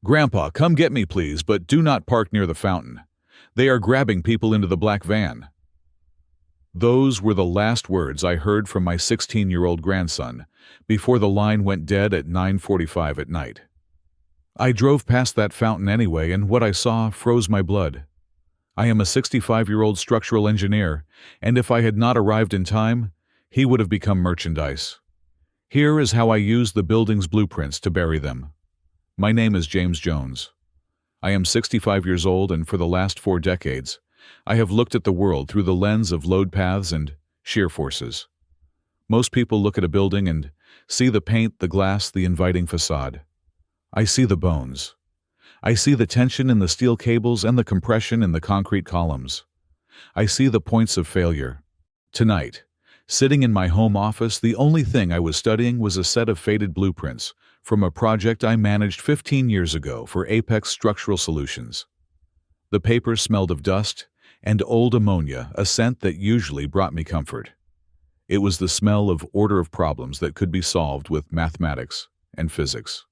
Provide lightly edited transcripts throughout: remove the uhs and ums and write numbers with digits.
Grandpa, come get me, please, but do not park near the fountain. They are grabbing people into the black van. Those were the last words I heard from my 16-year-old grandson before the line went dead at 9:45 at night. I drove past that fountain anyway, and what I saw froze my blood. I am a 65-year-old structural engineer, and if I had not arrived in time, he would have become merchandise. Here is how I used the building's blueprints to bury them. My name is James Jones. I am 65 years old, and for the last 4 decades, I have looked at the world through the lens of load paths and shear forces. Most people look at a building and see the paint, the glass, the inviting facade. I see the bones. I see the tension in the steel cables and the compression in the concrete columns. I see the points of failure. Tonight, sitting in my home office, the only thing I was studying was a set of faded blueprints from a project I managed 15 years ago for Apex Structural Solutions. The paper smelled of dust and old ammonia, a scent that usually brought me comfort. It was the smell of order of problems that could be solved with mathematics and physics.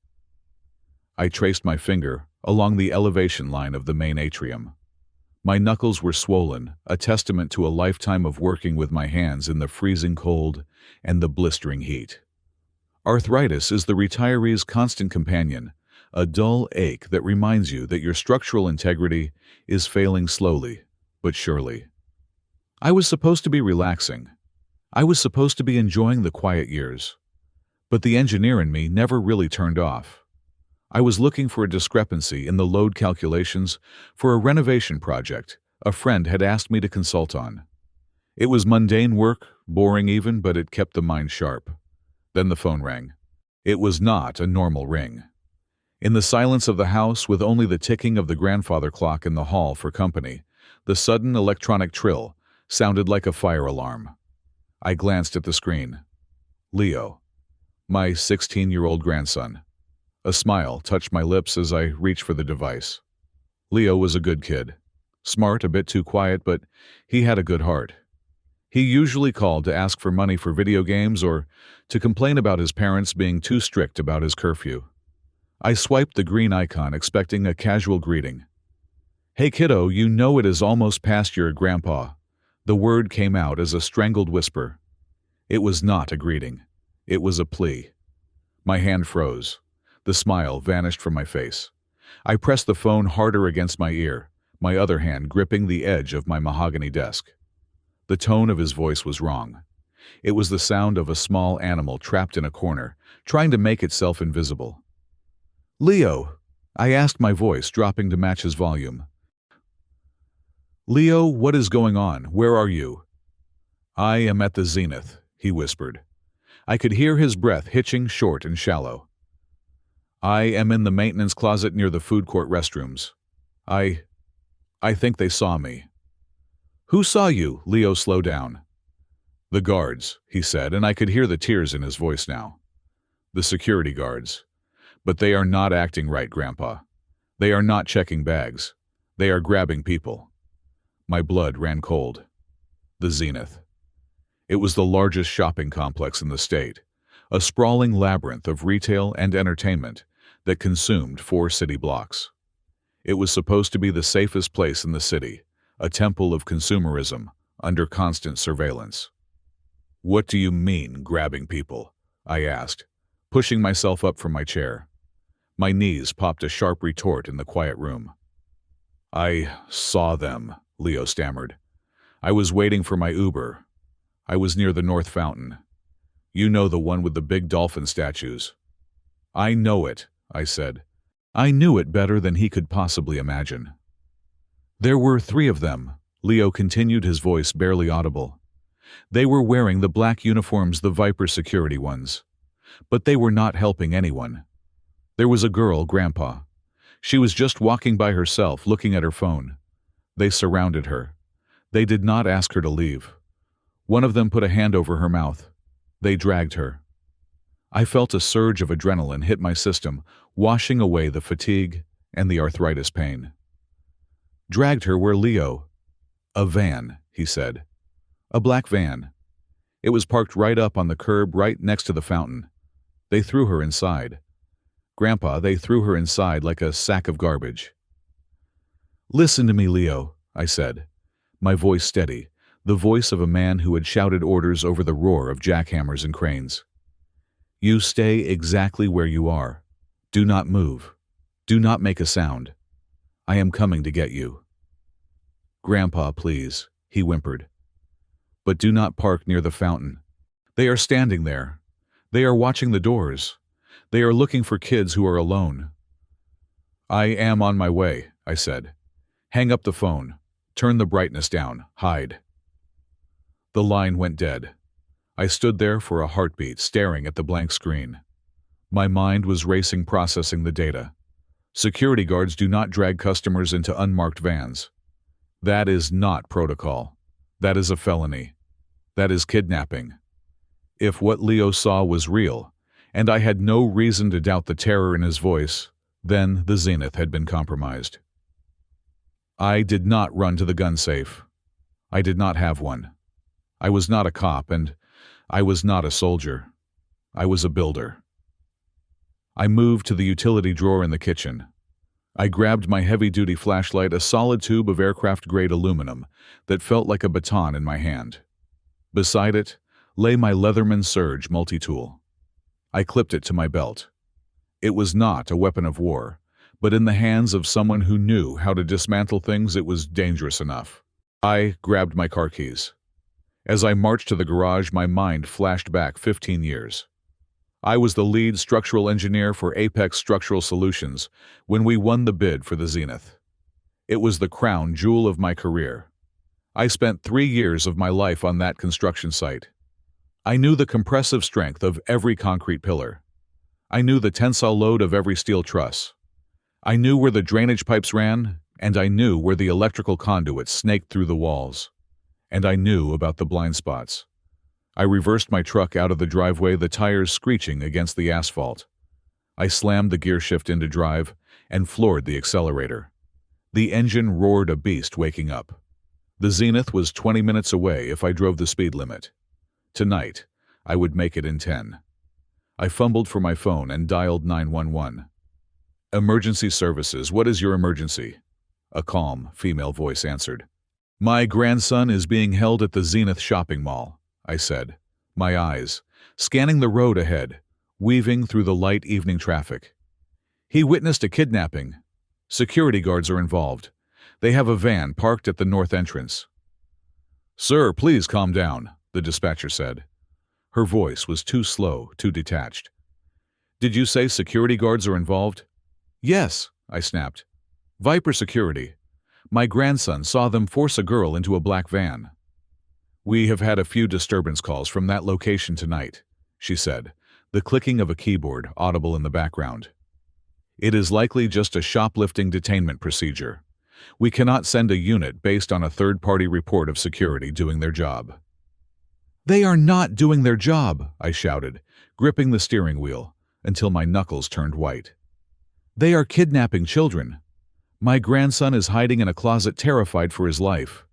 I traced my finger along the elevation line of the main atrium. My knuckles were swollen, a testament to a lifetime of working with my hands in the freezing cold and the blistering heat. Arthritis is the retiree's constant companion, a dull ache that reminds you that your structural integrity is failing slowly but surely. I was supposed to be relaxing. I was supposed to be enjoying the quiet years. But the engineer in me never really turned off. I was looking for a discrepancy in the load calculations for a renovation project a friend had asked me to consult on. It was mundane work, boring even, but it kept the mind sharp. Then the phone rang. It was not a normal ring. In the silence of the house, with only the ticking of the grandfather clock in the hall for company, the sudden electronic trill sounded like a fire alarm. I glanced at the screen. Leo, my 16-year-old grandson. A smile touched my lips as I reached for the device. Leo was a good kid. Smart, a bit too quiet, but he had a good heart. He usually called to ask for money for video games or to complain about his parents being too strict about his curfew. I swiped the green icon, expecting a casual greeting. "Hey kiddo, you know it is almost past your grandpa." The word came out as a strangled whisper. It was not a greeting. It was a plea. My hand froze. The smile vanished from my face. I pressed the phone harder against my ear, my other hand gripping the edge of my mahogany desk. The tone of his voice was wrong. It was the sound of a small animal trapped in a corner, trying to make itself invisible. "Leo," I asked, my voice dropping to match his volume. "Leo, what is going on? Where are you?" "I am at the Zenith," he whispered. I could hear his breath hitching short and shallow. "I am in the maintenance closet near the food court restrooms. I think they saw me." "Who saw you?" Leo slowed down. "The guards," he said, and I could hear the tears in his voice now. "The security guards. But they are not acting right, Grandpa. They are not checking bags. They are grabbing people." My blood ran cold. The Zenith. It was the largest shopping complex in the state, a sprawling labyrinth of retail and entertainment that consumed 4 city blocks. It was supposed to be the safest place in the city, a temple of consumerism under constant surveillance. "What do you mean, grabbing people?" I asked, pushing myself up from my chair. My knees popped a sharp retort in the quiet room. "I saw them," Leo stammered. "I was waiting for my Uber. I was near the North Fountain. You know, the one with the big dolphin statues." "I know it," I said. I knew it better than he could possibly imagine. "There were 3 of them," Leo continued, his voice barely audible. "They were wearing the black uniforms, the Viper security ones. But they were not helping anyone. There was a girl, Grandpa. She was just walking by herself, looking at her phone. They surrounded her. They did not ask her to leave. One of them put a hand over her mouth. They dragged her." I felt a surge of adrenaline hit my system, washing away the fatigue and the arthritis pain. "Dragged her where, Leo?" "A van," he said. "A black van. It was parked right up on the curb right next to the fountain. They threw her inside." Grandpa, they threw her inside like a sack of garbage. "Listen to me, Leo," I said, my voice steady, the voice of a man who had shouted orders over the roar of jackhammers and cranes. "You stay exactly where you are. Do not move. Do not make a sound. I am coming to get you." "Grandpa, please," he whimpered. "But do not park near the fountain. They are standing there. They are watching the doors. They are looking for kids who are alone." "I am on my way," I said. "Hang up the phone. Turn the brightness down. Hide." The line went dead. I stood there for a heartbeat, staring at the blank screen. My mind was racing, processing the data. Security guards do not drag customers into unmarked vans. That is not protocol. That is a felony. That is kidnapping. If what Leo saw was real, and I had no reason to doubt the terror in his voice, then the Zenith had been compromised. I did not run to the gun safe. I did not have one. I was not a cop, and I was not a soldier. I was a builder. I moved to the utility drawer in the kitchen. I grabbed my heavy-duty flashlight, a solid tube of aircraft-grade aluminum that felt like a baton in my hand. Beside it lay my Leatherman Surge multi-tool. I clipped it to my belt. It was not a weapon of war, but in the hands of someone who knew how to dismantle things, it was dangerous enough. I grabbed my car keys. As I marched to the garage, my mind flashed back 15 years. I was the lead structural engineer for Apex Structural Solutions when we won the bid for the Zenith. It was the crown jewel of my career. I spent 3 years of my life on that construction site. I knew the compressive strength of every concrete pillar. I knew the tensile load of every steel truss. I knew where the drainage pipes ran, and I knew where the electrical conduits snaked through the walls. And I knew about the blind spots. I reversed my truck out of the driveway, the tires screeching against the asphalt. I slammed the gear shift into drive and floored the accelerator. The engine roared, a beast waking up. The Zenith was 20 minutes away if I drove the speed limit. Tonight, I would make it in 10. I fumbled for my phone and dialed 911. "Emergency services, what is your emergency?" A calm, female voice answered. "My grandson is being held at the Zenith shopping mall," I said, my eyes scanning the road ahead, weaving through the light evening traffic. "He witnessed a kidnapping. Security guards are involved. They have a van parked at the north entrance." "Sir, please calm down," the dispatcher said. Her voice was too slow, too detached. "Did you say security guards are involved?" "Yes," I snapped. "Viper Security. My grandson saw them force a girl into a black van." "We have had a few disturbance calls from that location tonight," she said, the clicking of a keyboard audible in the background. "It is likely just a shoplifting detainment procedure. We cannot send a unit based on a third-party report of security doing their job." "They are not doing their job," I shouted, gripping the steering wheel until my knuckles turned white. "They are kidnapping children. My grandson is hiding in a closet, terrified for his life.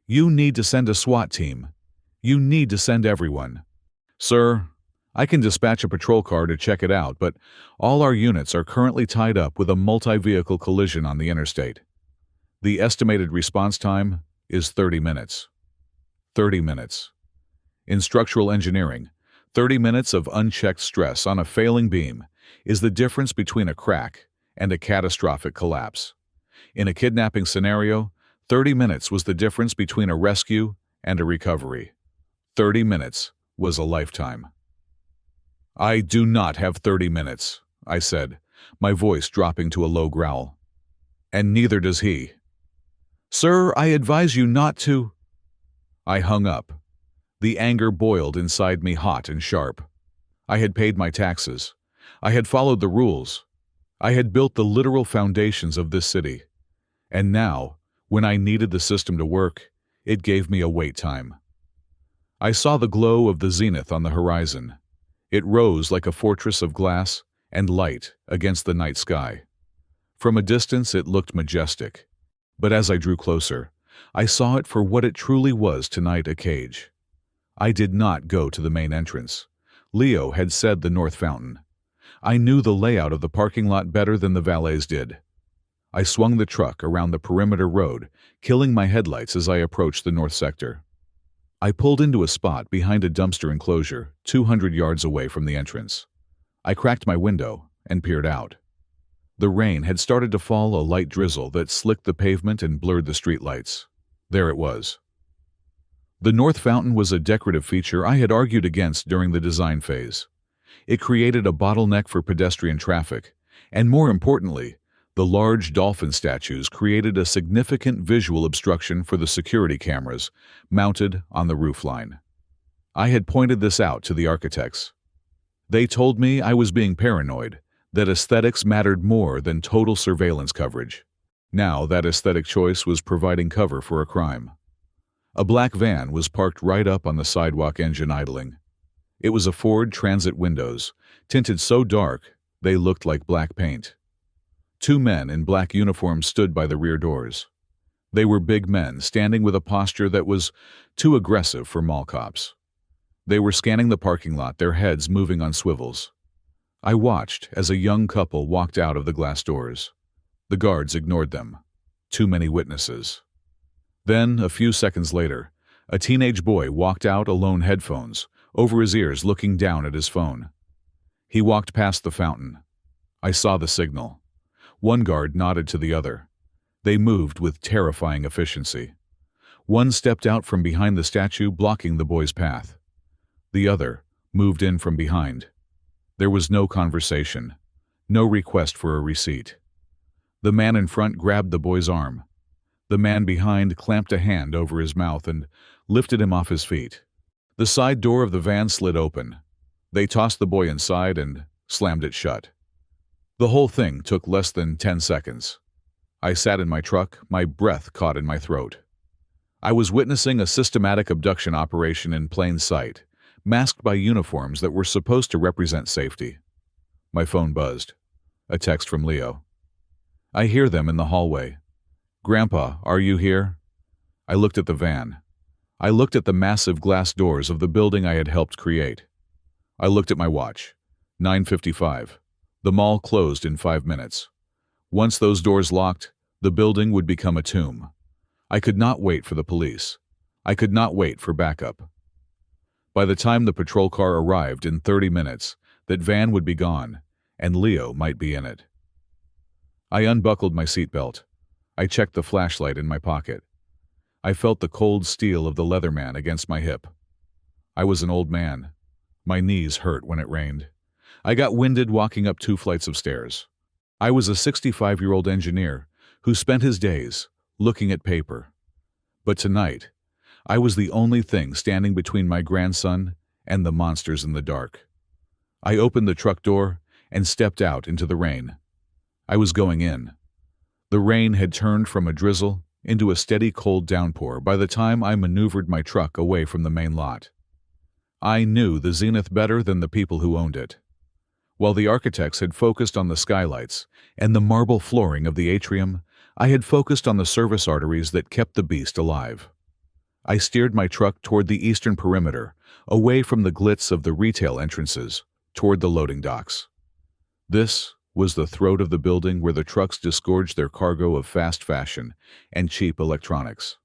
You need to send a SWAT team. You need to send everyone." "Sir, I can dispatch a patrol car to check it out, but all our units are currently tied up with a multi-vehicle collision on the interstate. The estimated response time is 30 minutes. 30 minutes. In structural engineering, 30 minutes of unchecked stress on a failing beam is the difference between a crack and a catastrophic collapse. In a kidnapping scenario, 30 minutes was the difference between a rescue and a recovery. 30 minutes was a lifetime." "I do not have 30 minutes, I said, my voice dropping to a low growl. "And neither does he." "Sir, I advise you not to—" I hung up. The anger boiled inside me, hot and sharp. I had paid my taxes. I had followed the rules. I had built the literal foundations of this city. And now, when I needed the system to work, it gave me a wait time. I saw the glow of the Zenith on the horizon. It rose like a fortress of glass and light against the night sky. From a distance it looked majestic, but as I drew closer, I saw it for what it truly was tonight, a cage. I did not go to the main entrance. Leo had said the North Fountain. I knew the layout of the parking lot better than the valets did. I swung the truck around the perimeter road, killing my headlights as I approached the north sector. I pulled into a spot behind a dumpster enclosure, 200 yards away from the entrance. I cracked my window and peered out. The rain had started to fall, a light drizzle that slicked the pavement and blurred the streetlights. There it was. The north fountain was a decorative feature I had argued against during the design phase. It created a bottleneck for pedestrian traffic, and more importantly, the large dolphin statues created a significant visual obstruction for the security cameras mounted on the roofline. I had pointed this out to the architects. They told me I was being paranoid, that aesthetics mattered more than total surveillance coverage. Now that aesthetic choice was providing cover for a crime. A black van was parked right up on the sidewalk, engine idling. It was a Ford Transit, windows tinted so dark they looked like black paint. Two men in black uniforms stood by the rear doors. They were big men, standing with a posture that was too aggressive for mall cops. They were scanning the parking lot, their heads moving on swivels. I watched as a young couple walked out of the glass doors. The guards ignored them. Too many witnesses. Then, a few seconds later, a teenage boy walked out alone, headphones over his ears, looking down at his phone. He walked past the fountain. I saw the signal. One guard nodded to the other. They moved with terrifying efficiency. One stepped out from behind the statue, blocking the boy's path. The other moved in from behind. There was no conversation, no request for a receipt. The man in front grabbed the boy's arm. The man behind clamped a hand over his mouth and lifted him off his feet. The side door of the van slid open. They tossed the boy inside and slammed it shut. The whole thing took less than 10 seconds. I sat in my truck, my breath caught in my throat. I was witnessing a systematic abduction operation in plain sight, masked by uniforms that were supposed to represent safety. My phone buzzed. A text from Leo. I hear them in the hallway. Grandpa, are you here? I looked at the van. I looked at the massive glass doors of the building I had helped create. I looked at my watch. 9:55. The mall closed in 5 minutes. Once those doors locked, the building would become a tomb. I could not wait for the police. I could not wait for backup. By the time the patrol car arrived in 30 minutes, that van would be gone, and Leo might be in it. I unbuckled my seatbelt. I checked the flashlight in my pocket. I felt the cold steel of the Leatherman against my hip. I was an old man. My knees hurt when it rained. I got winded walking up 2 flights of stairs. I was a 65-year-old engineer who spent his days looking at paper. But tonight, I was the only thing standing between my grandson and the monsters in the dark. I opened the truck door and stepped out into the rain. I was going in. The rain had turned from a drizzle into a steady cold downpour by the time I maneuvered my truck away from the main lot. I knew the Zenith better than the people who owned it. While the architects had focused on the skylights and the marble flooring of the atrium, I had focused on the service arteries that kept the beast alive. I steered my truck toward the eastern perimeter, away from the glitz of the retail entrances, toward the loading docks. This was the throat of the building where the trucks disgorged their cargo of fast fashion and cheap electronics.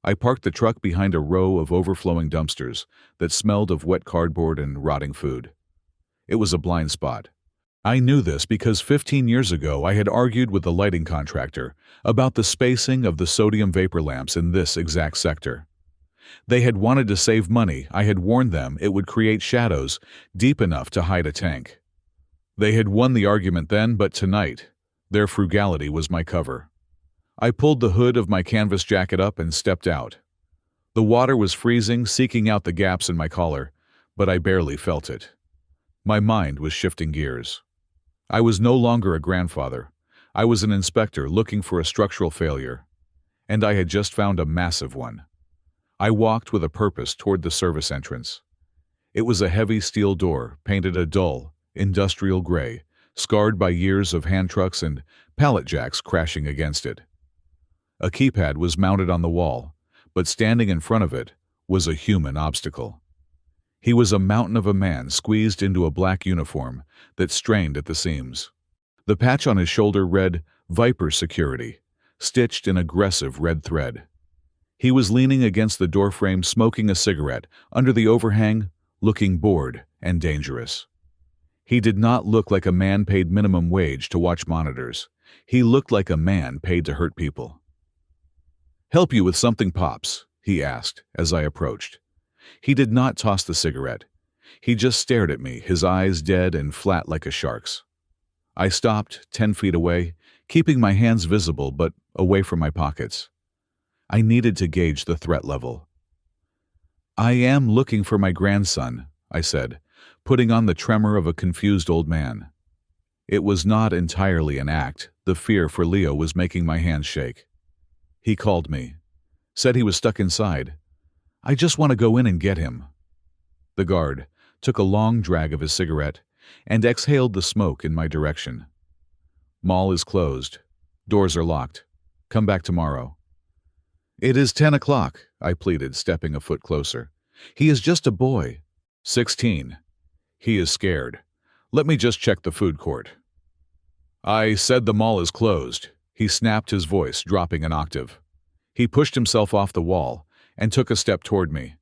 I parked the truck behind a row of overflowing dumpsters that smelled of wet cardboard and rotting food. It was a blind spot. I knew this because 15 years ago I had argued with the lighting contractor about the spacing of the sodium vapor lamps in this exact sector. They had wanted to save money. I had warned them it would create shadows deep enough to hide a tank. They had won the argument then, but tonight, their frugality was my cover. I pulled the hood of my canvas jacket up and stepped out. The water was freezing, seeking out the gaps in my collar, but I barely felt it. My mind was shifting gears. I was no longer a grandfather. I was an inspector looking for a structural failure, and I had just found a massive one. I walked with a purpose toward the service entrance. It was a heavy steel door, painted a dull, industrial gray, scarred by years of hand trucks and pallet jacks crashing against it. A keypad was mounted on the wall, but standing in front of it was a human obstacle. He was a mountain of a man squeezed into a black uniform that strained at the seams. The patch on his shoulder read Viper Security, stitched in aggressive red thread. He was leaning against the doorframe smoking a cigarette under the overhang, looking bored and dangerous. He did not look like a man paid minimum wage to watch monitors. He looked like a man paid to hurt people. "Help you with something, Pops?" he asked as I approached. He did not toss the cigarette. He just stared at me, his eyes dead and flat like a shark's. I stopped 10 feet away, keeping my hands visible but away from my pockets. I needed to gauge the threat level. "I am looking for my grandson," I said, putting on the tremor of a confused old man. It was not entirely an act. The fear for Leo was making my hands shake. "He called me. Said he was stuck inside. I just want to go in and get him." The guard took a long drag of his cigarette and exhaled the smoke in my direction. "Mall is closed. Doors are locked. Come back tomorrow." "It is 10 o'clock, I pleaded, stepping a foot closer. "He is just a boy. 16. He is scared. Let me just check the food court." "I said the mall is closed," he snapped, his voice dropping an octave. He pushed himself off the wall and took a step toward me.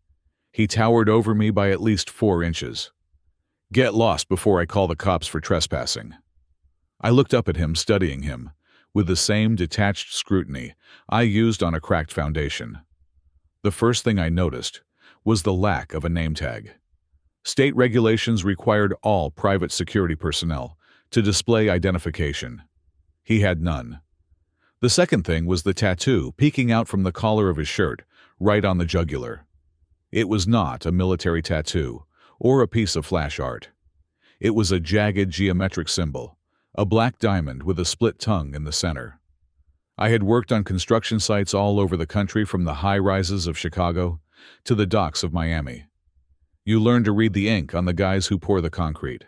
He towered over me by at least 4 inches. "Get lost before I call the cops for trespassing." I looked up at him, studying him, with the same detached scrutiny I used on a cracked foundation. The first thing I noticed was the lack of a name tag. State regulations required all private security personnel to display identification. He had none. The second thing was the tattoo peeking out from the collar of his shirt, right on the jugular. It was not a military tattoo or a piece of flash art. It was a jagged geometric symbol, a black diamond with a split tongue in the center. I had worked on construction sites all over the country, from the high-rises of Chicago to the docks of Miami. You learn to read the ink on the guys who pour the concrete.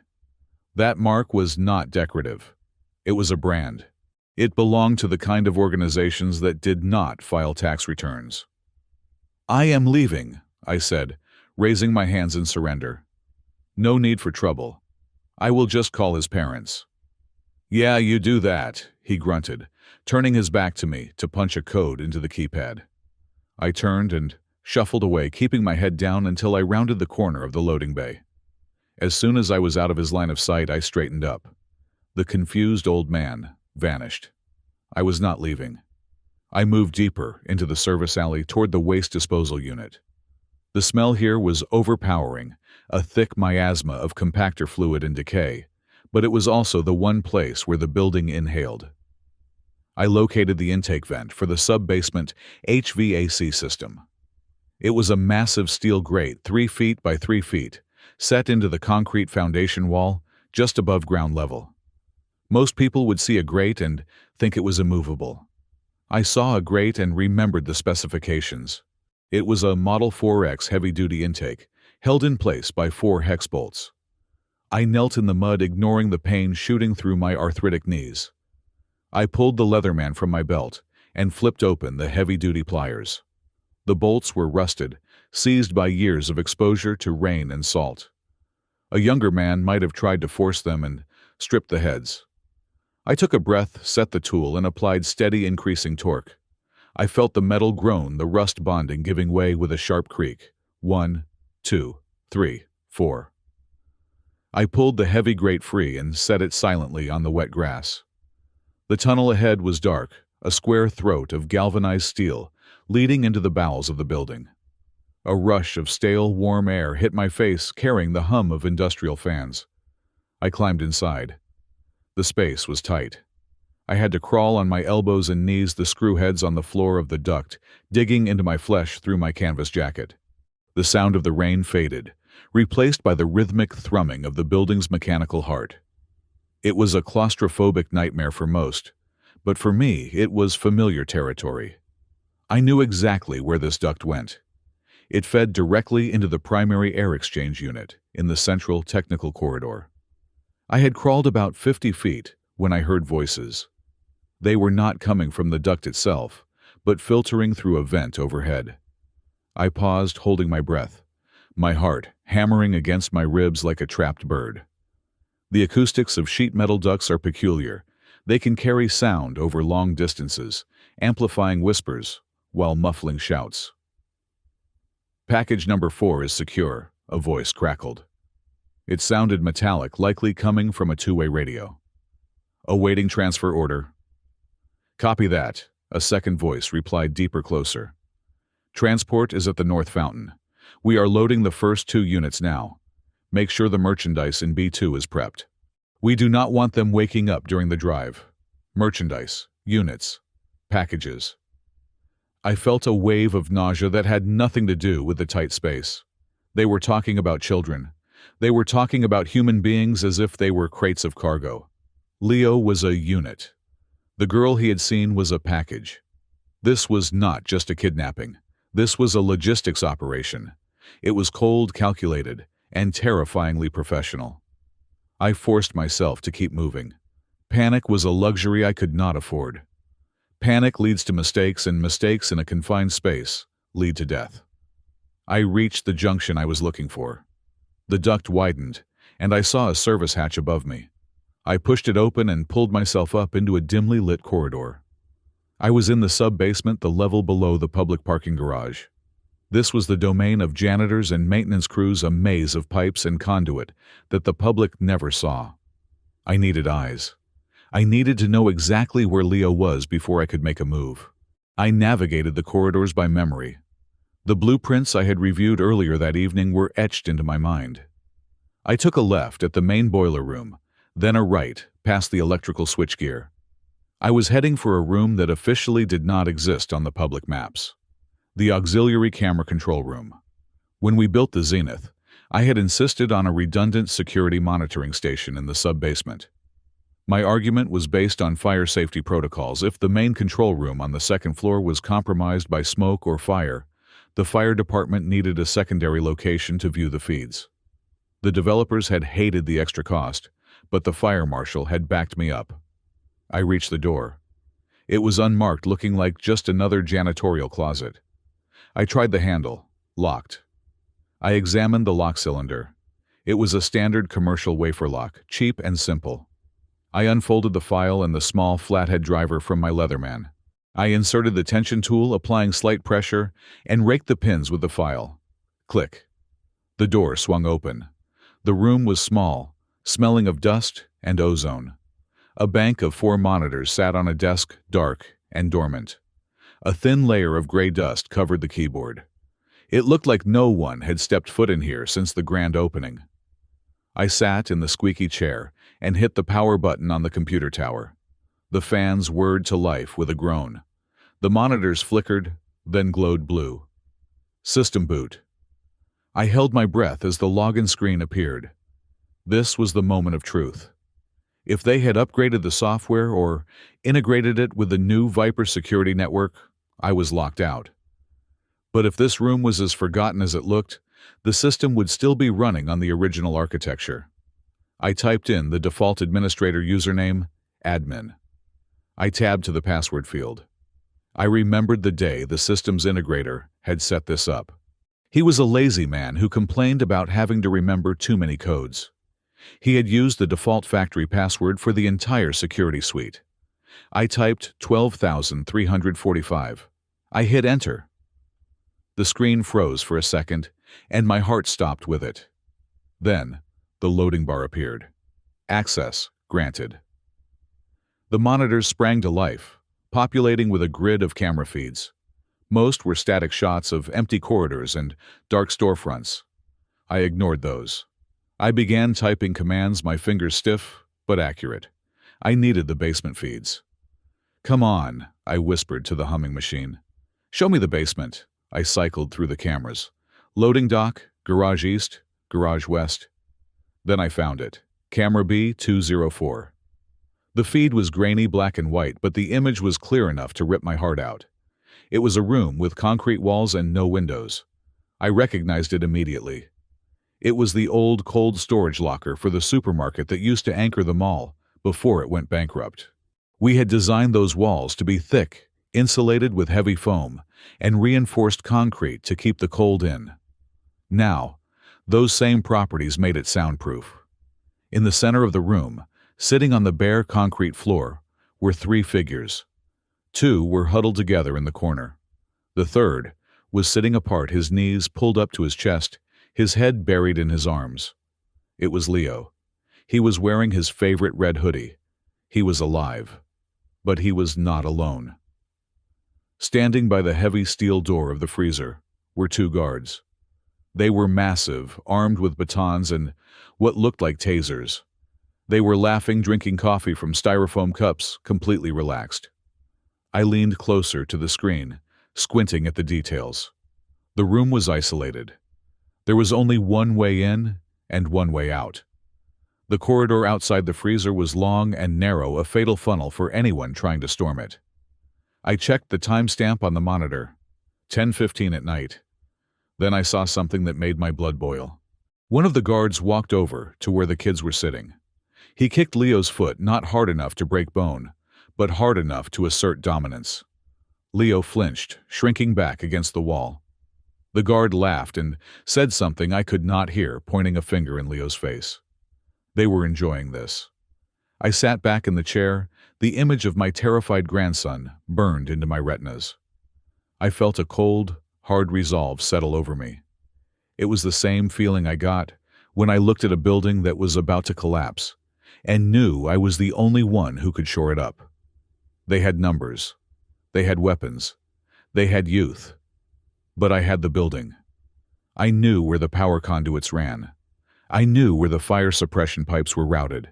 That mark was not decorative. It was a brand. It belonged to the kind of organizations that did not file tax returns. "I am leaving," I said, raising my hands in surrender. "No need for trouble. I will just call his parents." "Yeah, you do that," he grunted, turning his back to me to punch a code into the keypad. I turned and shuffled away, keeping my head down until I rounded the corner of the loading bay. As soon as I was out of his line of sight, I straightened up. The confused old man vanished. I was not leaving. I moved deeper into the service alley toward the waste disposal unit. The smell here was overpowering, a thick miasma of compactor fluid and decay, but it was also the one place where the building inhaled. I located the intake vent for the sub-basement HVAC system. It was a massive steel grate 3 feet by 3 feet, set into the concrete foundation wall just above ground level. Most people would see a grate and think it was immovable. I saw a grate and remembered the specifications. It was a Model 4X heavy-duty intake, held in place by 4 hex bolts. I knelt in the mud, ignoring the pain shooting through my arthritic knees. I pulled the Leatherman from my belt and flipped open the heavy-duty pliers. The bolts were rusted, seized by years of exposure to rain and salt. A younger man might have tried to force them and stripped the heads. I took a breath, set the tool, and applied steady, increasing torque. I felt the metal groan, the rust bonding giving way with a sharp creak. 1, 2, 3, 4. I pulled the heavy grate free and set it silently on the wet grass. The tunnel ahead was dark, a square throat of galvanized steel leading into the bowels of the building. A rush of stale, warm air hit my face, carrying the hum of industrial fans. I climbed inside. The space was tight. I had to crawl on my elbows and knees, the screw heads on the floor of the duct, digging into my flesh through my canvas jacket. The sound of the rain faded, replaced by the rhythmic thrumming of the building's mechanical heart. It was a claustrophobic nightmare for most, but for me it was familiar territory. I knew exactly where this duct went. It fed directly into the primary air exchange unit in the central technical corridor. I had crawled about 50 feet when I heard voices. They were not coming from the duct itself, but filtering through a vent overhead. I paused, holding my breath, my heart hammering against my ribs like a trapped bird. The acoustics of sheet metal ducts are peculiar. They can carry sound over long distances, amplifying whispers while muffling shouts. "Package number 4 is secure," a voice crackled. It sounded metallic, likely coming from a two-way radio. "Awaiting transfer order." "Copy that," a second voice replied deeper, closer. "Transport is at the North Fountain. We are loading the first 2 units now. Make sure the merchandise in B2 is prepped. We do not want them waking up during the drive." Merchandise, units, packages. I felt a wave of nausea that had nothing to do with the tight space. They were talking about children. They were talking about human beings as if they were crates of cargo. Leo was a unit. The girl he had seen was a package. This was not just a kidnapping. This was a logistics operation. It was cold, calculated, and terrifyingly professional. I forced myself to keep moving. Panic was a luxury I could not afford. Panic leads to mistakes, and mistakes in a confined space lead to death. I reached the junction I was looking for. The duct widened, and I saw a service hatch above me. I pushed it open and pulled myself up into a dimly lit corridor. I was in the sub-basement, the level below the public parking garage. This was the domain of janitors and maintenance crews, a maze of pipes and conduit that the public never saw. I needed eyes. I needed to know exactly where Leo was before I could make a move. I navigated the corridors by memory. The blueprints I had reviewed earlier that evening were etched into my mind. I took a left at the main boiler room, then a right past the electrical switchgear. I was heading for a room that officially did not exist on the public maps. The auxiliary camera control room. When we built the Zenith, I had insisted on a redundant security monitoring station in the sub-basement. My argument was based on fire safety protocols. If the main control room on the second floor was compromised by smoke or fire, the fire department needed a secondary location to view the feeds. The developers had hated the extra cost, but the fire marshal had backed me up. I reached the door. It was unmarked, looking like just another janitorial closet. I tried the handle. Locked. I examined the lock cylinder. It was a standard commercial wafer lock, cheap and simple. I unfolded the file and the small flathead driver from my Leatherman. I inserted the tension tool, applying slight pressure, and raked the pins with the file. Click. The door swung open. The room was small, smelling of dust and ozone. A bank of 4 monitors sat on a desk, dark and dormant. A thin layer of gray dust covered the keyboard. It looked like no one had stepped foot in here since the grand opening. I sat in the squeaky chair and hit the power button on the computer tower. The fans whirred to life with a groan. The monitors flickered, then glowed blue. System boot. I held my breath as the login screen appeared. This was the moment of truth. If they had upgraded the software or integrated it with the new Viper security network, I was locked out. But if this room was as forgotten as it looked, the system would still be running on the original architecture. I typed in the default administrator username, admin. I tabbed to the password field. I remembered the day the systems integrator had set this up. He was a lazy man who complained about having to remember too many codes. He had used the default factory password for the entire security suite. I typed 12,345. I hit enter. The screen froze for a second, and my heart stopped with it. Then, the loading bar appeared. Access granted. The monitors sprang to life, populating with a grid of camera feeds. Most were static shots of empty corridors and dark storefronts. I ignored those. I began typing commands, my fingers stiff but accurate. I needed the basement feeds. "Come on," I whispered to the humming machine. "Show me the basement." I cycled through the cameras. Loading dock, garage east, garage west. Then I found it. Camera B204. The feed was grainy black and white, but the image was clear enough to rip my heart out. It was a room with concrete walls and no windows. I recognized it immediately. It was the old cold storage locker for the supermarket that used to anchor the mall before it went bankrupt. We had designed those walls to be thick, insulated with heavy foam, and reinforced concrete to keep the cold in. Now, Those same properties made it soundproof. In the center of the room, sitting on the bare concrete floor, were three figures. Two were huddled together in the corner. The third was sitting apart, his knees pulled up to his chest, his head buried in his arms. It was Leo. He was wearing his favorite red hoodie. He was alive. But he was not alone. Standing by the heavy steel door of the freezer were two guards. They were massive, armed with batons and what looked like tasers. They were laughing, drinking coffee from styrofoam cups, completely relaxed. I leaned closer to the screen, squinting at the details. The room was isolated. There was only one way in and one way out. The corridor outside the freezer was long and narrow, a fatal funnel for anyone trying to storm it. I checked the timestamp on the monitor, 10:15 at night. Then I saw something that made my blood boil. One of the guards walked over to where the kids were sitting. He kicked Leo's foot, not hard enough to break bone, but hard enough to assert dominance. Leo flinched, shrinking back against the wall. The guard laughed and said something I could not hear, pointing a finger in Leo's face. They were enjoying this. I sat back in the chair, the image of my terrified grandson burned into my retinas. I felt a cold, hard resolve settle over me. It was the same feeling I got when I looked at a building that was about to collapse and knew I was the only one who could shore it up. They had numbers. They had weapons. They had youth. But I had the building. I knew where the power conduits ran. I knew where the fire suppression pipes were routed.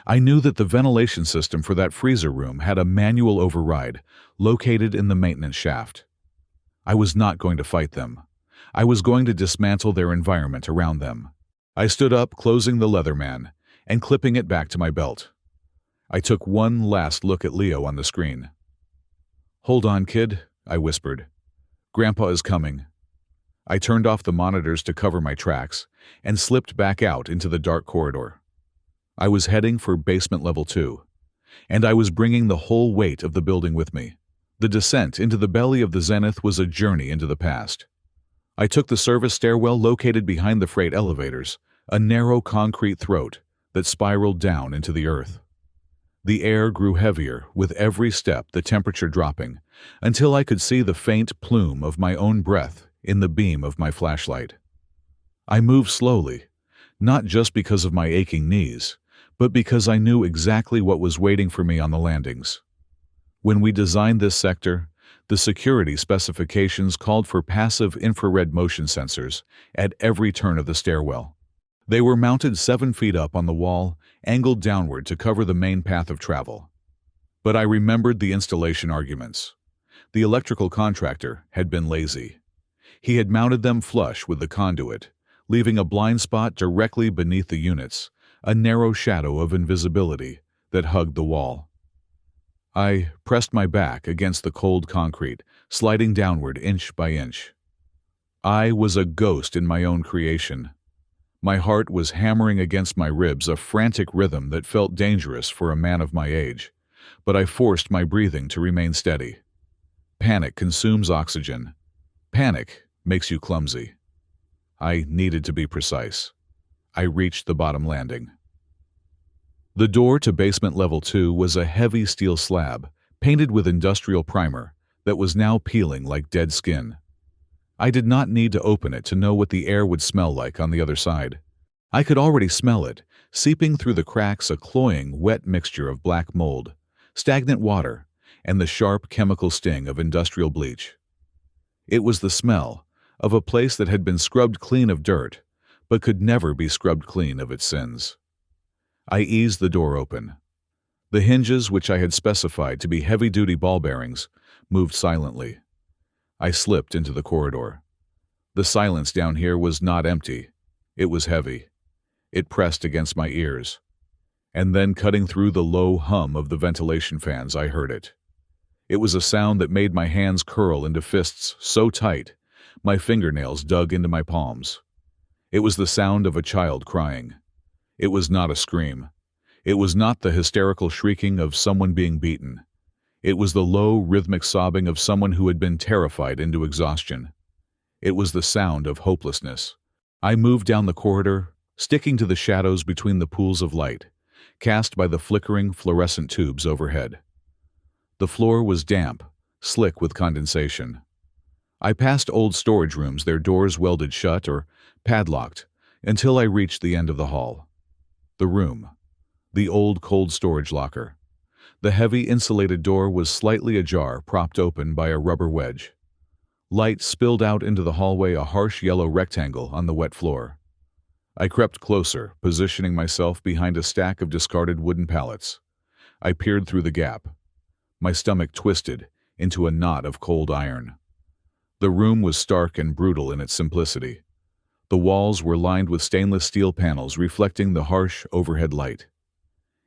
I knew that the ventilation system for that freezer room had a manual override located in the maintenance shaft. I was not going to fight them. I was going to dismantle their environment around them. I stood up, closing the Leatherman and clipping it back to my belt. I took one last look at Leo on the screen. "Hold on, kid," I whispered. "Grandpa is coming." I turned off the monitors to cover my tracks and slipped back out into the dark corridor. I was heading for basement level 2, and I was bringing the whole weight of the building with me. The descent into the belly of the Zenith was a journey into the past. I took the service stairwell located behind the freight elevators, a narrow concrete throat that spiraled down into the earth. The air grew heavier with every step, the temperature dropping, until I could see the faint plume of my own breath in the beam of my flashlight. I moved slowly, not just because of my aching knees, but because I knew exactly what was waiting for me on the landings. When we designed this sector, the security specifications called for passive infrared motion sensors at every turn of the stairwell. They were mounted 7 feet up on the wall, angled downward to cover the main path of travel. But I remembered the installation arguments. The electrical contractor had been lazy. He had mounted them flush with the conduit, leaving a blind spot directly beneath the units, a narrow shadow of invisibility that hugged the wall. I pressed my back against the cold concrete, sliding downward inch by inch. I was a ghost in my own creation. My heart was hammering against my ribs, a frantic rhythm that felt dangerous for a man of my age, but I forced my breathing to remain steady. Panic consumes oxygen. Panic makes you clumsy. I needed to be precise. I reached the bottom landing. The door to basement level 2 was a heavy steel slab, painted with industrial primer, that was now peeling like dead skin. I did not need to open it to know what the air would smell like on the other side. I could already smell it, seeping through the cracks, a cloying, wet mixture of black mold, stagnant water, and the sharp chemical sting of industrial bleach. It was the smell of a place that had been scrubbed clean of dirt, but could never be scrubbed clean of its sins. I eased the door open. The hinges, which I had specified to be heavy-duty ball bearings, moved silently. I slipped into the corridor. The silence down here was not empty. It was heavy. It pressed against my ears. And then, cutting through the low hum of the ventilation fans, I heard it. It was a sound that made my hands curl into fists so tight, my fingernails dug into my palms. It was the sound of a child crying. It was not a scream. It was not the hysterical shrieking of someone being beaten. It was the low, rhythmic sobbing of someone who had been terrified into exhaustion. It was the sound of hopelessness, I moved down the corridor, sticking to the shadows between the pools of light, cast by the flickering fluorescent tubes overhead. The floor was damp, slick with condensation. I passed old storage rooms, their doors welded shut or padlocked, until I reached the end of the hall. The room. The old cold storage locker. The heavy insulated door was slightly ajar, propped open by a rubber wedge. Light spilled out into the hallway, a harsh yellow rectangle on the wet floor. I crept closer, positioning myself behind a stack of discarded wooden pallets. I peered through the gap. My stomach twisted into a knot of cold iron. The room was stark and brutal in its simplicity. The walls were lined with stainless steel panels reflecting the harsh overhead light.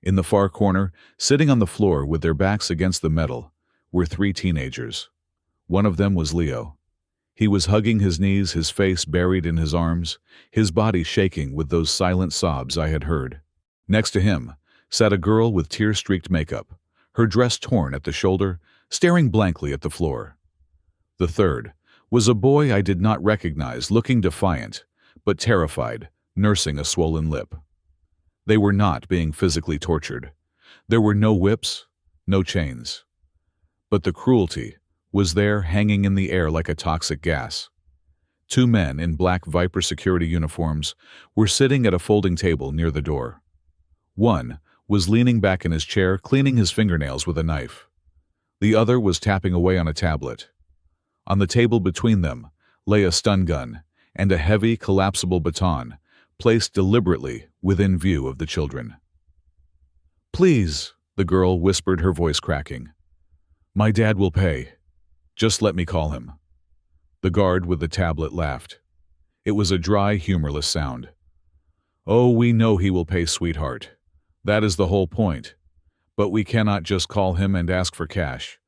In the far corner, sitting on the floor with their backs against the metal, were 3 teenagers. One of them was Leo. He was hugging his knees, his face buried in his arms, his body shaking with those silent sobs I had heard. Next to him sat a girl with tear-streaked makeup, her dress torn at the shoulder, staring blankly at the floor. The third was a boy I did not recognize, looking defiant, but terrified, nursing a swollen lip. They were not being physically tortured. There were no whips, no chains. But the cruelty was there, hanging in the air like a toxic gas. 2 men in black Viper security uniforms were sitting at a folding table near the door. One was leaning back in his chair, cleaning his fingernails with a knife. The other was tapping away on a tablet. On the table between them lay a stun gun and a heavy, collapsible baton, placed deliberately within view of the children. "Please," the girl whispered, her voice cracking. "My dad will pay. Just let me call him." The guard with the tablet laughed. It was a dry, humorless sound. "Oh, we know he will pay, sweetheart. That is the whole point. But we cannot just call him and ask for cash.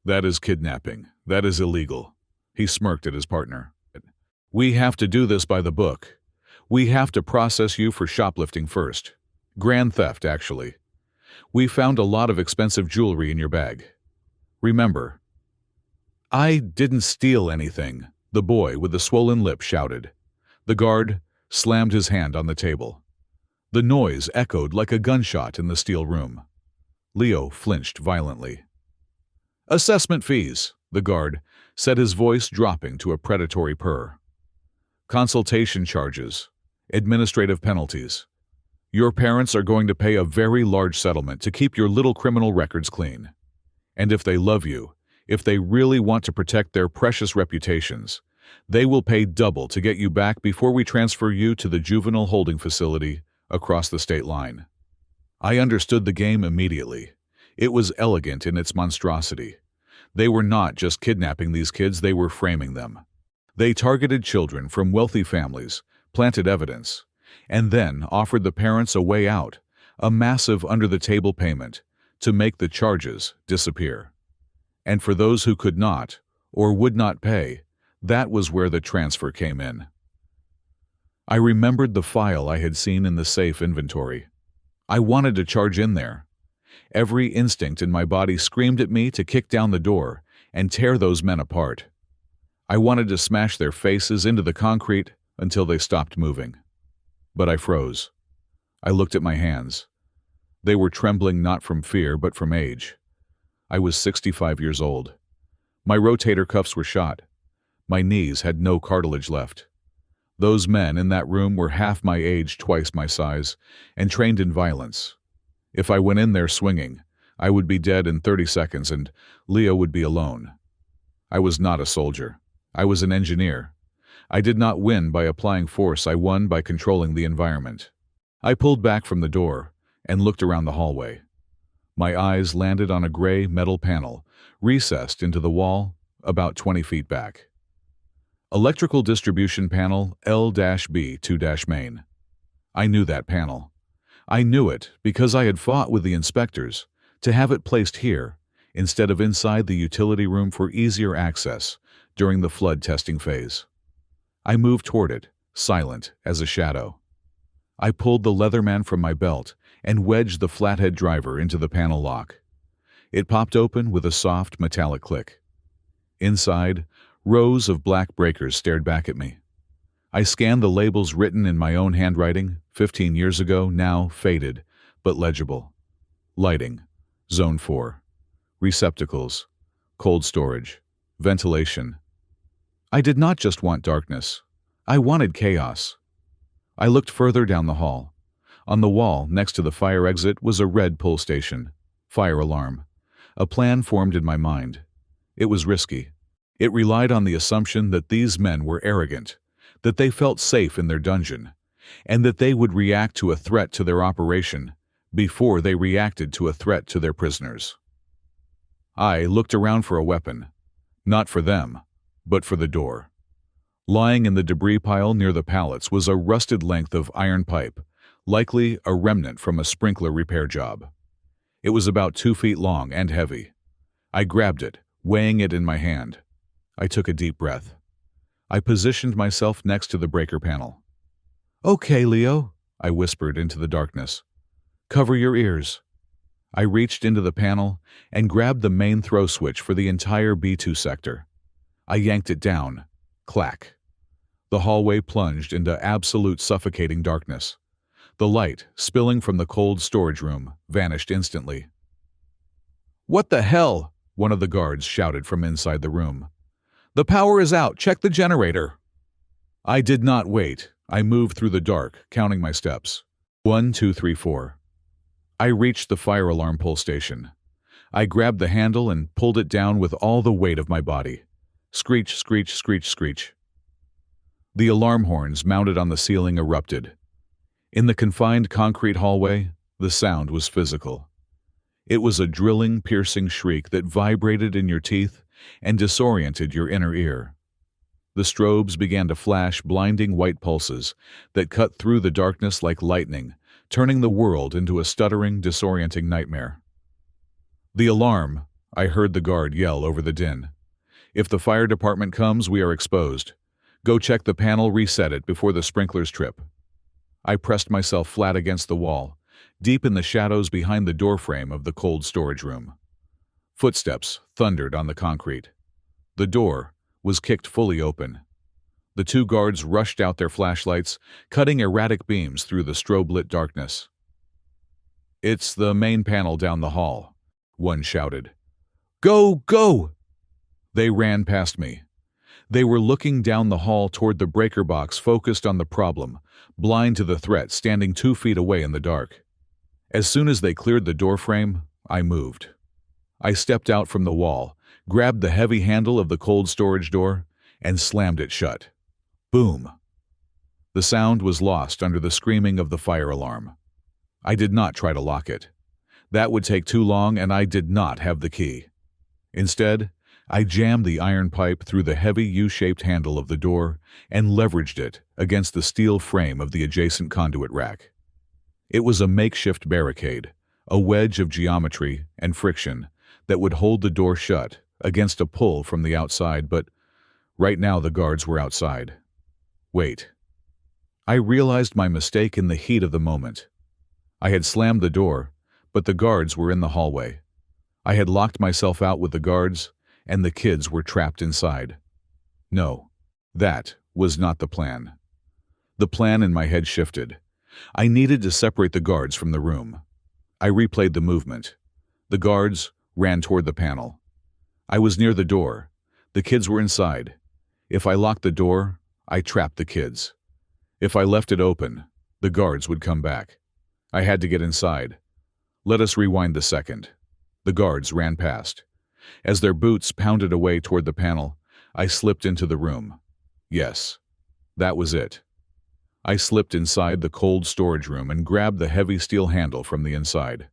That is kidnapping. That is illegal." He smirked at his partner. "We have to do this by the book. We have to process you for shoplifting first. Grand theft, actually. We found a lot of expensive jewelry in your bag. Remember." "I didn't steal anything," the boy with the swollen lip shouted. The guard slammed his hand on the table. The noise echoed like a gunshot in the steel room. Leo flinched violently. "Assessment fees," the guard said, his voice dropping to a predatory purr. "Consultation charges. Administrative penalties. Your parents are going to pay a very large settlement to keep your little criminal records clean. And if they love you, if they really want to protect their precious reputations, they will pay double to get you back before we transfer you to the juvenile holding facility across the state line." I understood the game immediately. It was elegant in its monstrosity. They were not just kidnapping these kids, they were framing them. They targeted children from wealthy families, planted evidence, and then offered the parents a way out, a massive under-the-table payment, to make the charges disappear. And for those who could not, or would not pay, that was where the transfer came in. I remembered the file I had seen in the safe inventory. I wanted to charge in there. Every instinct in my body screamed at me to kick down the door and tear those men apart. I wanted to smash their faces into the concrete until they stopped moving. But I froze. I looked at my hands. They were trembling not from fear but from age. I was 65 years old. My rotator cuffs were shot. My knees had no cartilage left. Those men in that room were half my age, twice my size, and trained in violence. If I went in there swinging, I would be dead in 30 seconds and Leo would be alone. I was not a soldier. I was an engineer. I did not win by applying force, I won by controlling the environment. I pulled back from the door and looked around the hallway. My eyes landed on a gray metal panel, recessed into the wall about 20 feet back. Electrical Distribution Panel L-B2-Main. I knew that panel. I knew it because I had fought with the inspectors to have it placed here instead of inside the utility room for easier access during the flood testing phase. I moved toward it, silent as a shadow. I pulled the Leatherman from my belt and wedged the flathead driver into the panel lock. It popped open with a soft metallic click. Inside, rows of black breakers stared back at me. I scanned the labels written in my own handwriting, 15 years ago, now faded, but legible. Lighting, Zone 4. Receptacles, cold storage, ventilation. I did not just want darkness. I wanted chaos. I looked further down the hall. On the wall, next to the fire exit, was a red pull station. Fire alarm. A plan formed in my mind. It was risky. It relied on the assumption that these men were arrogant, that they felt safe in their dungeon, and that they would react to a threat to their operation before they reacted to a threat to their prisoners. I looked around for a weapon, not for them, but for the door. Lying in the debris pile near the pallets was a rusted length of iron pipe, likely a remnant from a sprinkler repair job. It was about 2 feet long and heavy. I grabbed it, weighing it in my hand. I took a deep breath. I positioned myself next to the breaker panel. "Okay, Leo," I whispered into the darkness. "Cover your ears." I reached into the panel and grabbed the main throw switch for the entire B2 sector. I yanked it down. Clack. The hallway plunged into absolute suffocating darkness. The light, spilling from the cold storage room, vanished instantly. "What the hell?" one of the guards shouted from inside the room. "The power is out. Check the generator." I did not wait. I moved through the dark, counting my steps. 1, 2, 3, 4. I reached the fire alarm pull station. I grabbed the handle and pulled it down with all the weight of my body. Screech, screech, screech, screech. The alarm horns mounted on the ceiling erupted. In the confined concrete hallway, the sound was physical. It was a drilling, piercing shriek that vibrated in your teeth and disoriented your inner ear. The strobes began to flash blinding white pulses that cut through the darkness like lightning, turning the world into a stuttering, disorienting nightmare. "The alarm," I heard the guard yell over the din. "If the fire department comes, we are exposed. Go check the panel, reset it before the sprinklers trip." I pressed myself flat against the wall, deep in the shadows behind the doorframe of the cold storage room. Footsteps thundered on the concrete. The door was kicked fully open. The 2 guards rushed out their flashlights, cutting erratic beams through the strobe-lit darkness. "It's the main panel down the hall," one shouted. "Go, go!" They ran past me. They were looking down the hall toward the breaker box, focused on the problem, blind to the threat standing 2 feet away in the dark. As soon as they cleared the doorframe, I moved. I stepped out from the wall, grabbed the heavy handle of the cold storage door, and slammed it shut. Boom! The sound was lost under the screaming of the fire alarm. I did not try to lock it. That would take too long, and I did not have the key. Instead, I jammed the iron pipe through the heavy U-shaped handle of the door and leveraged it against the steel frame of the adjacent conduit rack. It was a makeshift barricade, a wedge of geometry and friction that would hold the door shut against a pull from the outside, but right now the guards were outside. Wait. I realized my mistake in the heat of the moment. I had slammed the door, but the guards were in the hallway. I had locked myself out with the guards, and the kids were trapped inside. No, that was not the plan. The plan in my head shifted. I needed to separate the guards from the room. I replayed the movement. The guards ran toward the panel. I was near the door. The kids were inside. If I locked the door, I trapped the kids. If I left it open, the guards would come back. I had to get inside. Let us rewind the second. The guards ran past. As their boots pounded away toward the panel, I slipped into the room. Yes, that was it. I slipped inside the cold storage room and grabbed the heavy steel handle from the inside.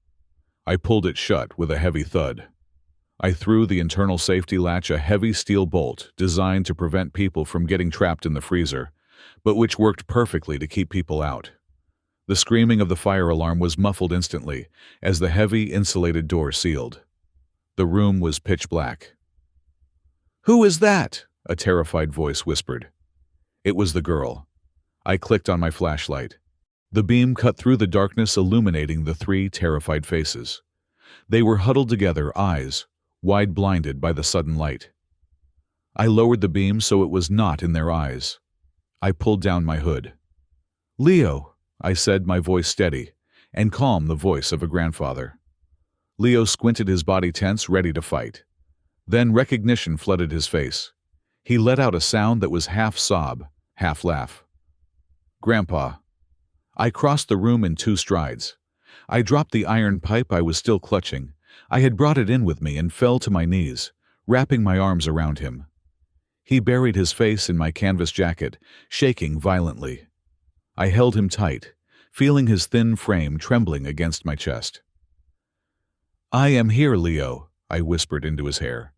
I pulled it shut with a heavy thud. I threw the internal safety latch, a heavy steel bolt designed to prevent people from getting trapped in the freezer, but which worked perfectly to keep people out. The screaming of the fire alarm was muffled instantly as the heavy insulated door sealed. The room was pitch black. "Who is that?" a terrified voice whispered. It was the girl. I clicked on my flashlight. The beam cut through the darkness, illuminating the 3 terrified faces. They were huddled together, eyes wide-blinded by the sudden light. I lowered the beam so it was not in their eyes. I pulled down my hood. "Leo," I said, my voice steady and calm, the voice of a grandfather. Leo squinted, his body tense, ready to fight. Then recognition flooded his face. He let out a sound that was half sob, half laugh. "Grandpa." I crossed the room in 2 strides. I dropped the iron pipe I was still clutching. I had brought it in with me and fell to my knees, wrapping my arms around him. He buried his face in my canvas jacket, shaking violently. I held him tight, feeling his thin frame trembling against my chest. "I am here, Leo," I whispered into his hair.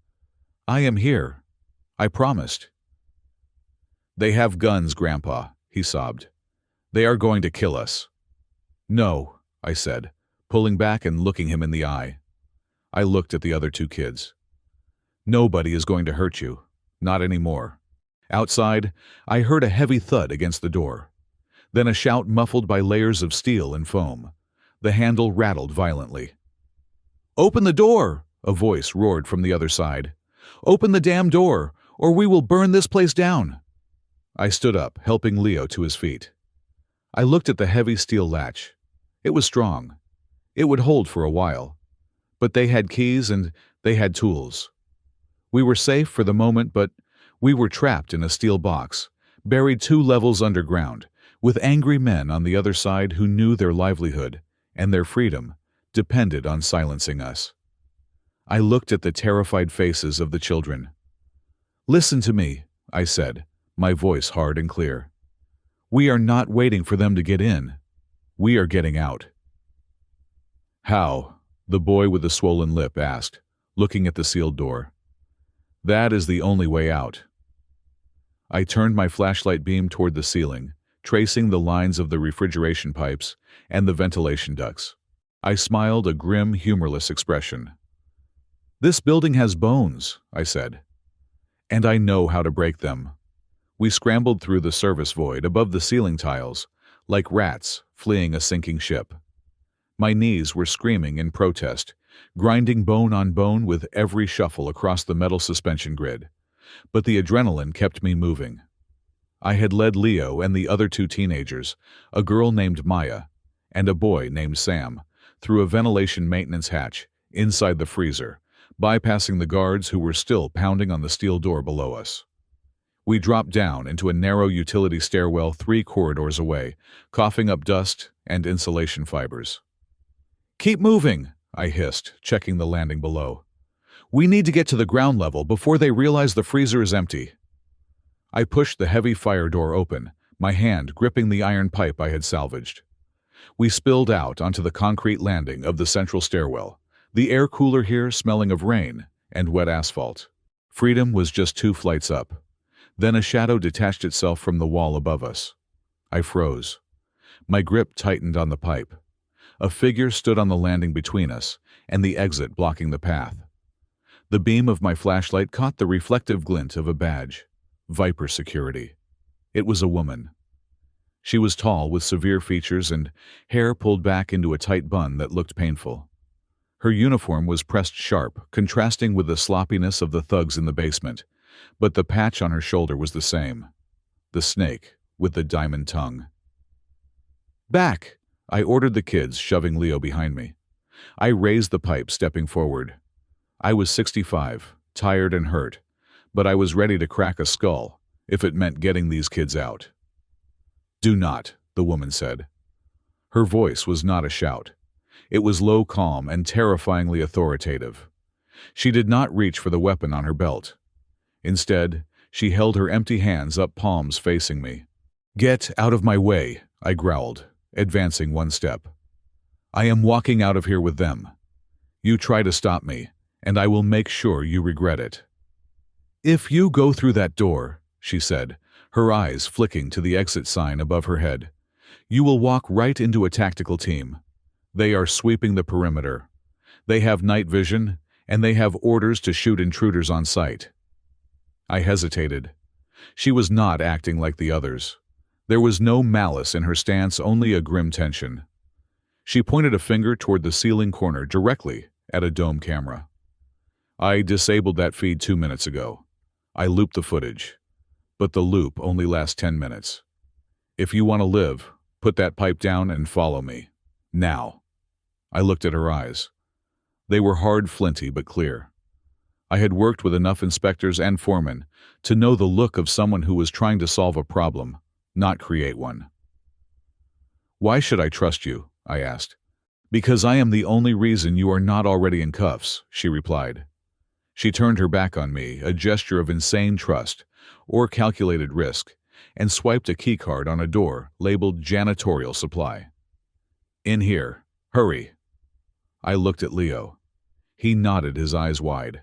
"I am here. I promised." "They have guns, Grandpa," he sobbed. "They are going to kill us." "No," I said, pulling back and looking him in the eye. I looked at the other 2 kids. "Nobody is going to hurt you. Not anymore." Outside, I heard a heavy thud against the door. Then a shout muffled by layers of steel and foam. The handle rattled violently. "Open the door!" a voice roared from the other side. "Open the damn door, or we will burn this place down!" I stood up, helping Leo to his feet. I looked at the heavy steel latch. It was strong. It would hold for a while. But they had keys and they had tools. We were safe for the moment, but we were trapped in a steel box, buried 2 levels underground, with angry men on the other side who knew their livelihood and their freedom depended on silencing us. I looked at the terrified faces of the children. "Listen to me," I said, my voice hard and clear. "We are not waiting for them to get in. We are getting out." "How?" the boy with the swollen lip asked, looking at the sealed door. "That is the only way out." I turned my flashlight beam toward the ceiling, tracing the lines of the refrigeration pipes and the ventilation ducts. I smiled, a grim, humorless expression. "This building has bones," I said. "And I know how to break them." We scrambled through the service void above the ceiling tiles, like rats fleeing a sinking ship. My knees were screaming in protest, grinding bone on bone with every shuffle across the metal suspension grid. But the adrenaline kept me moving. I had led Leo and the other 2 teenagers, a girl named Maya and a boy named Sam, through a ventilation maintenance hatch inside the freezer, bypassing the guards who were still pounding on the steel door below us. We dropped down into a narrow utility stairwell 3 corridors away, coughing up dust and insulation fibers. "Keep moving," I hissed, checking the landing below. "We need to get to the ground level before they realize the freezer is empty." I pushed the heavy fire door open, my hand gripping the iron pipe I had salvaged. We spilled out onto the concrete landing of the central stairwell, the air cooler here smelling of rain and wet asphalt. Freedom was just 2 flights up. Then a shadow detached itself from the wall above us. I froze. My grip tightened on the pipe. A figure stood on the landing between us and the exit blocking the path. The beam of my flashlight caught the reflective glint of a badge. Viper Security. It was a woman. She was tall, with severe features and hair pulled back into a tight bun that looked painful. Her uniform was pressed sharp, contrasting with the sloppiness of the thugs in the basement, but the patch on her shoulder was the same. The snake with the diamond tongue. "Back!" I ordered the kids, shoving Leo behind me. I raised the pipe, stepping forward. I was 65, tired and hurt, but I was ready to crack a skull if it meant getting these kids out. "Do not," the woman said. Her voice was not a shout. It was low, calm, and terrifyingly authoritative. She did not reach for the weapon on her belt. Instead, she held her empty hands up, palms facing me. "Get out of my way," I growled, advancing 1 step. "I am walking out of here with them. You try to stop me, and I will make sure you regret it." "If you go through that door," she said, her eyes flicking to the exit sign above her head, "you will walk right into a tactical team. They are sweeping the perimeter. They have night vision, and they have orders to shoot intruders on sight." I hesitated. She was not acting like the others. There was no malice in her stance, only a grim tension. She pointed a finger toward the ceiling corner directly at a dome camera. "I disabled that feed 2 minutes ago. I looped the footage. But the loop only lasts 10 minutes. If you want to live, put that pipe down and follow me. Now. I looked at her eyes. They were hard, flinty, but clear. I had worked with enough inspectors and foremen to know the look of someone who was trying to solve a problem, not create one. Why should I trust you? I asked. Because I am the only reason you are not already in cuffs, she replied. She turned her back on me, a gesture of insane trust or calculated risk, and swiped a keycard on a door labeled janitorial supply. In here. Hurry. I looked at Leo. He nodded, his eyes wide.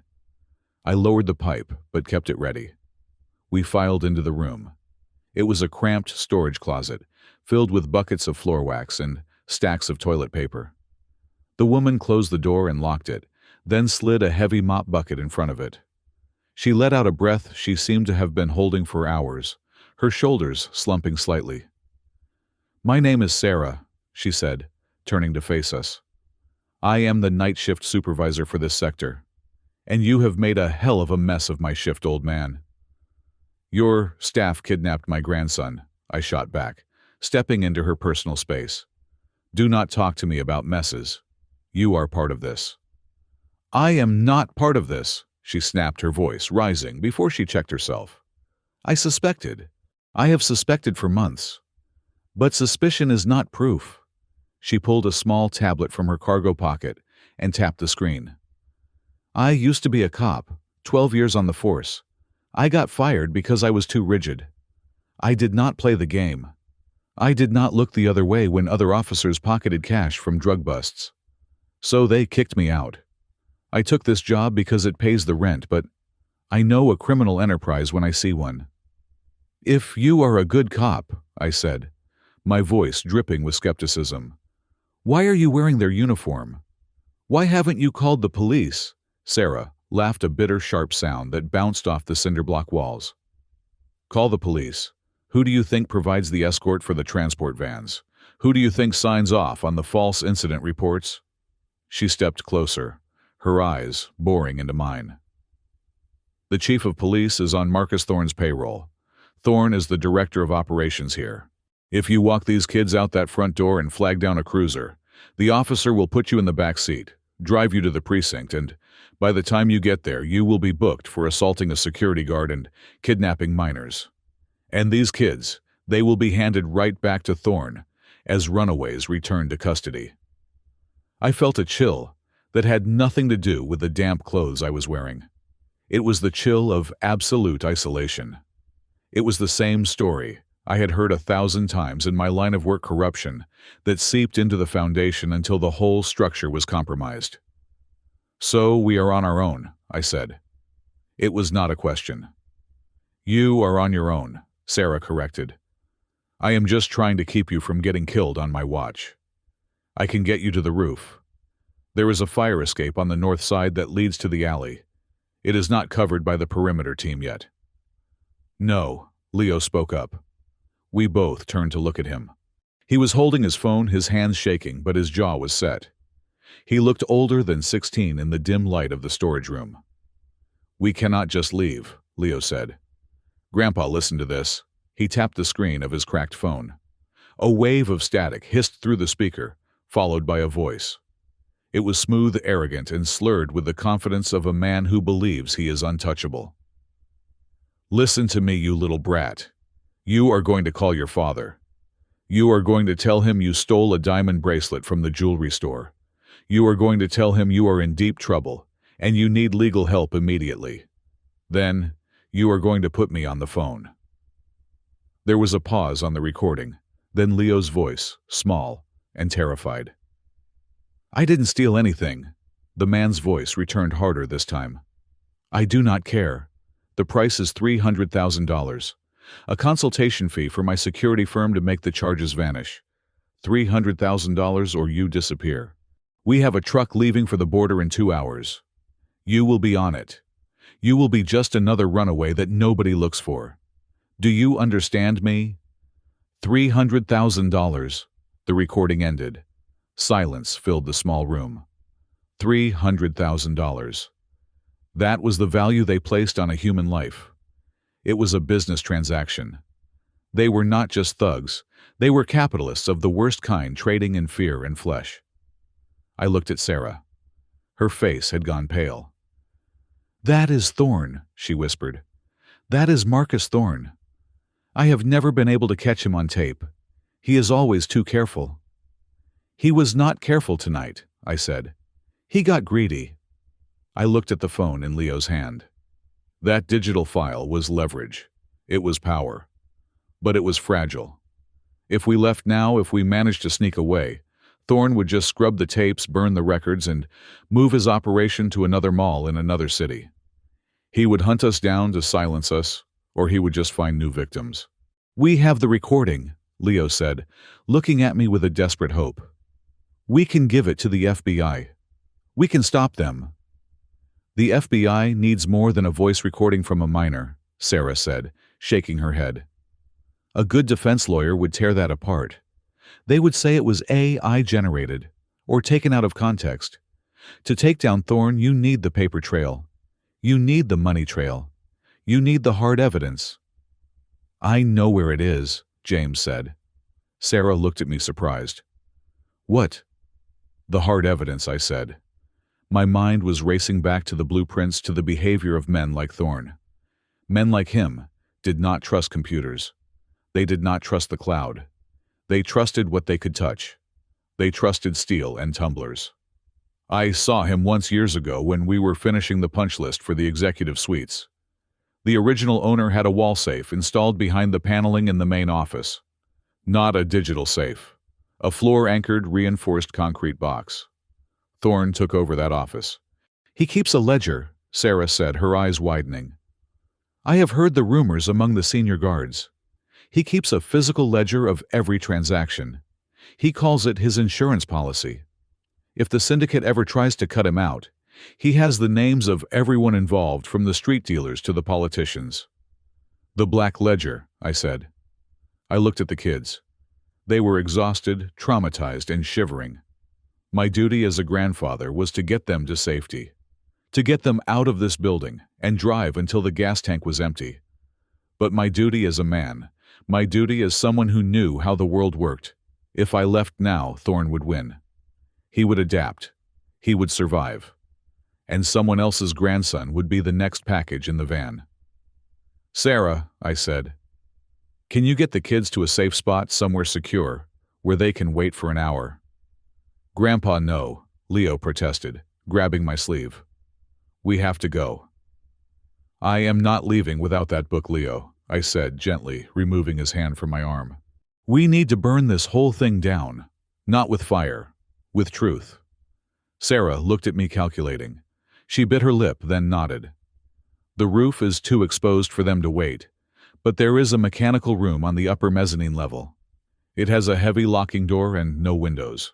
I lowered the pipe, but kept it ready. We filed into the room. It was a cramped storage closet, filled with buckets of floor wax and stacks of toilet paper. The woman closed the door and locked it, then slid a heavy mop bucket in front of it. She let out a breath she seemed to have been holding for hours, her shoulders slumping slightly. My name is Sarah, she said, turning to face us. I am the night shift supervisor for this sector, and you have made a hell of a mess of my shift, old man. Your staff kidnapped my grandson, I shot back, stepping into her personal space. Do not talk to me about messes. You are part of this. I am not part of this, she snapped, her voice rising before she checked herself. I suspected. I have suspected for months. But suspicion is not proof. She pulled a small tablet from her cargo pocket and tapped the screen. I used to be a cop, 12 years on the force. I got fired because I was too rigid. I did not play the game. I did not look the other way when other officers pocketed cash from drug busts. So they kicked me out. I took this job because it pays the rent, but I know a criminal enterprise when I see one. If you are a good cop, I said, my voice dripping with skepticism, why are you wearing their uniform? Why haven't you called the police? Sarah laughed, a bitter, sharp sound that bounced off the cinder block walls. Call the police. Who do you think provides the escort for the transport vans? Who do you think signs off on the false incident reports? She stepped closer, her eyes boring into mine. The chief of police is on Marcus Thorne's payroll. Thorne is the director of operations here. If you walk these kids out that front door and flag down a cruiser, the officer will put you in the back seat, drive you to the precinct, and by the time you get there, you will be booked for assaulting a security guard and kidnapping minors. And these kids, they will be handed right back to Thorne as runaways returned to custody. I felt a chill that had nothing to do with the damp clothes I was wearing. It was the chill of absolute isolation. It was the same story I had heard 1,000 times in my line of work: corruption that seeped into the foundation until the whole structure was compromised. So we are on our own, I said. It was not a question. You are on your own, Sarah corrected. I am just trying to keep you from getting killed on my watch. I can get you to the roof. There is a fire escape on the north side that leads to the alley. It is not covered by the perimeter team yet. No, Leo spoke up. We both turned to look at him. He was holding his phone, his hands shaking, but his jaw was set. He looked older than 16 in the dim light of the storage room. We cannot just leave, Leo said. Grandpa, listen to this. He tapped the screen of his cracked phone. A wave of static hissed through the speaker, followed by a voice. It was smooth, arrogant, and slurred with the confidence of a man who believes he is untouchable. Listen to me, you little brat. You are going to call your father. You are going to tell him you stole a diamond bracelet from the jewelry store. You are going to tell him you are in deep trouble and you need legal help immediately. Then, you are going to put me on the phone. There was a pause on the recording, then Leo's voice, small and terrified. I didn't steal anything. The man's voice returned harder this time. I do not care. The price is $300,000. A consultation fee for my security firm to make the charges vanish. $300,000 or you disappear. We have a truck leaving for the border in 2 hours. You will be on it. You will be just another runaway that nobody looks for. Do you understand me? $300,000. The recording ended. Silence filled the small room. $300,000. That was the value they placed on a human life. It was a business transaction. They were not just thugs. They were capitalists of the worst kind trading in fear and flesh. I looked at Sarah. Her face had gone pale. "That is Thorne," she whispered. "That is Marcus Thorne. I have never been able to catch him on tape. He is always too careful." "He was not careful tonight," I said. "He got greedy." I looked at the phone in Leo's hand. That digital file was leverage. It was power. But it was fragile. If we left now, if we managed to sneak away, Thorne would just scrub the tapes, burn the records, and move his operation to another mall in another city. He would hunt us down to silence us, or he would just find new victims. "We have the recording," Leo said, looking at me with a desperate hope. "We can give it to the FBI. We can stop them." "The FBI needs more than a voice recording from a minor," Sarah said, shaking her head. "A good defense lawyer would tear that apart. They would say it was AI generated, or taken out of context. To take down Thorne, you need the paper trail. You need the money trail. You need the hard evidence." "I know where it is," James said. Sarah looked at me surprised. "What?" "The hard evidence," I said. My mind was racing back to the blueprints, to the behavior of men like Thorne. Men like him did not trust computers. They did not trust the cloud. They trusted what they could touch. They trusted steel and tumblers. I saw him once years ago when we were finishing the punch list for the executive suites. The original owner had a wall safe installed behind the paneling in the main office. Not a digital safe. A floor-anchored, reinforced concrete box. Thorne took over that office. "He keeps a ledger," Sarah said, her eyes widening. "I have heard the rumors among the senior guards. He keeps a physical ledger of every transaction. He calls it his insurance policy. If the syndicate ever tries to cut him out, he has the names of everyone involved, from the street dealers to the politicians." "The Black Ledger," I said. I looked at the kids. They were exhausted, traumatized, and shivering. My duty as a grandfather was to get them to safety, to get them out of this building and drive until the gas tank was empty. But my duty as a man, my duty as someone who knew how the world worked, if I left now, Thorne would win. He would adapt. He would survive. And someone else's grandson would be the next package in the van. "Sarah," I said, "can you get the kids to a safe spot, somewhere secure, where they can wait for an hour?" "Grandpa, no," Leo protested, grabbing my sleeve. "We have to go." "I am not leaving without that book, Leo," I said gently, removing his hand from my arm. "We need to burn this whole thing down. Not with fire, with truth." Sarah looked at me calculating. She bit her lip, then nodded. "The roof is too exposed for them to wait, but there is a mechanical room on the upper mezzanine level. It has a heavy locking door and no windows.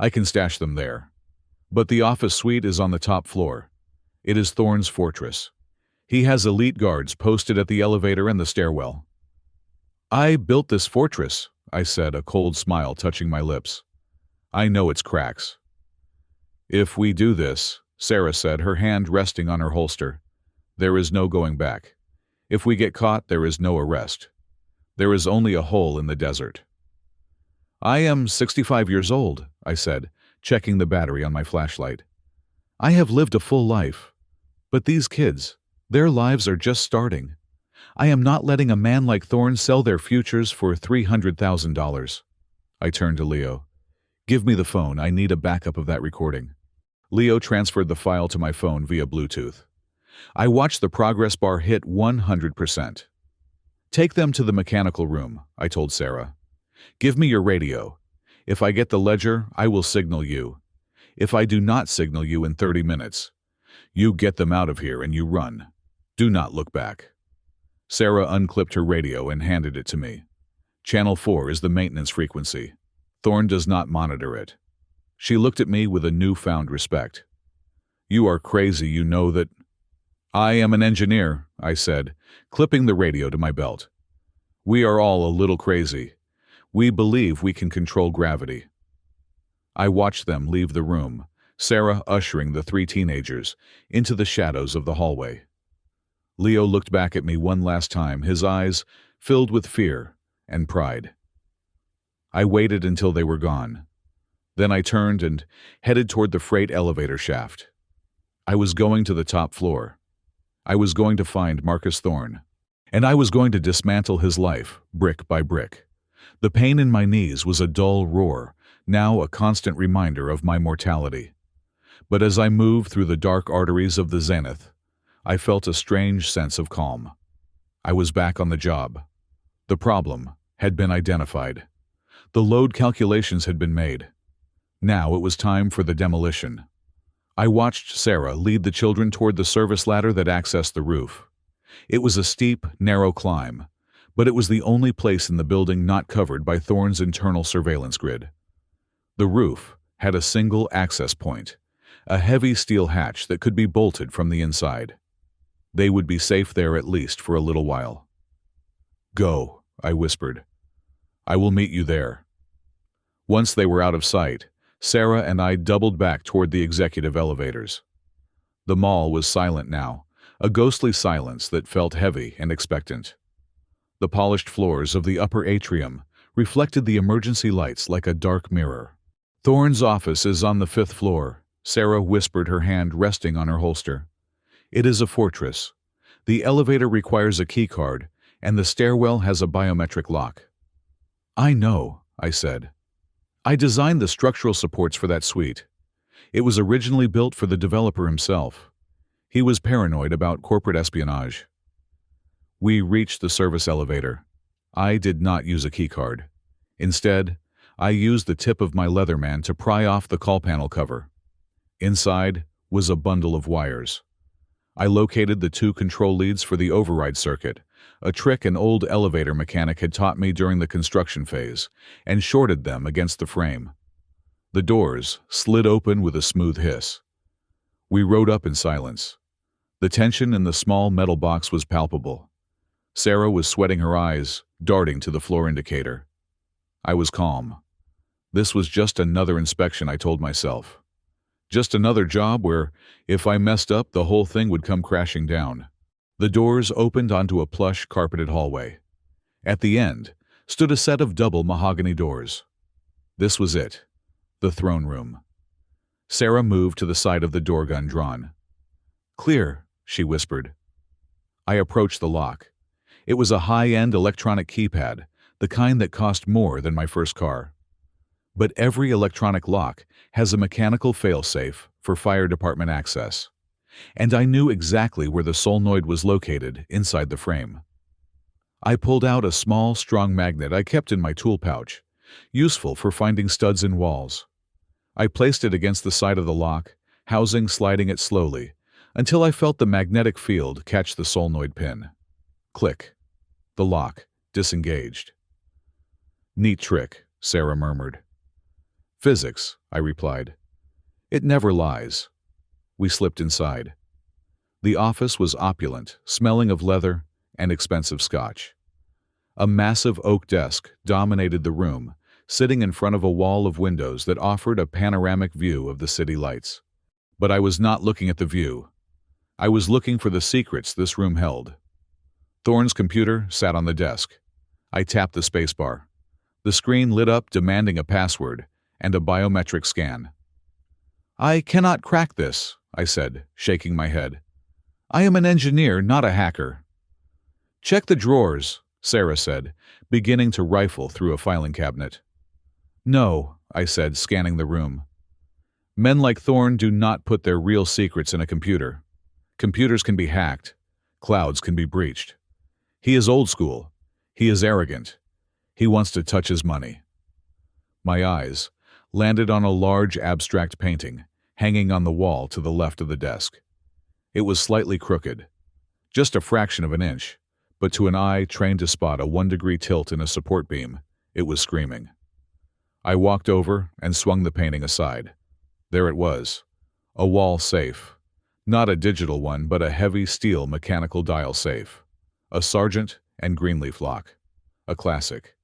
I can stash them there. But the office suite is on the top floor. It is Thorne's fortress. He has elite guards posted at the elevator and the stairwell." "I built this fortress," I said, a cold smile touching my lips. "I know its cracks." "If we do this," Sarah said, her hand resting on her holster, "there is no going back. If we get caught, there is no arrest. There is only a hole in the desert." "I am 65 years old," I said, checking the battery on my flashlight. "I have lived a full life. But these kids, their lives are just starting. I am not letting a man like Thorne sell their futures for $300,000. I turned to Leo. "Give me the phone. I need a backup of that recording." Leo transferred the file to my phone via Bluetooth. I watched the progress bar hit 100%. "Take them to the mechanical room," I told Sarah. "Give me your radio. If I get the ledger, I will signal you. If I do not signal you in 30 minutes, you get them out of here and you run. Do not look back." Sarah unclipped her radio and handed it to me. "Channel 4 is the maintenance frequency. Thorne does not monitor it." She looked at me with a newfound respect. "You are crazy, you know that." "I am an engineer," I said, clipping the radio to my belt. "We are all a little crazy. We believe we can control gravity." I watched them leave the room, Sarah ushering the 3 teenagers into the shadows of the hallway. Leo looked back at me one last time, his eyes filled with fear and pride. I waited until they were gone. Then I turned and headed toward the freight elevator shaft. I was going to the top floor. I was going to find Marcus Thorne. And I was going to dismantle his life, brick by brick. The pain in my knees was a dull roar, now a constant reminder of my mortality. But as I moved through the dark arteries of the zenith, I felt a strange sense of calm. I was back on the job. The problem had been identified. The load calculations had been made. Now it was time for the demolition. I watched Sarah lead the children toward the service ladder that accessed the roof. It was a steep, narrow climb, but it was the only place in the building not covered by Thorne's internal surveillance grid. The roof had a single access point, a heavy steel hatch that could be bolted from the inside. They would be safe there at least for a little while. "Go," I whispered. "I will meet you there." Once they were out of sight, Sarah and I doubled back toward the executive elevators. The mall was silent now, a ghostly silence that felt heavy and expectant. The polished floors of the upper atrium reflected the emergency lights like a dark mirror. "Thorne's office is on the 5th floor," Sarah whispered, her hand resting on her holster. "It is a fortress. The elevator requires a keycard, and the stairwell has a biometric lock." "I know," I said. "I designed the structural supports for that suite. It was originally built for the developer himself. He was paranoid about corporate espionage." We reached the service elevator. I did not use a keycard. Instead, I used the tip of my Leatherman to pry off the call panel cover. Inside was a bundle of wires. I located the 2 control leads for the override circuit, a trick an old elevator mechanic had taught me during the construction phase, and shorted them against the frame. The doors slid open with a smooth hiss. We rode up in silence. The tension in the small metal box was palpable. Sarah was sweating her eyes, darting to the floor indicator. I was calm. This was just another inspection, I told myself. Just another job where, if I messed up, the whole thing would come crashing down. The doors opened onto a plush, carpeted hallway. At the end stood a set of double mahogany doors. This was it, the throne room. Sarah moved to the side of the door, gun drawn. "Clear," she whispered. I approached the lock. It was a high-end electronic keypad, the kind that cost more than my first car. But every electronic lock has a mechanical failsafe for fire department access. And I knew exactly where the solenoid was located inside the frame. I pulled out a small, strong magnet I kept in my tool pouch, useful for finding studs in walls. I placed it against the side of the lock, housing sliding it slowly, until I felt the magnetic field catch the solenoid pin. Click. The lock disengaged. "Neat trick," Sarah murmured. "Physics," I replied. "It never lies." We slipped inside. The office was opulent, smelling of leather and expensive scotch. A massive oak desk dominated the room, sitting in front of a wall of windows that offered a panoramic view of the city lights. But I was not looking at the view. I was looking for the secrets this room held. Thorne's computer sat on the desk. I tapped the spacebar. The screen lit up, demanding a password and a biometric scan. "I cannot crack this," I said, shaking my head. "I am an engineer, not a hacker." "Check the drawers," Sarah said, beginning to rifle through a filing cabinet. "No," I said, scanning the room. "Men like Thorne do not put their real secrets in a computer. Computers can be hacked. Clouds can be breached. He is old school. He is arrogant. He wants to touch his money." My eyes landed on a large abstract painting hanging on the wall to the left of the desk. It was slightly crooked, just a fraction of an inch, but to an eye trained to spot a 1-degree tilt in a support beam, it was screaming. I walked over and swung the painting aside. There it was, a wall safe. Not a digital one, but a heavy steel mechanical dial safe. A Sargent and Greenleaf lock. A classic.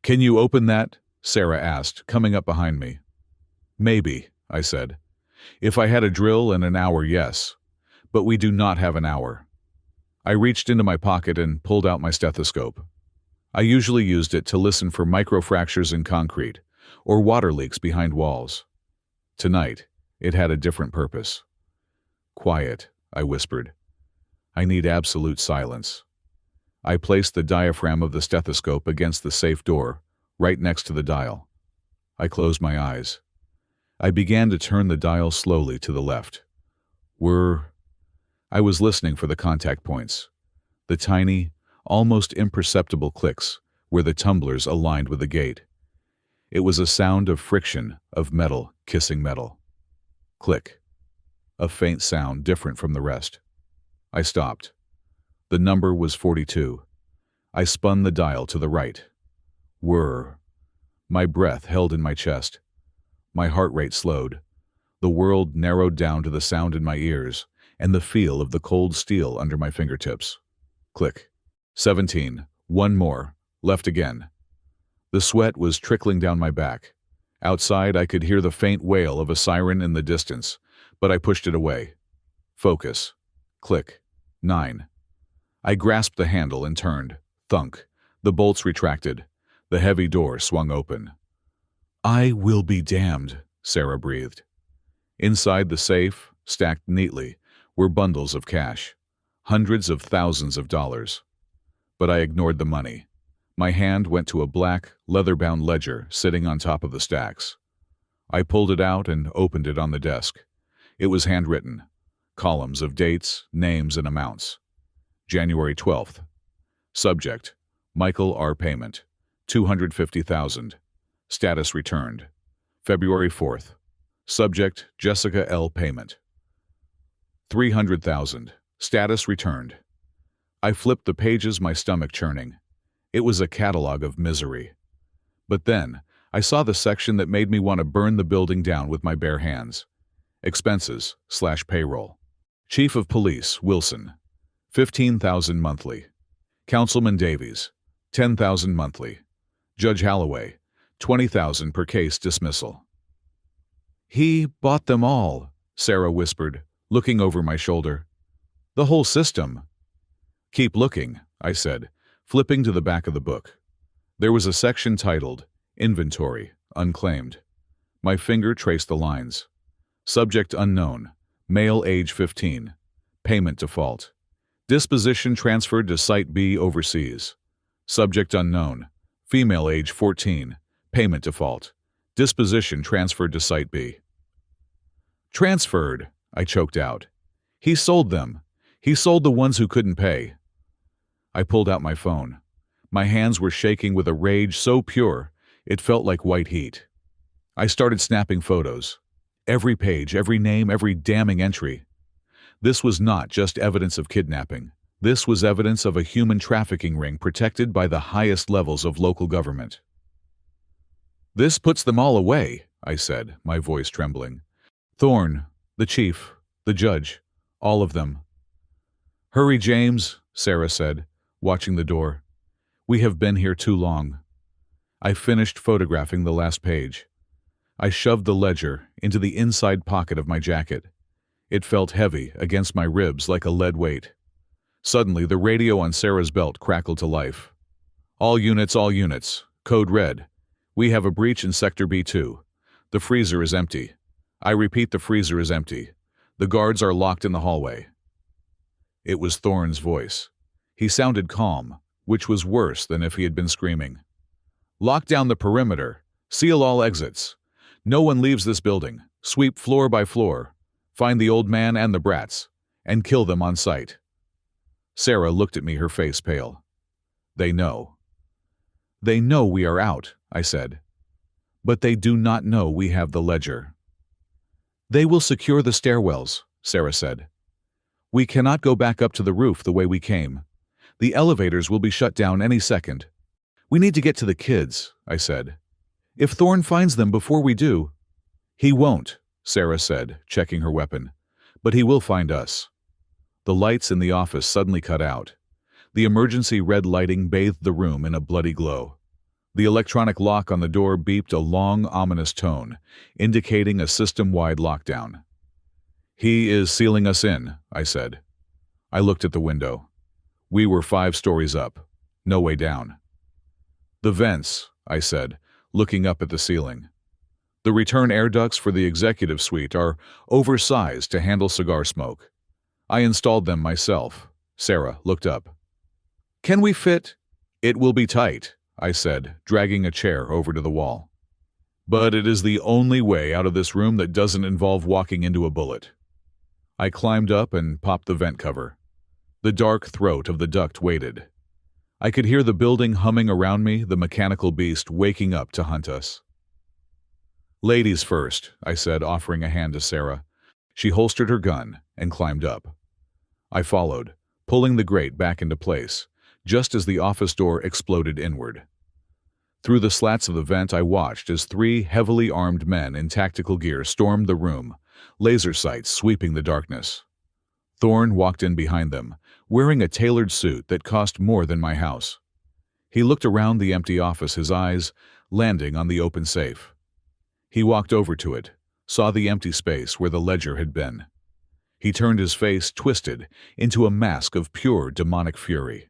"Can you open that?" Sarah asked, coming up behind me. "Maybe," I said. "If I had a drill and an hour, yes. But we do not have an hour." I reached into my pocket and pulled out my stethoscope. I usually used it to listen for microfractures in concrete or water leaks behind walls. Tonight, it had a different purpose. "Quiet," I whispered. "I need absolute silence." I placed the diaphragm of the stethoscope against the safe door, right next to the dial. I closed my eyes. I began to turn the dial slowly to the left. I was listening for the contact points, the tiny, almost imperceptible clicks where the tumblers aligned with the gate. It was a sound of friction, of metal kissing metal. Click. A faint sound different from the rest. I stopped. The number was 42. I spun the dial to the right. Whir. My breath held in my chest. My heart rate slowed. The world narrowed down to the sound in my ears and the feel of the cold steel under my fingertips. Click. 17. One more. Left again. The sweat was trickling down my back. Outside, I could hear the faint wail of a siren in the distance, but I pushed it away. Focus. Click. 9. I grasped the handle and turned. Thunk. The bolts retracted. The heavy door swung open. "I will be damned," Sarah breathed. Inside the safe, stacked neatly, were bundles of cash. Hundreds of thousands of dollars. But I ignored the money. My hand went to a black, leather-bound ledger sitting on top of the stacks. I pulled it out and opened it on the desk. It was handwritten. Columns of dates, names, and amounts. January 12th. Subject: Michael R. Payment. $250,000. Status returned. February 4th. Subject: Jessica L. Payment. $300,000. Status returned. I flipped the pages, my stomach churning. It was a catalog of misery. But then, I saw the section that made me want to burn the building down with my bare hands. Expenses/payroll. Chief of Police, Wilson. $15,000 monthly. Councilman Davies. $10,000 monthly. Judge Holloway. $20,000 per case dismissal. "He bought them all," Sarah whispered, looking over my shoulder. "The whole system." "Keep looking," I said, flipping to the back of the book. There was a section titled, Inventory, Unclaimed. My finger traced the lines. Subject unknown. Male age 15. Payment default. Disposition transferred to Site B overseas. Subject unknown. Female age 14. Payment default. Disposition transferred to Site B. "Transferred," I choked out. "He sold them. He sold the ones who couldn't pay." I pulled out my phone. My hands were shaking with a rage so pure, it felt like white heat. I started snapping photos. Every page, every name, every damning entry. This was not just evidence of kidnapping. This was evidence of a human trafficking ring protected by the highest levels of local government. "This puts them all away," I said, my voice trembling. "Thorne, the chief, the judge, all of them." "Hurry, James," Sarah said, watching the door. "We have been here too long." I finished photographing the last page. I shoved the ledger into the inside pocket of my jacket. It felt heavy against my ribs like a lead weight. Suddenly, the radio on Sarah's belt crackled to life. All units, code red. We have a breach in Sector B2. The freezer is empty. I repeat, the freezer is empty. The guards are locked in the hallway." It was Thorne's voice. He sounded calm, which was worse than if he had been screaming. "Lock down the perimeter. Seal all exits. No one leaves this building. Sweep floor by floor. Find the old man and the brats, and kill them on sight." Sarah looked at me, her face pale. "They know." "They know we are out," I said. "But they do not know we have the ledger." "They will secure the stairwells," Sarah said. "We cannot go back up to the roof the way we came. The elevators will be shut down any second. We need to get to the kids," I said. "If Thorne finds them before we do—" "He won't," Sarah said, checking her weapon. "But he will find us." The lights in the office suddenly cut out. The emergency red lighting bathed the room in a bloody glow. The electronic lock on the door beeped a long, ominous tone, indicating a system-wide lockdown. "He is sealing us in," I said. I looked at the window. We were 5 stories up. No way down. The vents, I said, looking up at the ceiling. The return air ducts for the executive suite are oversized to handle cigar smoke. I installed them myself. Sarah looked up. Can we fit? It will be tight, I said, dragging a chair over to the wall. But it is the only way out of this room that doesn't involve walking into a bullet. I climbed up and popped the vent cover. The dark throat of the duct waited. I could hear the building humming around me, the mechanical beast waking up to hunt us. Ladies first, I said, offering a hand to Sarah. She holstered her gun and climbed up. I followed, pulling the grate back into place, just as the office door exploded inward. Through the slats of the vent I watched as 3 heavily armed men in tactical gear stormed the room, laser sights sweeping the darkness. Thorne walked in behind them, wearing a tailored suit that cost more than my house. He looked around the empty office, his eyes landing on the open safe. He walked over to it, saw the empty space where the ledger had been. He turned his face, twisted, into a mask of pure demonic fury.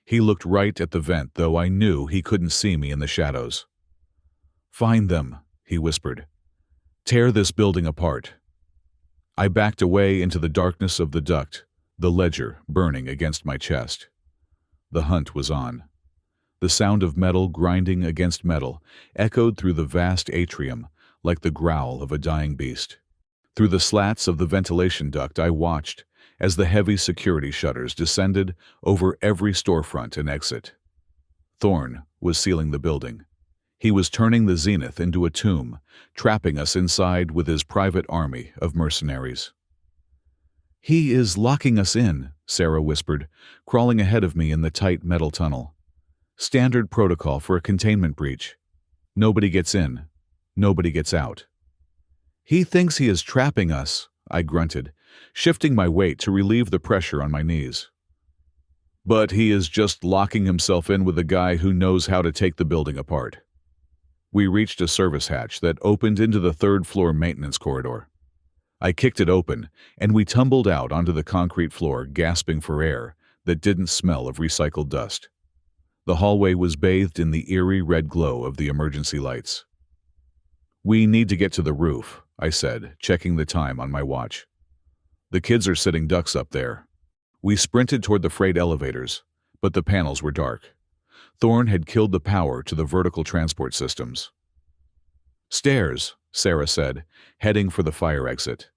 He looked right at the vent, though I knew he couldn't see me in the shadows. Find them, he whispered. Tear this building apart. I backed away into the darkness of the duct, the ledger burning against my chest. The hunt was on. The sound of metal grinding against metal echoed through the vast atrium like the growl of a dying beast. Through the slats of the ventilation duct I watched as the heavy security shutters descended over every storefront and exit. Thorne was sealing the building. He was turning the Zenith into a tomb, trapping us inside with his private army of mercenaries. He is locking us in, Sarah whispered, crawling ahead of me in the tight metal tunnel. Standard protocol for a containment breach. Nobody gets in. Nobody gets out. He thinks he is trapping us, I grunted, shifting my weight to relieve the pressure on my knees. But he is just locking himself in with a guy who knows how to take the building apart. We reached a service hatch that opened into the 3rd-floor maintenance corridor. I kicked it open, and we tumbled out onto the concrete floor, gasping for air that didn't smell of recycled dust. The hallway was bathed in the eerie red glow of the emergency lights. We need to get to the roof, I said, checking the time on my watch. The kids are sitting ducks up there. We sprinted toward the freight elevators, but the panels were dark. Thorne had killed the power to the vertical transport systems. Stairs, Sarah said, heading for the fire exit.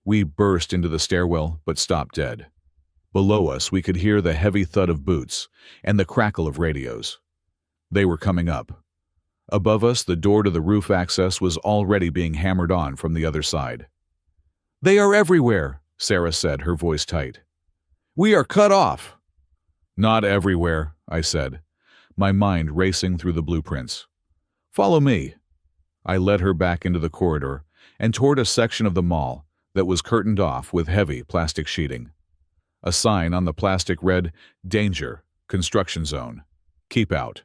We burst into the stairwell, but stopped dead. Below us, we could hear the heavy thud of boots and the crackle of radios. They were coming up. Above us, the door to the roof access was already being hammered on from the other side. They are everywhere, Sarah said, her voice tight. We are cut off. Not everywhere, I said, my mind racing through the blueprints. Follow me. I led her back into the corridor and toward a section of the mall that was curtained off with heavy plastic sheeting. A sign on the plastic read, Danger, Construction Zone. Keep out.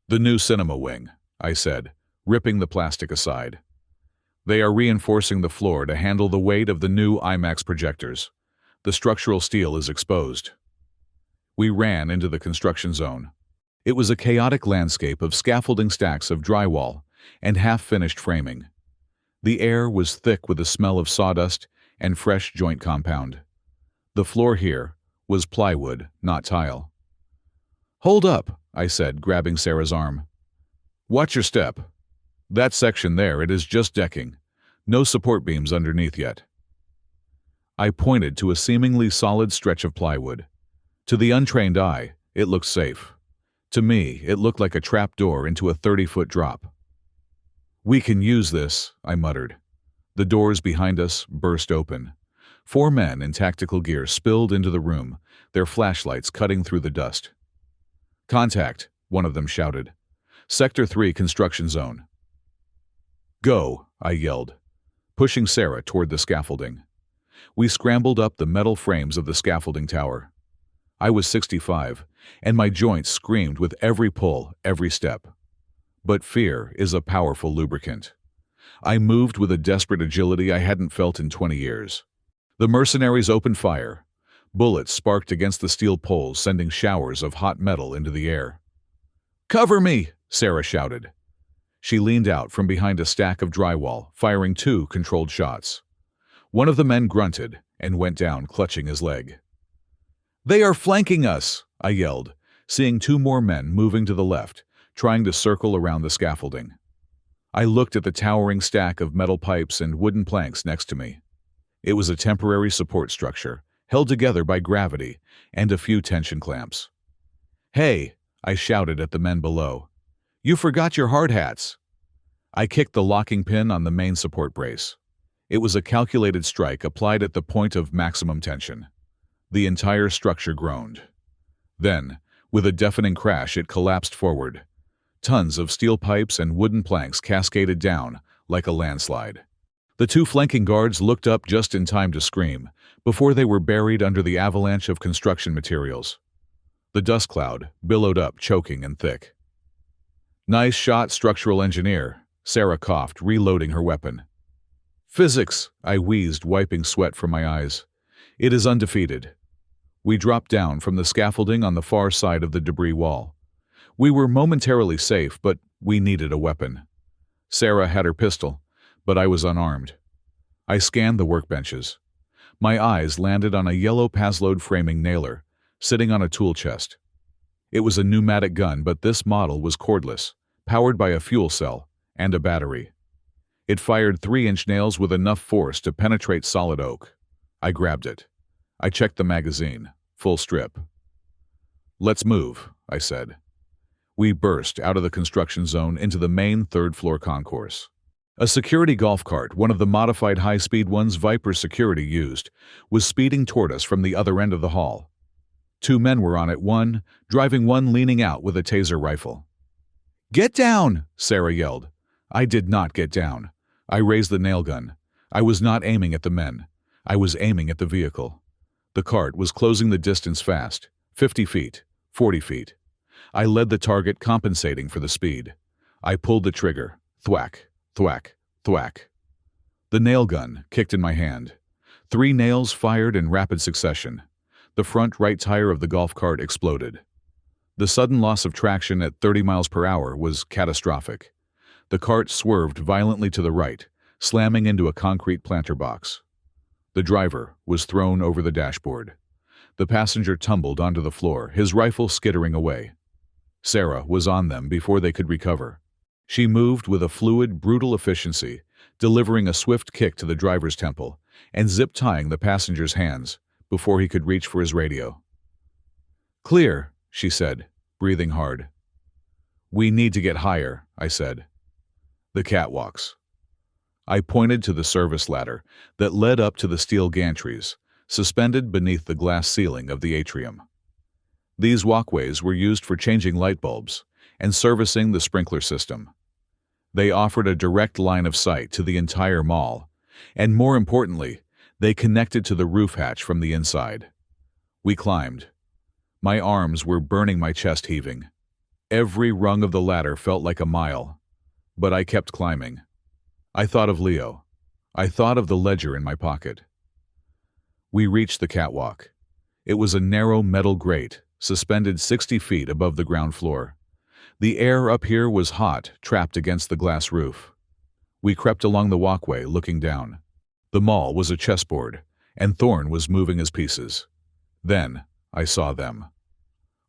The new cinema wing, I said, ripping the plastic aside. They are reinforcing the floor to handle the weight of the new IMAX projectors. The structural steel is exposed. We ran into the construction zone. It was a chaotic landscape of scaffolding stacks of drywall and half-finished framing. The air was thick with the smell of sawdust and fresh joint compound. The floor here was plywood, not tile. Hold up, I said, grabbing Sarah's arm. Watch your step. That section there, it is just decking. No support beams underneath yet. I pointed to a seemingly solid stretch of plywood. To the untrained eye, it looked safe. To me, it looked like a trap door into a 30-foot drop. We can use this, I muttered. The doors behind us burst open. 4 men in tactical gear spilled into the room, their flashlights cutting through the dust. Contact, one of them shouted. Sector 3 construction zone. Go, I yelled, pushing Sarah toward the scaffolding. We scrambled up the metal frames of the scaffolding tower. I was 65, and my joints screamed with every pull, every step. But fear is a powerful lubricant. I moved with a desperate agility I hadn't felt in 20 years. The mercenaries opened fire. Bullets sparked against the steel poles, sending showers of hot metal into the air. "Cover me!" Sarah shouted. She leaned out from behind a stack of drywall, firing 2 controlled shots. One of the men grunted and went down, clutching his leg. "They are flanking us!" I yelled, seeing 2 more men moving to the left, trying to circle around the scaffolding. I looked at the towering stack of metal pipes and wooden planks next to me. It was a temporary support structure, held together by gravity and a few tension clamps. "Hey!" I shouted at the men below. "You forgot your hard hats!" I kicked the locking pin on the main support brace. It was a calculated strike applied at the point of maximum tension. The entire structure groaned. Then, with a deafening crash, it collapsed forward. Tons of steel pipes and wooden planks cascaded down like a landslide. The 2 flanking guards looked up just in time to scream before they were buried under the avalanche of construction materials. The dust cloud billowed up, choking and thick. "Nice shot, structural engineer," Sarah coughed, reloading her weapon. "Physics," I wheezed, wiping sweat from my eyes. "It is undefeated." We dropped down from the scaffolding on the far side of the debris wall. We were momentarily safe, but we needed a weapon. Sarah had her pistol, but I was unarmed. I scanned the workbenches. My eyes landed on a yellow Paslode framing nailer, sitting on a tool chest. It was a pneumatic gun, but this model was cordless, powered by a fuel cell and a battery. It fired 3-inch nails with enough force to penetrate solid oak. I grabbed it. I checked the magazine, full strip. "Let's move," I said. We burst out of the construction zone into the main 3rd-floor concourse. A security golf cart, one of the modified high-speed ones Viper Security used, was speeding toward us from the other end of the hall. 2 men were on it, one driving, one leaning out with a taser rifle. "Get down!" Sarah yelled. I did not get down. I raised the nail gun. I was not aiming at the men. I was aiming at the vehicle. The cart was closing the distance fast, 50 feet, 40 feet. I led the target, compensating for the speed. I pulled the trigger. Thwack, thwack, thwack. The nail gun kicked in my hand. 3 nails fired in rapid succession. The front right tire of the golf cart exploded. The sudden loss of traction at 30 miles per hour was catastrophic. The cart swerved violently to the right, slamming into a concrete planter box. The driver was thrown over the dashboard. The passenger tumbled onto the floor, his rifle skittering away. Sarah was on them before they could recover. She moved with a fluid, brutal efficiency, delivering a swift kick to the driver's temple and zip-tying the passenger's hands before he could reach for his radio. "Clear," she said, breathing hard. "We need to get higher," I said. "The catwalks." I pointed to the service ladder that led up to the steel gantries, suspended beneath the glass ceiling of the atrium. These walkways were used for changing light bulbs and servicing the sprinkler system. They offered a direct line of sight to the entire mall, and more importantly, they connected to the roof hatch from the inside. We climbed. My arms were burning, my chest heaving. Every rung of the ladder felt like a mile, but I kept climbing. I thought of Leo. I thought of the ledger in my pocket. We reached the catwalk. It was a narrow metal grate, suspended 60 feet above the ground floor. The air up here was hot, trapped against the glass roof. We crept along the walkway, looking down. The mall was a chessboard, and Thorne was moving his pieces. Then I saw them.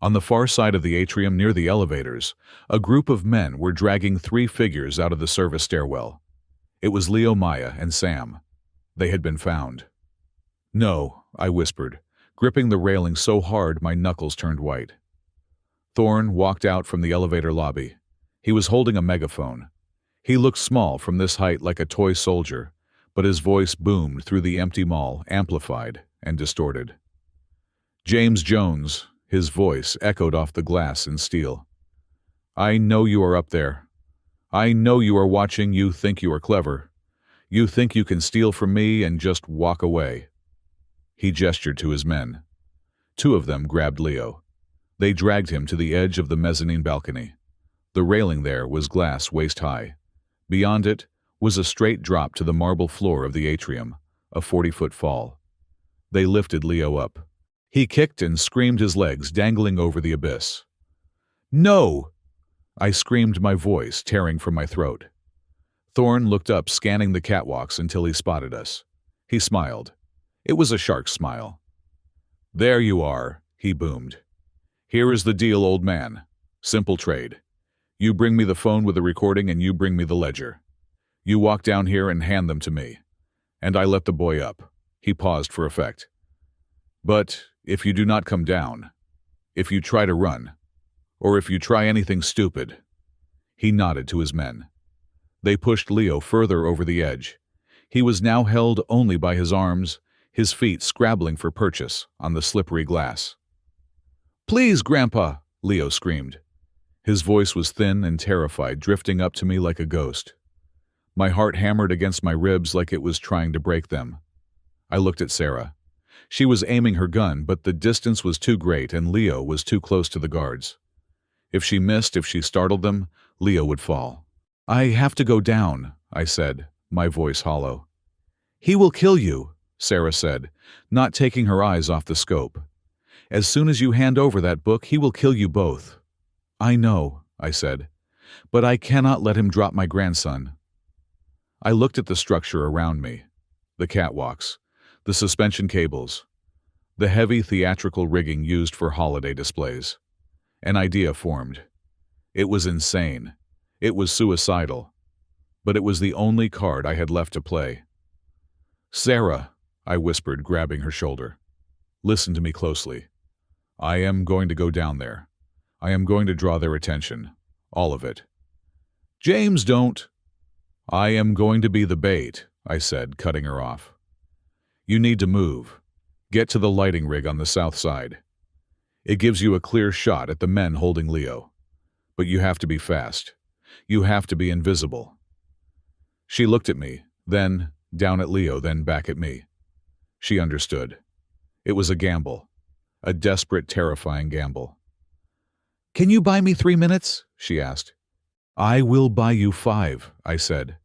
On the far side of the atrium near the elevators, a group of men were dragging 3 figures out of the service stairwell. It was Leo, Maya, and Sam. They had been found. "No," I whispered, gripping the railing so hard my knuckles turned white. Thorne walked out from the elevator lobby. He was holding a megaphone. He looked small from this height, like a toy soldier, but his voice boomed through the empty mall, amplified and distorted. "James Jones," his voice echoed off the glass and steel. "I know you are up there. I know you are watching. You think you are clever. You think you can steal from me and just walk away." He gestured to his men. 2 of them grabbed Leo. They dragged him to the edge of the mezzanine balcony. The railing there was glass waist-high. Beyond it was a straight drop to the marble floor of the atrium, a 40-foot fall. They lifted Leo up. He kicked and screamed, his legs dangling over the abyss. "No!" I screamed, my voice tearing from my throat. Thorn looked up, scanning the catwalks until he spotted us. He smiled. It was a shark's smile. "There you are," he boomed. "Here is the deal, old man. Simple trade. You bring me the phone with the recording and you bring me the ledger. You walk down here and hand them to me. And I let the boy up." He paused for effect. "But if you do not come down, if you try to run, or if you try anything stupid—" He nodded to his men. They pushed Leo further over the edge. He was now held only by his arms, his feet scrabbling for purchase on the slippery glass. "Please, Grandpa!" Leo screamed. His voice was thin and terrified, drifting up to me like a ghost. My heart hammered against my ribs like it was trying to break them. I looked at Sarah. She was aiming her gun, but the distance was too great and Leo was too close to the guards. If she missed, if she startled them, Leo would fall. "I have to go down," I said, my voice hollow. "He will kill you," Sarah said, not taking her eyes off the scope. "As soon as you hand over that book, he will kill you both." "I know," I said, "but I cannot let him drop my grandson." I looked at the structure around me, the catwalks, the suspension cables, the heavy theatrical rigging used for holiday displays. An idea formed. It was insane. It was suicidal. But it was the only card I had left to play. "Sarah," I whispered, grabbing her shoulder. "Listen to me closely. I am going to go down there. I am going to draw their attention. All of it." "James, don't." "I am going to be the bait," I said, cutting her off. "You need to move. Get to the lighting rig on the south side. It gives you a clear shot at the men holding Leo. But you have to be fast. You have to be invisible." She looked at me, then down at Leo, then back at me. She understood. It was a gamble. A desperate, terrifying gamble. "Can you buy me 3 minutes?" she asked. "I will buy you 5, I said.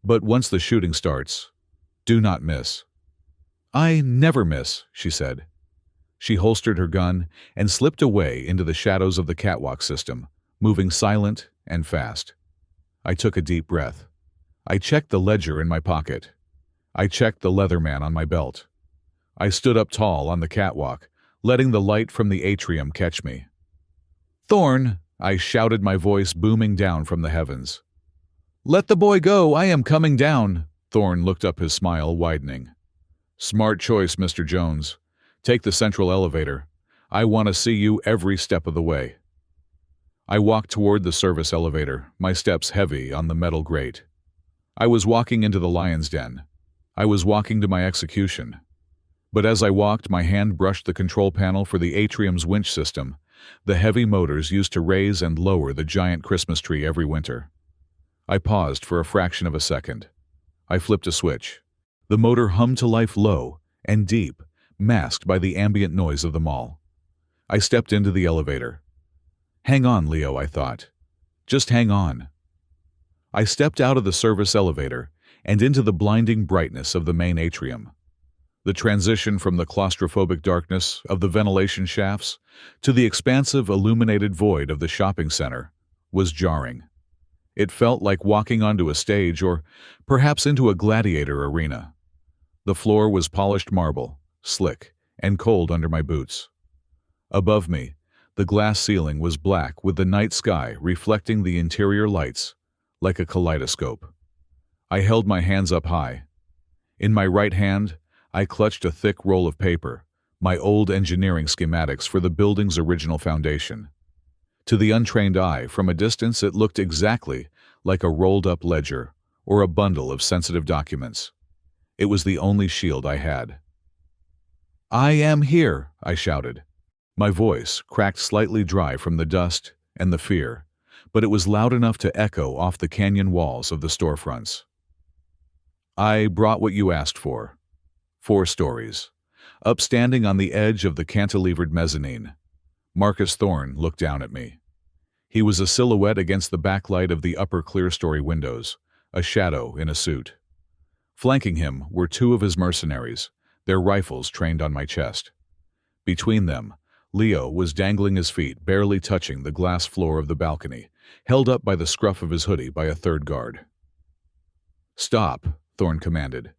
"But once the shooting starts, do not miss." "I never miss," she said. She holstered her gun and slipped away into the shadows of the catwalk system, moving silent and fast. I took a deep breath. I checked the ledger in my pocket. I checked the Leatherman on my belt. I stood up tall on the catwalk, letting the light from the atrium catch me. "Thorn!" I shouted, my voice booming down from the heavens. "Let the boy go, I am coming down." Thorn looked up, his smile widening. "Smart choice, Mr. Jones. Take the central elevator. I want to see you every step of the way." I walked toward the service elevator, my steps heavy on the metal grate. I was walking into the lion's den. I was walking to my execution. But as I walked, my hand brushed the control panel for the atrium's winch system, the heavy motors used to raise and lower the giant Christmas tree every winter. I paused for a fraction of a second. I flipped a switch. The motor hummed to life, low and deep, masked by the ambient noise of the mall. I stepped into the elevator. "Hang on, Leo," I thought. "Just hang on." I stepped out of the service elevator and into the blinding brightness of the main atrium. The transition from the claustrophobic darkness of the ventilation shafts to the expansive illuminated void of the shopping center was jarring. It felt like walking onto a stage, or perhaps into a gladiator arena. The floor was polished marble, slick and cold under my boots. Above me, the glass ceiling was black, with the night sky reflecting the interior lights like a kaleidoscope. I held my hands up high. In my right hand, I clutched a thick roll of paper, my old engineering schematics for the building's original foundation. To the untrained eye, from a distance, it looked exactly like a rolled-up ledger or a bundle of sensitive documents. It was the only shield I had. "I am here," I shouted. My voice cracked slightly dry from the dust and the fear, but it was loud enough to echo off the canyon walls of the storefronts. "I brought what you asked for. 4 stories. Upstanding on the edge of the cantilevered mezzanine." Marcus Thorn looked down at me. He was a silhouette against the backlight of the upper clear-story windows, a shadow in a suit. Flanking him were 2 of his mercenaries, their rifles trained on my chest. Between them, Leo was dangling his feet, barely touching the glass floor of the balcony, held up by the scruff of his hoodie by a third guard. "Stop," Thorne commanded.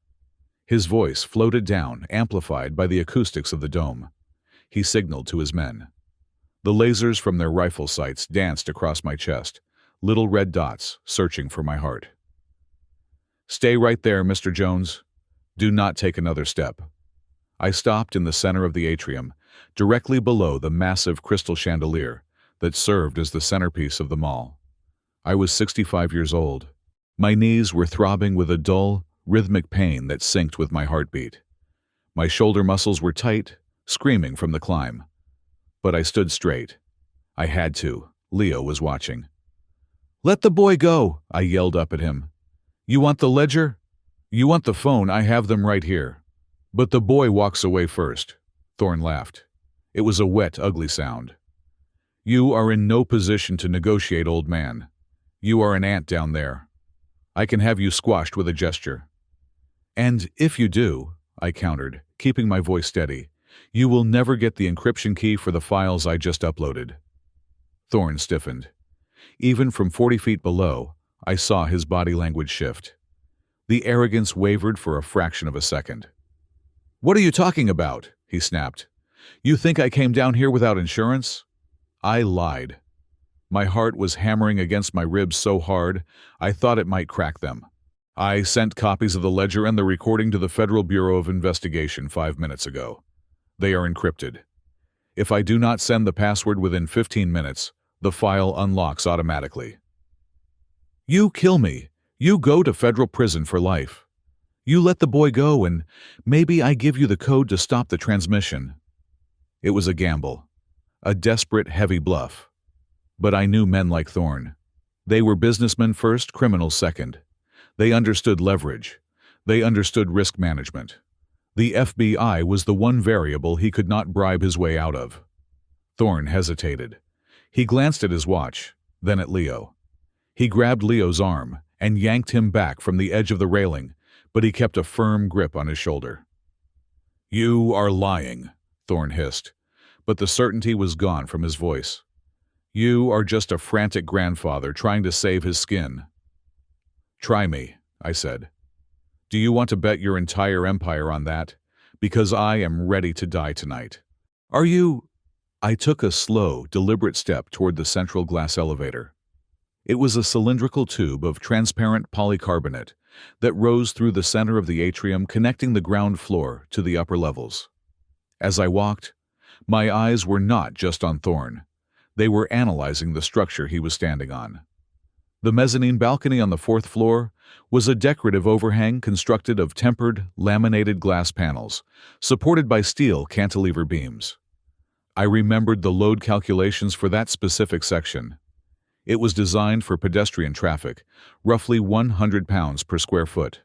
His voice floated down, amplified by the acoustics of the dome. He signaled to his men. The lasers from their rifle sights danced across my chest, little red dots searching for my heart. "Stay right there, Mr. Jones. Do not take another step." I stopped in the center of the atrium, directly below the massive crystal chandelier that served as the centerpiece of the mall. I was 65 years old. My knees were throbbing with a dull, rhythmic pain that synced with my heartbeat. My shoulder muscles were tight, screaming from the climb. But I stood straight. I had to. Leo was watching. "Let the boy go," I yelled up at him. "You want the ledger? You want the phone? I have them right here." "But the boy walks away first." Thorne laughed. It was a wet, ugly sound. "You are in no position to negotiate, old man. You are an ant down there. I can have you squashed with a gesture." "And if you do," I countered, keeping my voice steady, "you will never get the encryption key for the files I just uploaded." Thorne stiffened. Even from 40 feet below, I saw his body language shift. The arrogance wavered for a fraction of a second. "What are you talking about?" he snapped. "You think I came down here without insurance?" I lied. My heart was hammering against my ribs so hard, I thought it might crack them. "I sent copies of the ledger and the recording to the Federal Bureau of Investigation 5 minutes ago. They are encrypted. If I do not send the password within 15 minutes, the file unlocks automatically." "You kill me. You go to federal prison for life. You let the boy go and maybe I give you the code to stop the transmission." It was a gamble. A desperate, heavy bluff. But I knew men like Thorne. They were businessmen first, criminals second. They understood leverage. They understood risk management. The FBI was the one variable he could not bribe his way out of. Thorne hesitated. He glanced at his watch, then at Leo. He grabbed Leo's arm and yanked him back from the edge of the railing, but he kept a firm grip on his shoulder. "You are lying," Thorne hissed, but the certainty was gone from his voice. "You are just a frantic grandfather trying to save his skin." "Try me," I said. "Do you want to bet your entire empire on that? Because I am ready to die tonight." "Are you—" I took a slow, deliberate step toward the central glass elevator. It was a cylindrical tube of transparent polycarbonate that rose through the center of the atrium, connecting the ground floor to the upper levels. As I walked, my eyes were not just on Thorne. They were analyzing the structure he was standing on. The mezzanine balcony on the 4th floor was a decorative overhang constructed of tempered, laminated glass panels, supported by steel cantilever beams. I remembered the load calculations for that specific section. It was designed for pedestrian traffic, roughly 100 pounds per square foot.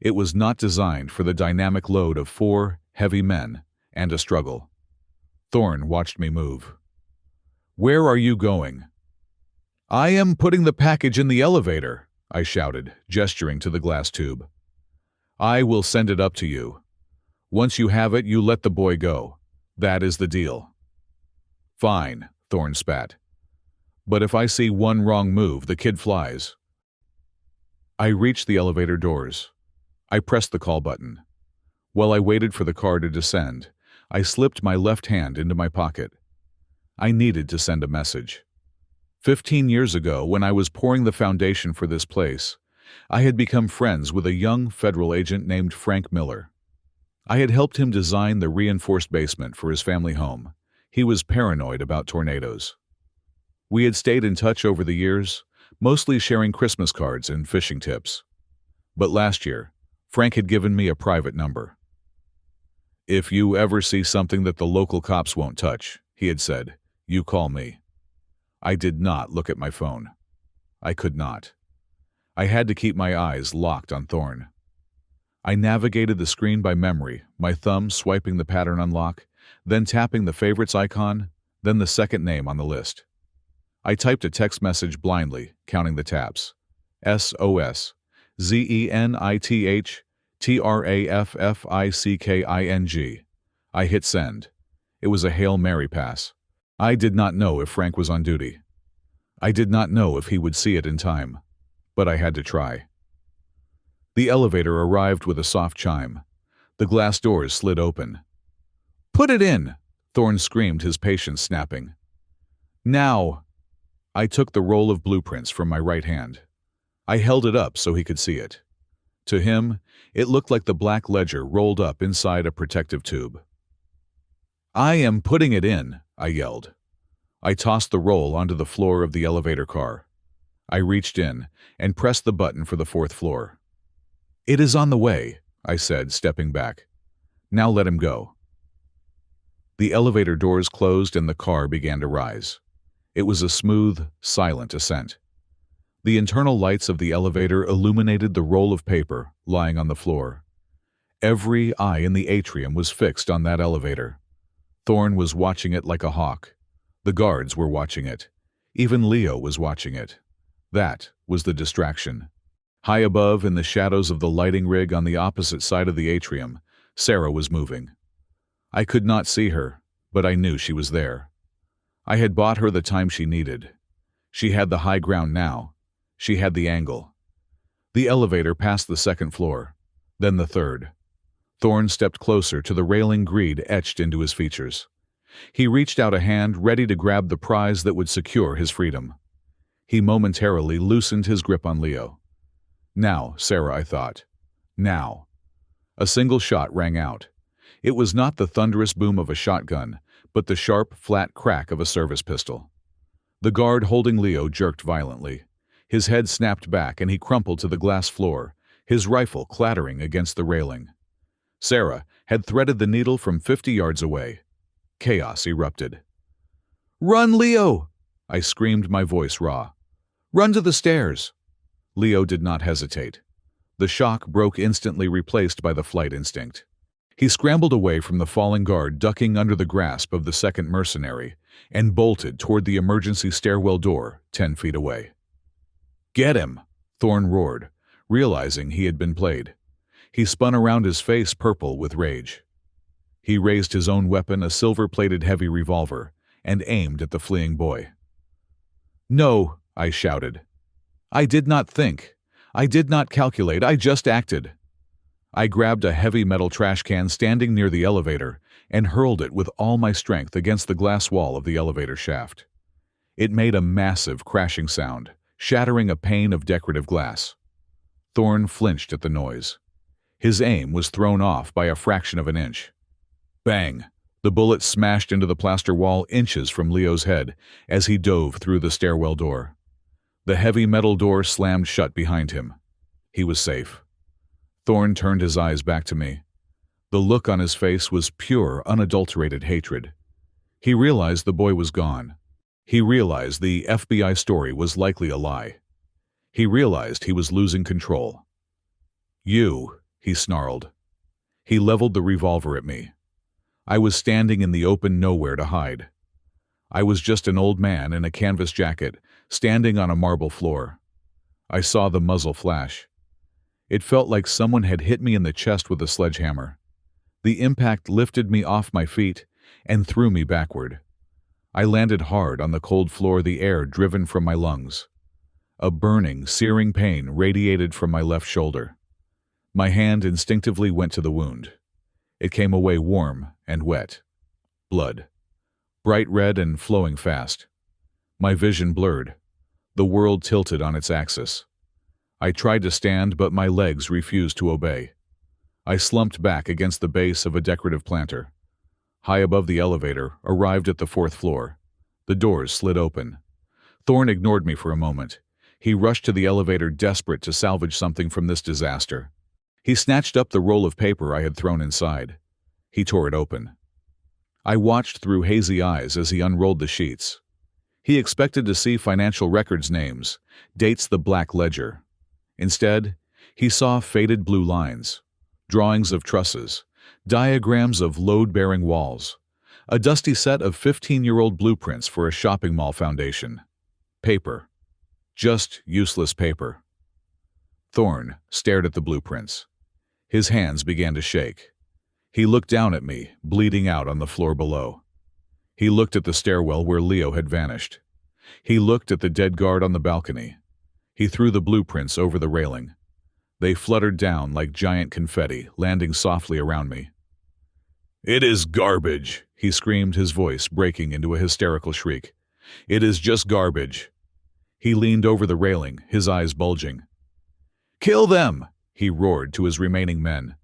It was not designed for the dynamic load of 4 heavy men and a struggle. Thorne watched me move. "Where are you going?" "I am putting the package in the elevator," I shouted, gesturing to the glass tube. "I will send it up to you. Once you have it, you let the boy go. That is the deal." "Fine," Thorne spat. "But if I see one wrong move, the kid flies." I reached the elevator doors. I pressed the call button. While I waited for the car to descend, I slipped my left hand into my pocket. I needed to send a message. 15 years ago, when I was pouring the foundation for this place, I had become friends with a young federal agent named Frank Miller. I had helped him design the reinforced basement for his family home. He was paranoid about tornadoes. We had stayed in touch over the years, mostly sharing Christmas cards and fishing tips. But last year, Frank had given me a private number. "If you ever see something that the local cops won't touch," he had said, "you call me." I did not look at my phone. I could not. I had to keep my eyes locked on Thorne. I navigated the screen by memory, my thumb swiping the pattern unlock, then tapping the favorites icon, then the second name on the list. I typed a text message blindly, counting the taps. SOS, ZENITH, TRAFFICKING. I hit send. It was a Hail Mary pass. I did not know if Frank was on duty. I did not know if he would see it in time, but I had to try. The elevator arrived with a soft chime. The glass doors slid open. "Put it in!" Thorne screamed, his patience snapping. "Now!" I took the roll of blueprints from my right hand. I held it up so he could see it. To him, it looked like the black ledger rolled up inside a protective tube. "I am putting it in," I yelled. I tossed the roll onto the floor of the elevator car. I reached in and pressed the button for the 4th floor. "It is on the way," I said, stepping back. "Now let him go." The elevator doors closed and the car began to rise. It was a smooth, silent ascent. The internal lights of the elevator illuminated the roll of paper lying on the floor. Every eye in the atrium was fixed on that elevator. Thorne was watching it like a hawk. The guards were watching it. Even Leo was watching it. That was the distraction. High above, in the shadows of the lighting rig on the opposite side of the atrium, Sarah was moving. I could not see her, but I knew she was there. I had bought her the time she needed. She had the high ground now. She had the angle. The elevator passed the 2nd floor, then the 3rd. Thorne stepped closer to the railing, greed etched into his features. He reached out a hand, ready to grab the prize that would secure his freedom. He momentarily loosened his grip on Leo. Now, Sarah, I thought. Now. A single shot rang out. It was not the thunderous boom of a shotgun, but the sharp, flat crack of a service pistol. The guard holding Leo jerked violently. His head snapped back and he crumpled to the glass floor, his rifle clattering against the railing. Sarah had threaded the needle from 50 yards away. Chaos erupted. "Run, Leo!" I screamed, my voice raw. "Run to the stairs!" Leo did not hesitate. The shock broke, instantly replaced by the flight instinct. He scrambled away from the falling guard, ducking under the grasp of the 2nd mercenary, and bolted toward the emergency stairwell door 10 feet away. "Get him!" Thorne roared, realizing he had been played. He spun around, his face purple with rage. He raised his own weapon, a silver-plated heavy revolver, and aimed at the fleeing boy. "No," I shouted. "I did not think. I did not calculate. I just acted." I grabbed a heavy metal trash can standing near the elevator and hurled it with all my strength against the glass wall of the elevator shaft. It made a massive crashing sound, shattering a pane of decorative glass. Thorne flinched at the noise. His aim was thrown off by a fraction of an inch. Bang! The bullet smashed into the plaster wall inches from Leo's head as he dove through the stairwell door. The heavy metal door slammed shut behind him. He was safe. Thorne turned his eyes back to me. The look on his face was pure, unadulterated hatred. He realized the boy was gone. He realized the FBI story was likely a lie. He realized he was losing control. "You," he snarled. He leveled the revolver at me. I was standing in the open, nowhere to hide. I was just an old man in a canvas jacket, standing on a marble floor. I saw the muzzle flash. It felt like someone had hit me in the chest with a sledgehammer. The impact lifted me off my feet and threw me backward. I landed hard on the cold floor, the air driven from my lungs. A burning, searing pain radiated from my left shoulder. My hand instinctively went to the wound. It came away warm and wet. Blood. Bright red and flowing fast. My vision blurred. The world tilted on its axis. I tried to stand, but my legs refused to obey. I slumped back against the base of a decorative planter. High above the elevator, arrived at the 4th floor. The doors slid open. Thorne ignored me for a moment. He rushed to the elevator, desperate to salvage something from this disaster. He snatched up the roll of paper I had thrown inside. He tore it open. I watched through hazy eyes as he unrolled the sheets. He expected to see financial records names, dates, the black ledger. Instead, he saw faded blue lines, drawings of trusses, diagrams of load-bearing walls, a dusty set of 15-year-old blueprints for a shopping mall foundation. Paper. Just useless paper. Thorne stared at the blueprints. His hands began to shake. He looked down at me, bleeding out on the floor below. He looked at the stairwell where Leo had vanished. He looked at the dead guard on the balcony. He threw the blueprints over the railing. They fluttered down like giant confetti, landing softly around me. "It is garbage," he screamed, his voice breaking into a hysterical shriek. "It is just garbage." He leaned over the railing, his eyes bulging. "Kill them!" he roared to his remaining men.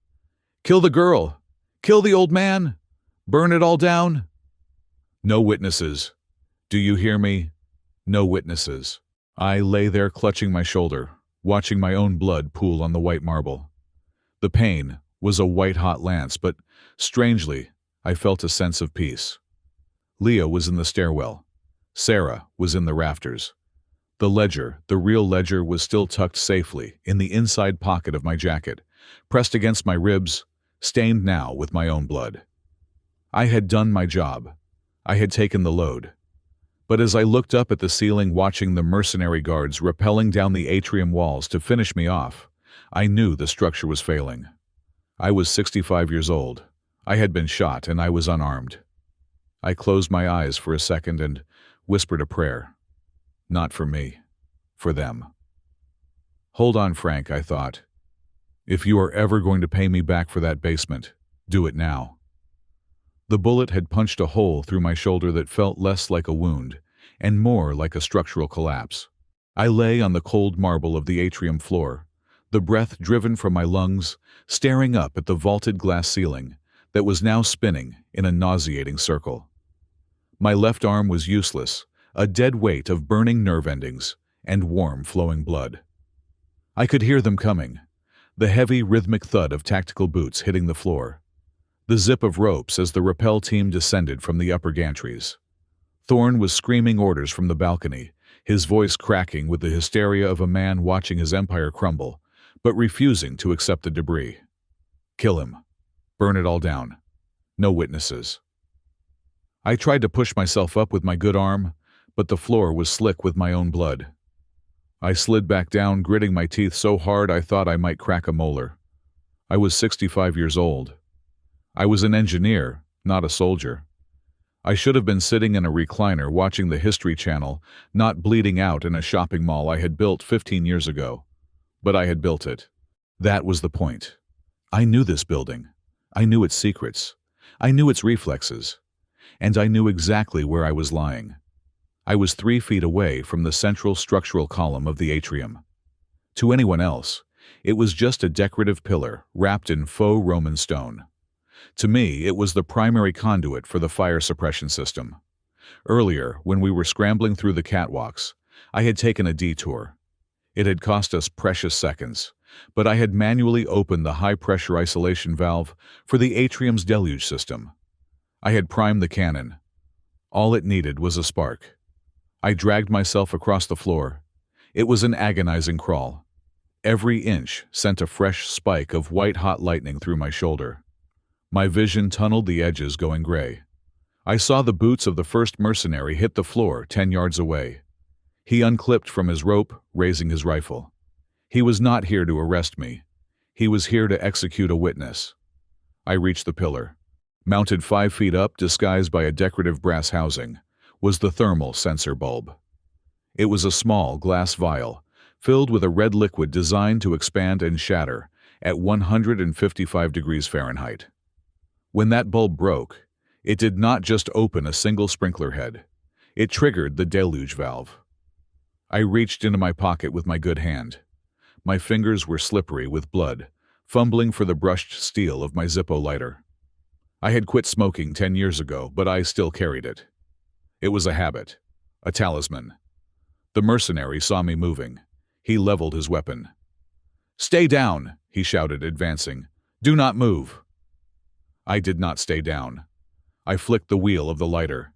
"Kill the girl! Kill the old man! Burn it all down! No witnesses. Do you hear me? No witnesses." I lay there clutching my shoulder, watching my own blood pool on the white marble. The pain was a white-hot lance, but strangely, I felt a sense of peace. Leo was in the stairwell. Sarah was in the rafters. The ledger, the real ledger, was still tucked safely in the inside pocket of my jacket, pressed against my ribs, stained now with my own blood. I had done my job. I had taken the load. But as I looked up at the ceiling, watching the mercenary guards rappelling down the atrium walls to finish me off, I knew the structure was failing. I was 65 years old. I had been shot, and I was unarmed. I closed my eyes for a second and whispered a prayer. Not for me, for them. "Hold on, Frank," I thought. "If you are ever going to pay me back for that basement, do it now." The bullet had punched a hole through my shoulder that felt less like a wound and more like a structural collapse. I lay on the cold marble of the atrium floor, the breath driven from my lungs, staring up at the vaulted glass ceiling that was now spinning in a nauseating circle. My left arm was useless, a dead weight of burning nerve endings and warm flowing blood. I could hear them coming, the heavy rhythmic thud of tactical boots hitting the floor, the zip of ropes as the rappel team descended from the upper gantries. Thorne was screaming orders from the balcony, his voice cracking with the hysteria of a man watching his empire crumble, but refusing to accept the debris. Kill him. Burn it all down. No witnesses. I tried to push myself up with my good arm, but the floor was slick with my own blood. I slid back down, gritting my teeth so hard I thought I might crack a molar. I was 65 years old. I was an engineer, not a soldier. I should have been sitting in a recliner watching the History Channel, not bleeding out in a shopping mall I had built 15 years ago. But I had built it. That was the point. I knew this building. I knew its secrets. I knew its reflexes. And I knew exactly where I was lying. I was 3 feet away from the central structural column of the atrium. To anyone else, it was just a decorative pillar wrapped in faux Roman stone. To me, it was the primary conduit for the fire suppression system. Earlier, when we were scrambling through the catwalks, I had taken a detour. It had cost us precious seconds, but I had manually opened the high-pressure isolation valve for the atrium's deluge system. I had primed the cannon. All it needed was a spark. I dragged myself across the floor. It was an agonizing crawl. Every inch sent a fresh spike of white-hot lightning through my shoulder. My vision tunneled the edges, going gray. I saw the boots of the first mercenary hit the floor 10 yards away. He unclipped from his rope, raising his rifle. He was not here to arrest me. He was here to execute a witness. I reached the pillar. Mounted 5 feet up, disguised by a decorative brass housing, was the thermal sensor bulb. It was a small glass vial, filled with a red liquid designed to expand and shatter at 155 degrees Fahrenheit. When that bulb broke, it did not just open a single sprinkler head. It triggered the deluge valve. I reached into my pocket with my good hand. My fingers were slippery with blood, fumbling for the brushed steel of my Zippo lighter. I had quit smoking 10 years ago, but I still carried it. It was a habit, a talisman. The mercenary saw me moving. He leveled his weapon. "Stay down," he shouted, advancing. "Do not move." I did not stay down. I flicked the wheel of the lighter.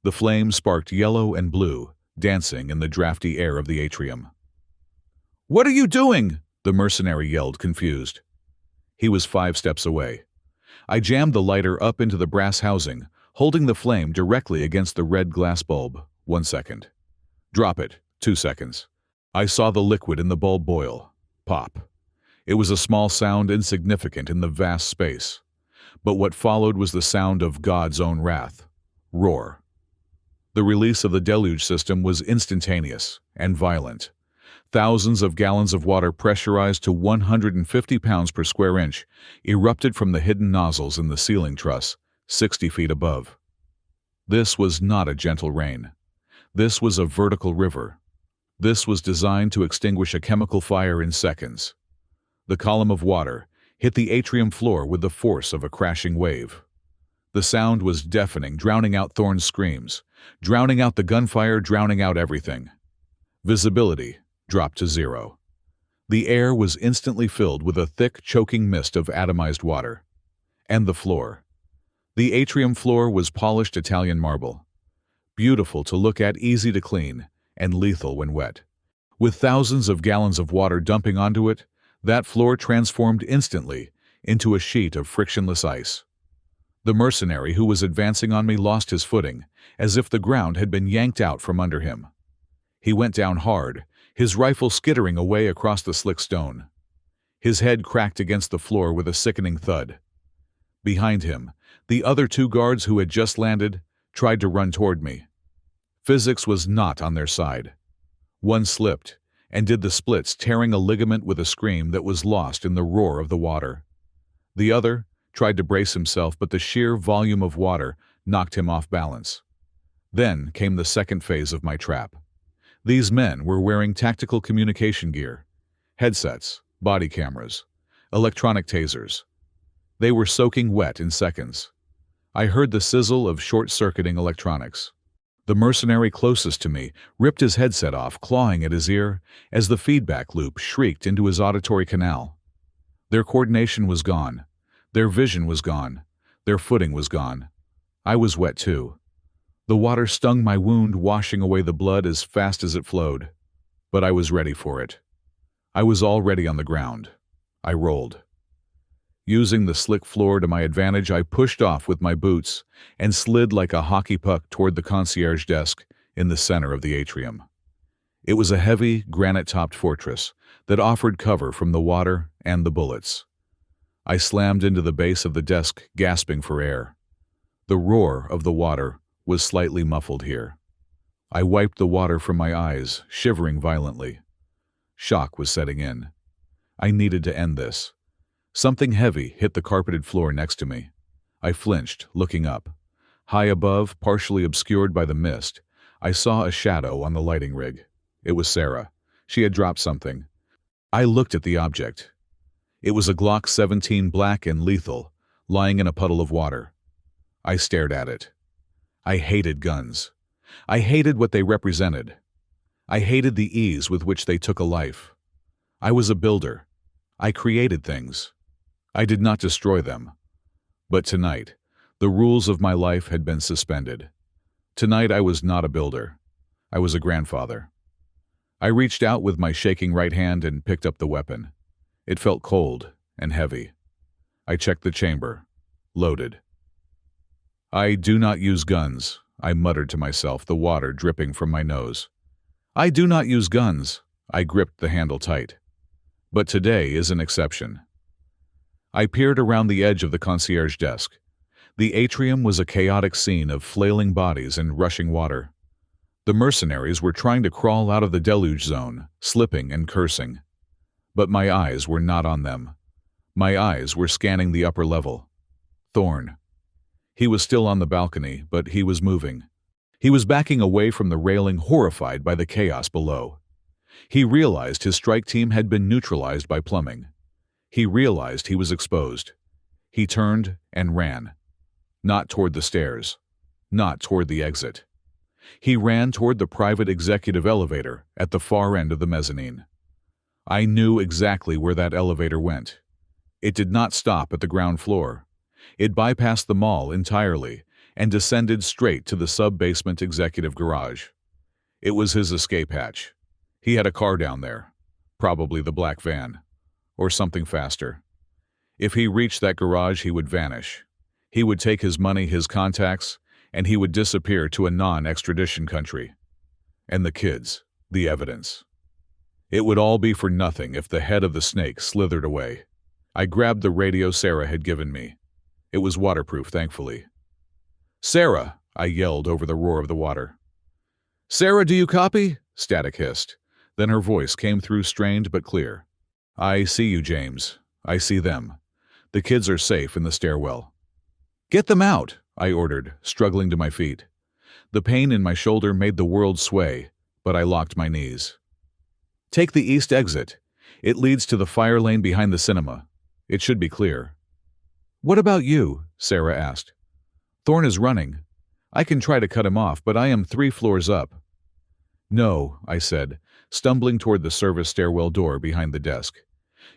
The flame sparked yellow and blue, dancing in the drafty air of the atrium. "What are you doing?" the mercenary yelled, confused. He was 5 steps away. I jammed the lighter up into the brass housing, holding the flame directly against the red glass bulb. 1 second. Drop it. 2 seconds. I saw the liquid in the bulb boil. Pop. It was a small sound, insignificant in the vast space. But what followed was the sound of God's own wrath. Roar. The release of the deluge system was instantaneous and violent. Thousands of gallons of water pressurized to 150 pounds per square inch erupted from the hidden nozzles in the ceiling truss, 60 feet above. This was not a gentle rain. This was a vertical river. This was designed to extinguish a chemical fire in seconds. The column of water hit the atrium floor with the force of a crashing wave. The sound was deafening, drowning out Thorne's screams, drowning out the gunfire, drowning out everything. Visibility dropped to zero. The air was instantly filled with a thick, choking mist of atomized water. And the floor. The atrium floor was polished Italian marble. Beautiful to look at, easy to clean, and lethal when wet. With thousands of gallons of water dumping onto it, that floor transformed instantly into a sheet of frictionless ice. The mercenary who was advancing on me lost his footing, as if the ground had been yanked out from under him. He went down hard, his rifle skittering away across the slick stone. His head cracked against the floor with a sickening thud. Behind him, the other two guards who had just landed tried to run toward me. Physics was not on their side. One slipped and did the splits, tearing a ligament with a scream that was lost in the roar of the water. The other tried to brace himself, but the sheer volume of water knocked him off balance. Then came the second phase of my trap. These men were wearing tactical communication gear, headsets, body cameras, electronic tasers. They were soaking wet in seconds. I heard the sizzle of short-circuiting electronics. The mercenary closest to me ripped his headset off, clawing at his ear, as the feedback loop shrieked into his auditory canal. Their coordination was gone. Their vision was gone. Their footing was gone. I was wet too. The water stung my wound, washing away the blood as fast as it flowed. But I was ready for it. I was already on the ground. I rolled. Using the slick floor to my advantage, I pushed off with my boots and slid like a hockey puck toward the concierge desk in the center of the atrium. It was a heavy, granite-topped fortress that offered cover from the water and the bullets. I slammed into the base of the desk, gasping for air. The roar of the water was slightly muffled here. I wiped the water from my eyes, shivering violently. Shock was setting in. I needed to end this. Something heavy hit the carpeted floor next to me. I flinched, looking up. High above, partially obscured by the mist, I saw a shadow on the lighting rig. It was Sarah. She had dropped something. I looked at the object. It was a Glock 17, black and lethal, lying in a puddle of water. I stared at it. I hated guns. I hated what they represented. I hated the ease with which they took a life. I was a builder. I created things. I did not destroy them. But tonight, the rules of my life had been suspended. Tonight I was not a builder. I was a grandfather. I reached out with my shaking right hand and picked up the weapon. It felt cold and heavy. I checked the chamber. Loaded. I do not use guns, I muttered to myself, the water dripping from my nose. I do not use guns. I gripped the handle tight. But today is an exception. I peered around the edge of the concierge desk. The atrium was a chaotic scene of flailing bodies and rushing water. The mercenaries were trying to crawl out of the deluge zone, slipping and cursing. But my eyes were not on them. My eyes were scanning the upper level. Thorne. He was still on the balcony, but he was moving. He was backing away from the railing, horrified by the chaos below. He realized his strike team had been neutralized by plumbing. He realized he was exposed. He turned and ran. Not toward the stairs. Not toward the exit. He ran toward the private executive elevator at the far end of the mezzanine. I knew exactly where that elevator went. It did not stop at the ground floor. It bypassed the mall entirely and descended straight to the sub-basement executive garage. It was his escape hatch. He had a car down there, probably the black van, or something faster. If he reached that garage, he would vanish. He would take his money, his contacts, and he would disappear to a non-extradition country. And the kids, the evidence. It would all be for nothing if the head of the snake slithered away. I grabbed the radio Sarah had given me. It was waterproof, thankfully. "Sarah!" I yelled over the roar of the water. Sarah, do you copy? Static hissed. Then her voice came through strained but clear. I see you, James. I see them. The kids are safe in the stairwell. Get them out, I ordered, struggling to my feet. The pain in my shoulder made the world sway, but I locked my knees. Take the east exit. It leads to the fire lane behind the cinema. It should be clear. What about you? Sarah asked. Thorn is running. I can try to cut him off, but I am 3 floors up. No, I said, stumbling toward the service stairwell door behind the desk.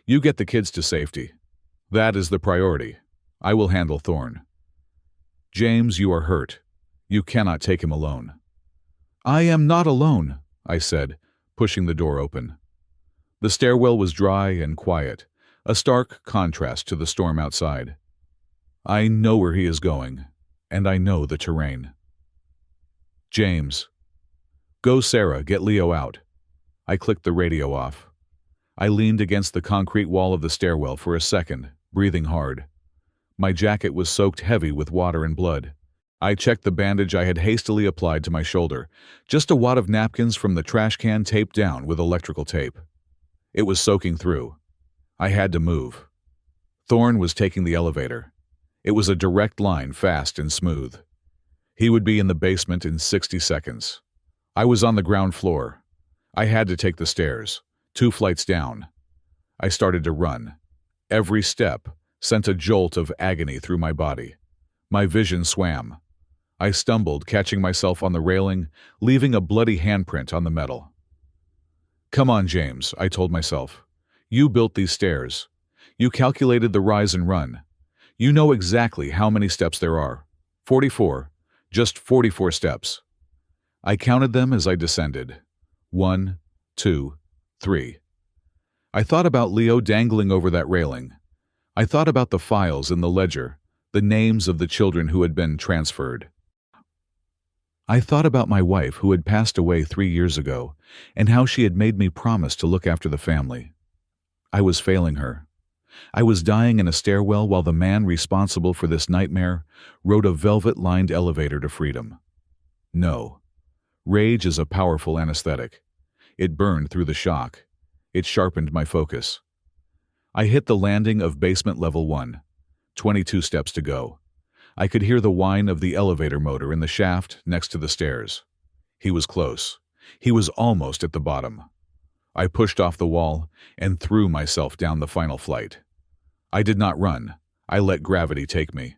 You get the kids to safety. That is the priority. I will handle Thorn. James, you are hurt. You cannot take him alone. I am not alone, I said, pushing the door open. The stairwell was dry and quiet, a stark contrast to the storm outside. I know where he is going, and I know the terrain. James. Go, Sarah, get Leo out. I clicked the radio off. I leaned against the concrete wall of the stairwell for a second, breathing hard. My jacket was soaked heavy with water and blood. I checked the bandage I had hastily applied to my shoulder, just a wad of napkins from the trash can taped down with electrical tape. It was soaking through. I had to move. Thorn was taking the elevator. It was a direct line, fast and smooth. He would be in the basement in 60 seconds. I was on the ground floor. I had to take the stairs, 2 flights down. I started to run. Every step sent a jolt of agony through my body. My vision swam. I stumbled, catching myself on the railing, leaving a bloody handprint on the metal. Come on, James, I told myself. You built these stairs. You calculated the rise and run. You know exactly how many steps there are. 44. Just 44 steps. I counted them as I descended. 1, 2, 3. I thought about Leo dangling over that railing. I thought about the files in the ledger, the names of the children who had been transferred. I thought about my wife who had passed away 3 years ago, and how she had made me promise to look after the family. I was failing her. I was dying in a stairwell while the man responsible for this nightmare rode a velvet-lined elevator to freedom. No. Rage is a powerful anesthetic. It burned through the shock. It sharpened my focus. I hit the landing of basement level 1. 22 steps to go. I could hear the whine of the elevator motor in the shaft next to the stairs. He was close. He was almost at the bottom. I pushed off the wall and threw myself down the final flight. I did not run. I let gravity take me.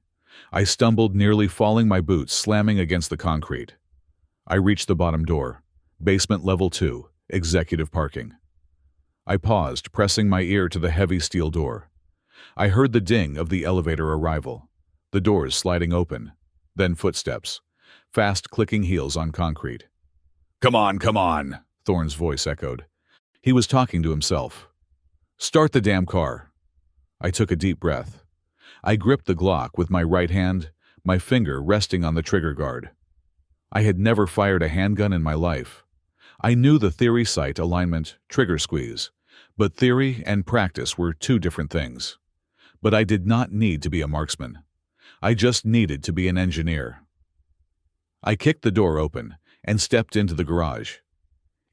I stumbled, nearly falling, my boots slamming against the concrete. I reached the bottom door. Basement level 2, executive parking. I paused, pressing my ear to the heavy steel door. I heard the ding of the elevator arrival, the doors sliding open, then footsteps, fast clicking heels on concrete. Come on, Thorn's voice echoed. He was talking to himself. Start the damn car. I took a deep breath. I gripped the Glock with my right hand, my finger resting on the trigger guard. I had never fired a handgun in my life. I knew the theory, sight alignment, trigger squeeze, but theory and practice were 2 different things. But I did not need to be a marksman. I just needed to be an engineer. I kicked the door open and stepped into the garage.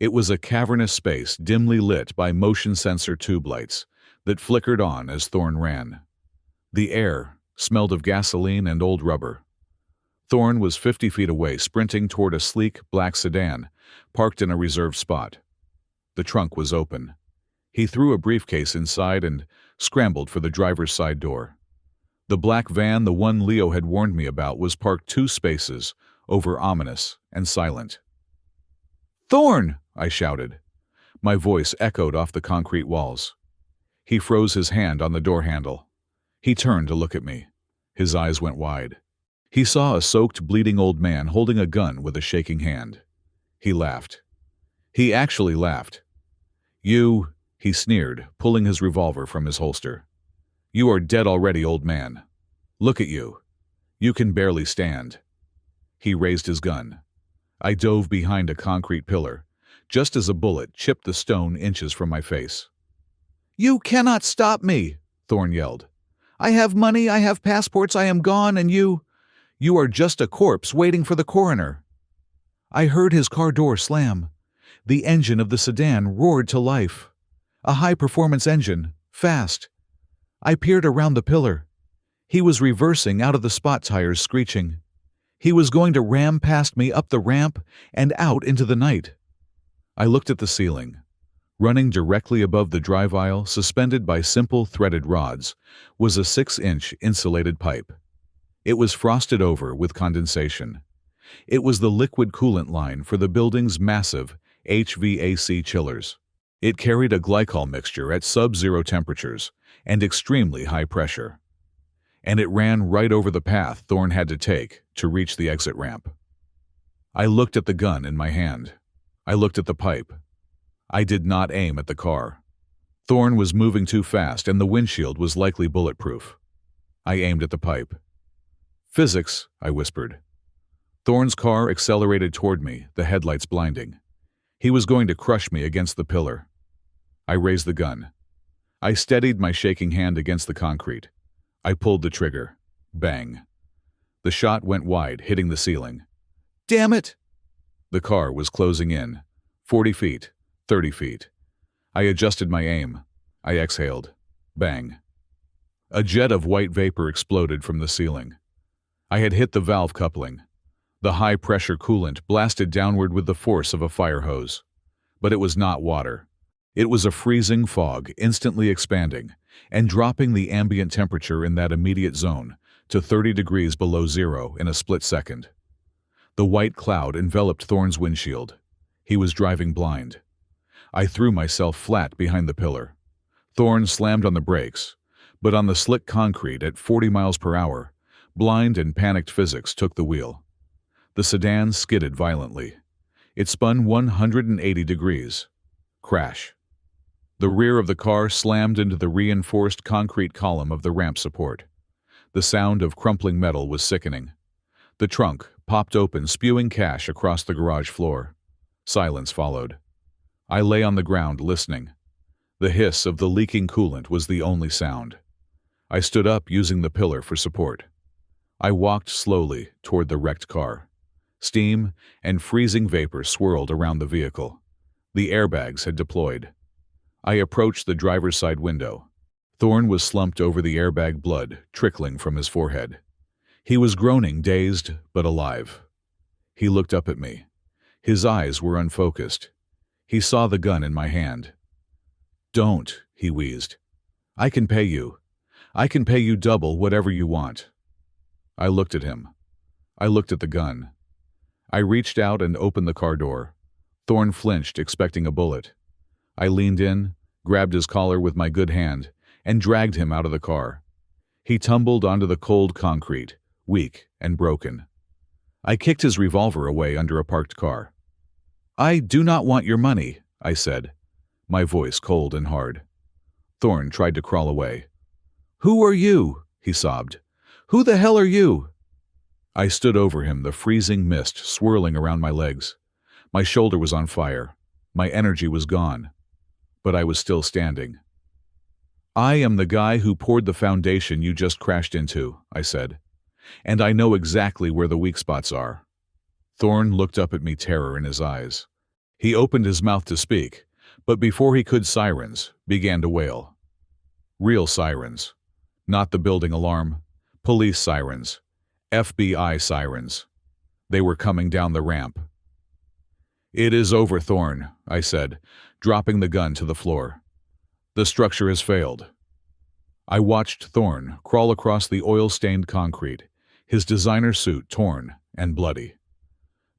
It was a cavernous space dimly lit by motion sensor tube lights that flickered on as Thorn ran. The air smelled of gasoline and old rubber. Thorn was 50 feet away, sprinting toward a sleek black sedan parked in a reserved spot. The trunk was open. He threw a briefcase inside and scrambled for the driver's side door. The black van, the one Leo had warned me about, was parked 2 spaces over, ominous and silent. Thorn! I shouted. My voice echoed off the concrete walls. He froze his hand on the door handle. He turned to look at me. His eyes went wide. He saw a soaked, bleeding old man holding a gun with a shaking hand. He laughed. He actually laughed. You, he sneered, pulling his revolver from his holster. You are dead already, old man. Look at you. You can barely stand. He raised his gun. I dove behind a concrete pillar, just as a bullet chipped the stone inches from my face. You cannot stop me, Thorn yelled. I have money, I have passports, I am gone, and you are just a corpse waiting for the coroner. I heard his car door slam. The engine of the sedan roared to life. A high-performance engine, fast. I peered around the pillar. He was reversing out of the spot tires, screeching. He was going to ram past me up the ramp and out into the night. I looked at the ceiling. Running directly above the drive aisle, suspended by simple threaded rods, was a 6-inch insulated pipe. It was frosted over with condensation. It was the liquid coolant line for the building's massive HVAC chillers. It carried a glycol mixture at sub-zero temperatures and extremely high pressure. And it ran right over the path Thorn had to take to reach the exit ramp. I looked at the gun in my hand. I looked at the pipe. I did not aim at the car. Thorn was moving too fast and the windshield was likely bulletproof. I aimed at the pipe. "Physics," I whispered. Thorn's car accelerated toward me, the headlights blinding. He was going to crush me against the pillar. I raised the gun. I steadied my shaking hand against the concrete. I pulled the trigger. Bang. The shot went wide, hitting the ceiling. "Damn it!" The car was closing in. 40 feet, 30 feet. I adjusted my aim. I exhaled. Bang. A jet of white vapor exploded from the ceiling. I had hit the valve coupling. The high-pressure coolant blasted downward with the force of a fire hose. But it was not water. It was a freezing fog, instantly expanding, and dropping the ambient temperature in that immediate zone to 30 degrees below zero in a split second. The white cloud enveloped Thorn's windshield. He was driving blind. I threw myself flat behind the pillar. Thorn slammed on the brakes, but on the slick concrete at 40 miles per hour, blind and panicked physics took the wheel. The sedan skidded violently. It spun 180 degrees. Crash. The rear of the car slammed into the reinforced concrete column of the ramp support. The sound of crumpling metal was sickening. The trunk popped open, spewing cash across the garage floor. Silence followed. I lay on the ground listening. The hiss of the leaking coolant was the only sound. I stood up using the pillar for support. I walked slowly toward the wrecked car. Steam and freezing vapor swirled around the vehicle. The airbags had deployed. I approached the driver's side window. Thorn was slumped over the airbag, blood trickling from his forehead. He was groaning, dazed but alive. He looked up at me. His eyes were unfocused. He saw the gun in my hand. "Don't," he wheezed. "I can pay you. I can pay you double whatever you want." I looked at him. I looked at the gun. I reached out and opened the car door. Thorn flinched, expecting a bullet. I leaned in, grabbed his collar with my good hand, and dragged him out of the car. He tumbled onto the cold concrete, weak and broken. I kicked his revolver away under a parked car. "I do not want your money," I said, my voice cold and hard. Thorn tried to crawl away. "Who are you?" he sobbed. "Who the hell are you?" I stood over him, the freezing mist swirling around my legs. My shoulder was on fire. My energy was gone. But I was still standing. "I am the guy who poured the foundation you just crashed into," I said. "And I know exactly where the weak spots are." Thorn looked up at me, terror in his eyes. He opened his mouth to speak, but before he could, sirens began to wail. Real sirens. Not the building alarm. Police sirens. FBI sirens. They were coming down the ramp. "It is over, Thorn," I said, dropping the gun to the floor. "The structure has failed." I watched Thorn crawl across the oil-stained concrete, his designer suit torn and bloody.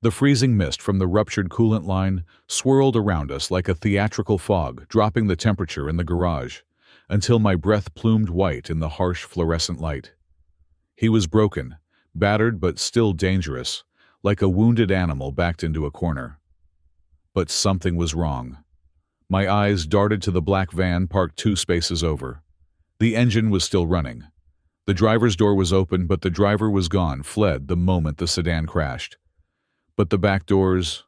The freezing mist from the ruptured coolant line swirled around us like a theatrical fog, dropping the temperature in the garage, until my breath plumed white in the harsh fluorescent light. He was broken, battered but still dangerous, like a wounded animal backed into a corner. But something was wrong. My eyes darted to the black van parked 2 spaces over. The engine was still running. The driver's door was open, but the driver was gone, fled the moment the sedan crashed. But the back doors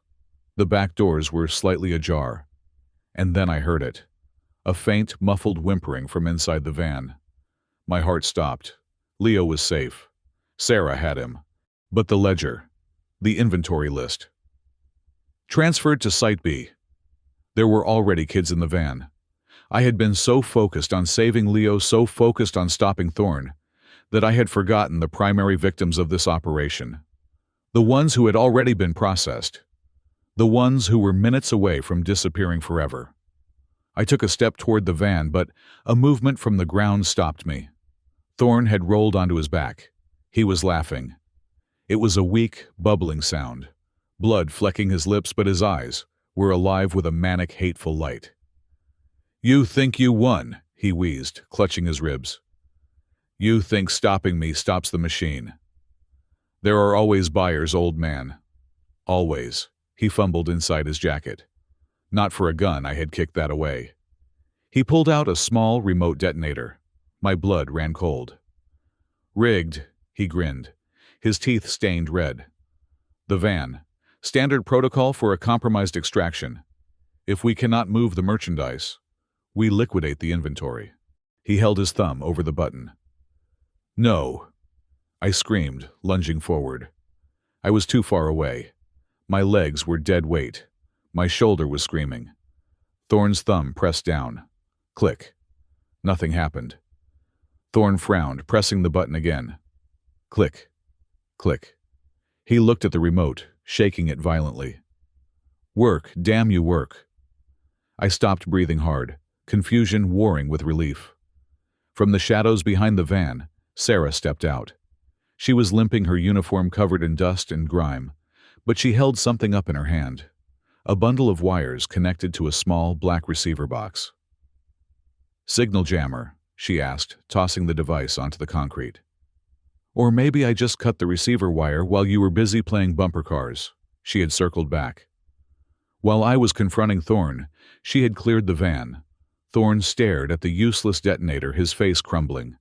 were slightly ajar. And then I heard it. A faint, muffled whimpering from inside the van. My heart stopped. Leo was safe. Sarah had him. But the ledger, the inventory list. Transferred to Site B. There were already kids in the van. I had been so focused on saving Leo, so focused on stopping Thorn, that I had forgotten the primary victims of this operation. The ones who had already been processed. The ones who were minutes away from disappearing forever. I took a step toward the van, but a movement from the ground stopped me. Thorn had rolled onto his back. He was laughing. It was a weak, bubbling sound, blood flecking his lips, but his eyes were alive with a manic, hateful light. "You think you won," he wheezed, clutching his ribs. "You think stopping me stops the machine. There are always buyers, old man. Always." He fumbled inside his jacket. Not for a gun, I had kicked that away. He pulled out a small remote detonator. My blood ran cold. "Rigged," he grinned, his teeth stained red. "The van. Standard protocol for a compromised extraction. If we cannot move the merchandise, we liquidate the inventory." He held his thumb over the button. "No," I screamed, lunging forward. I was too far away. My legs were dead weight. My shoulder was screaming. Thorn's thumb pressed down. Click. Nothing happened. Thorn frowned, pressing the button again. Click. Click. He looked at the remote, shaking it violently. "Work, damn you, work." I stopped breathing hard, confusion warring with relief. From the shadows behind the van, Sarah stepped out. She was limping, her uniform covered in dust and grime, but she held something up in her hand. A bundle of wires connected to a small black receiver box. "Signal jammer," she asked, tossing the device onto the concrete. "Or maybe I just cut the receiver wire while you were busy playing bumper cars." She had circled back. While I was confronting Thorn, she had cleared the van. Thorn stared at the useless detonator, his face crumbling.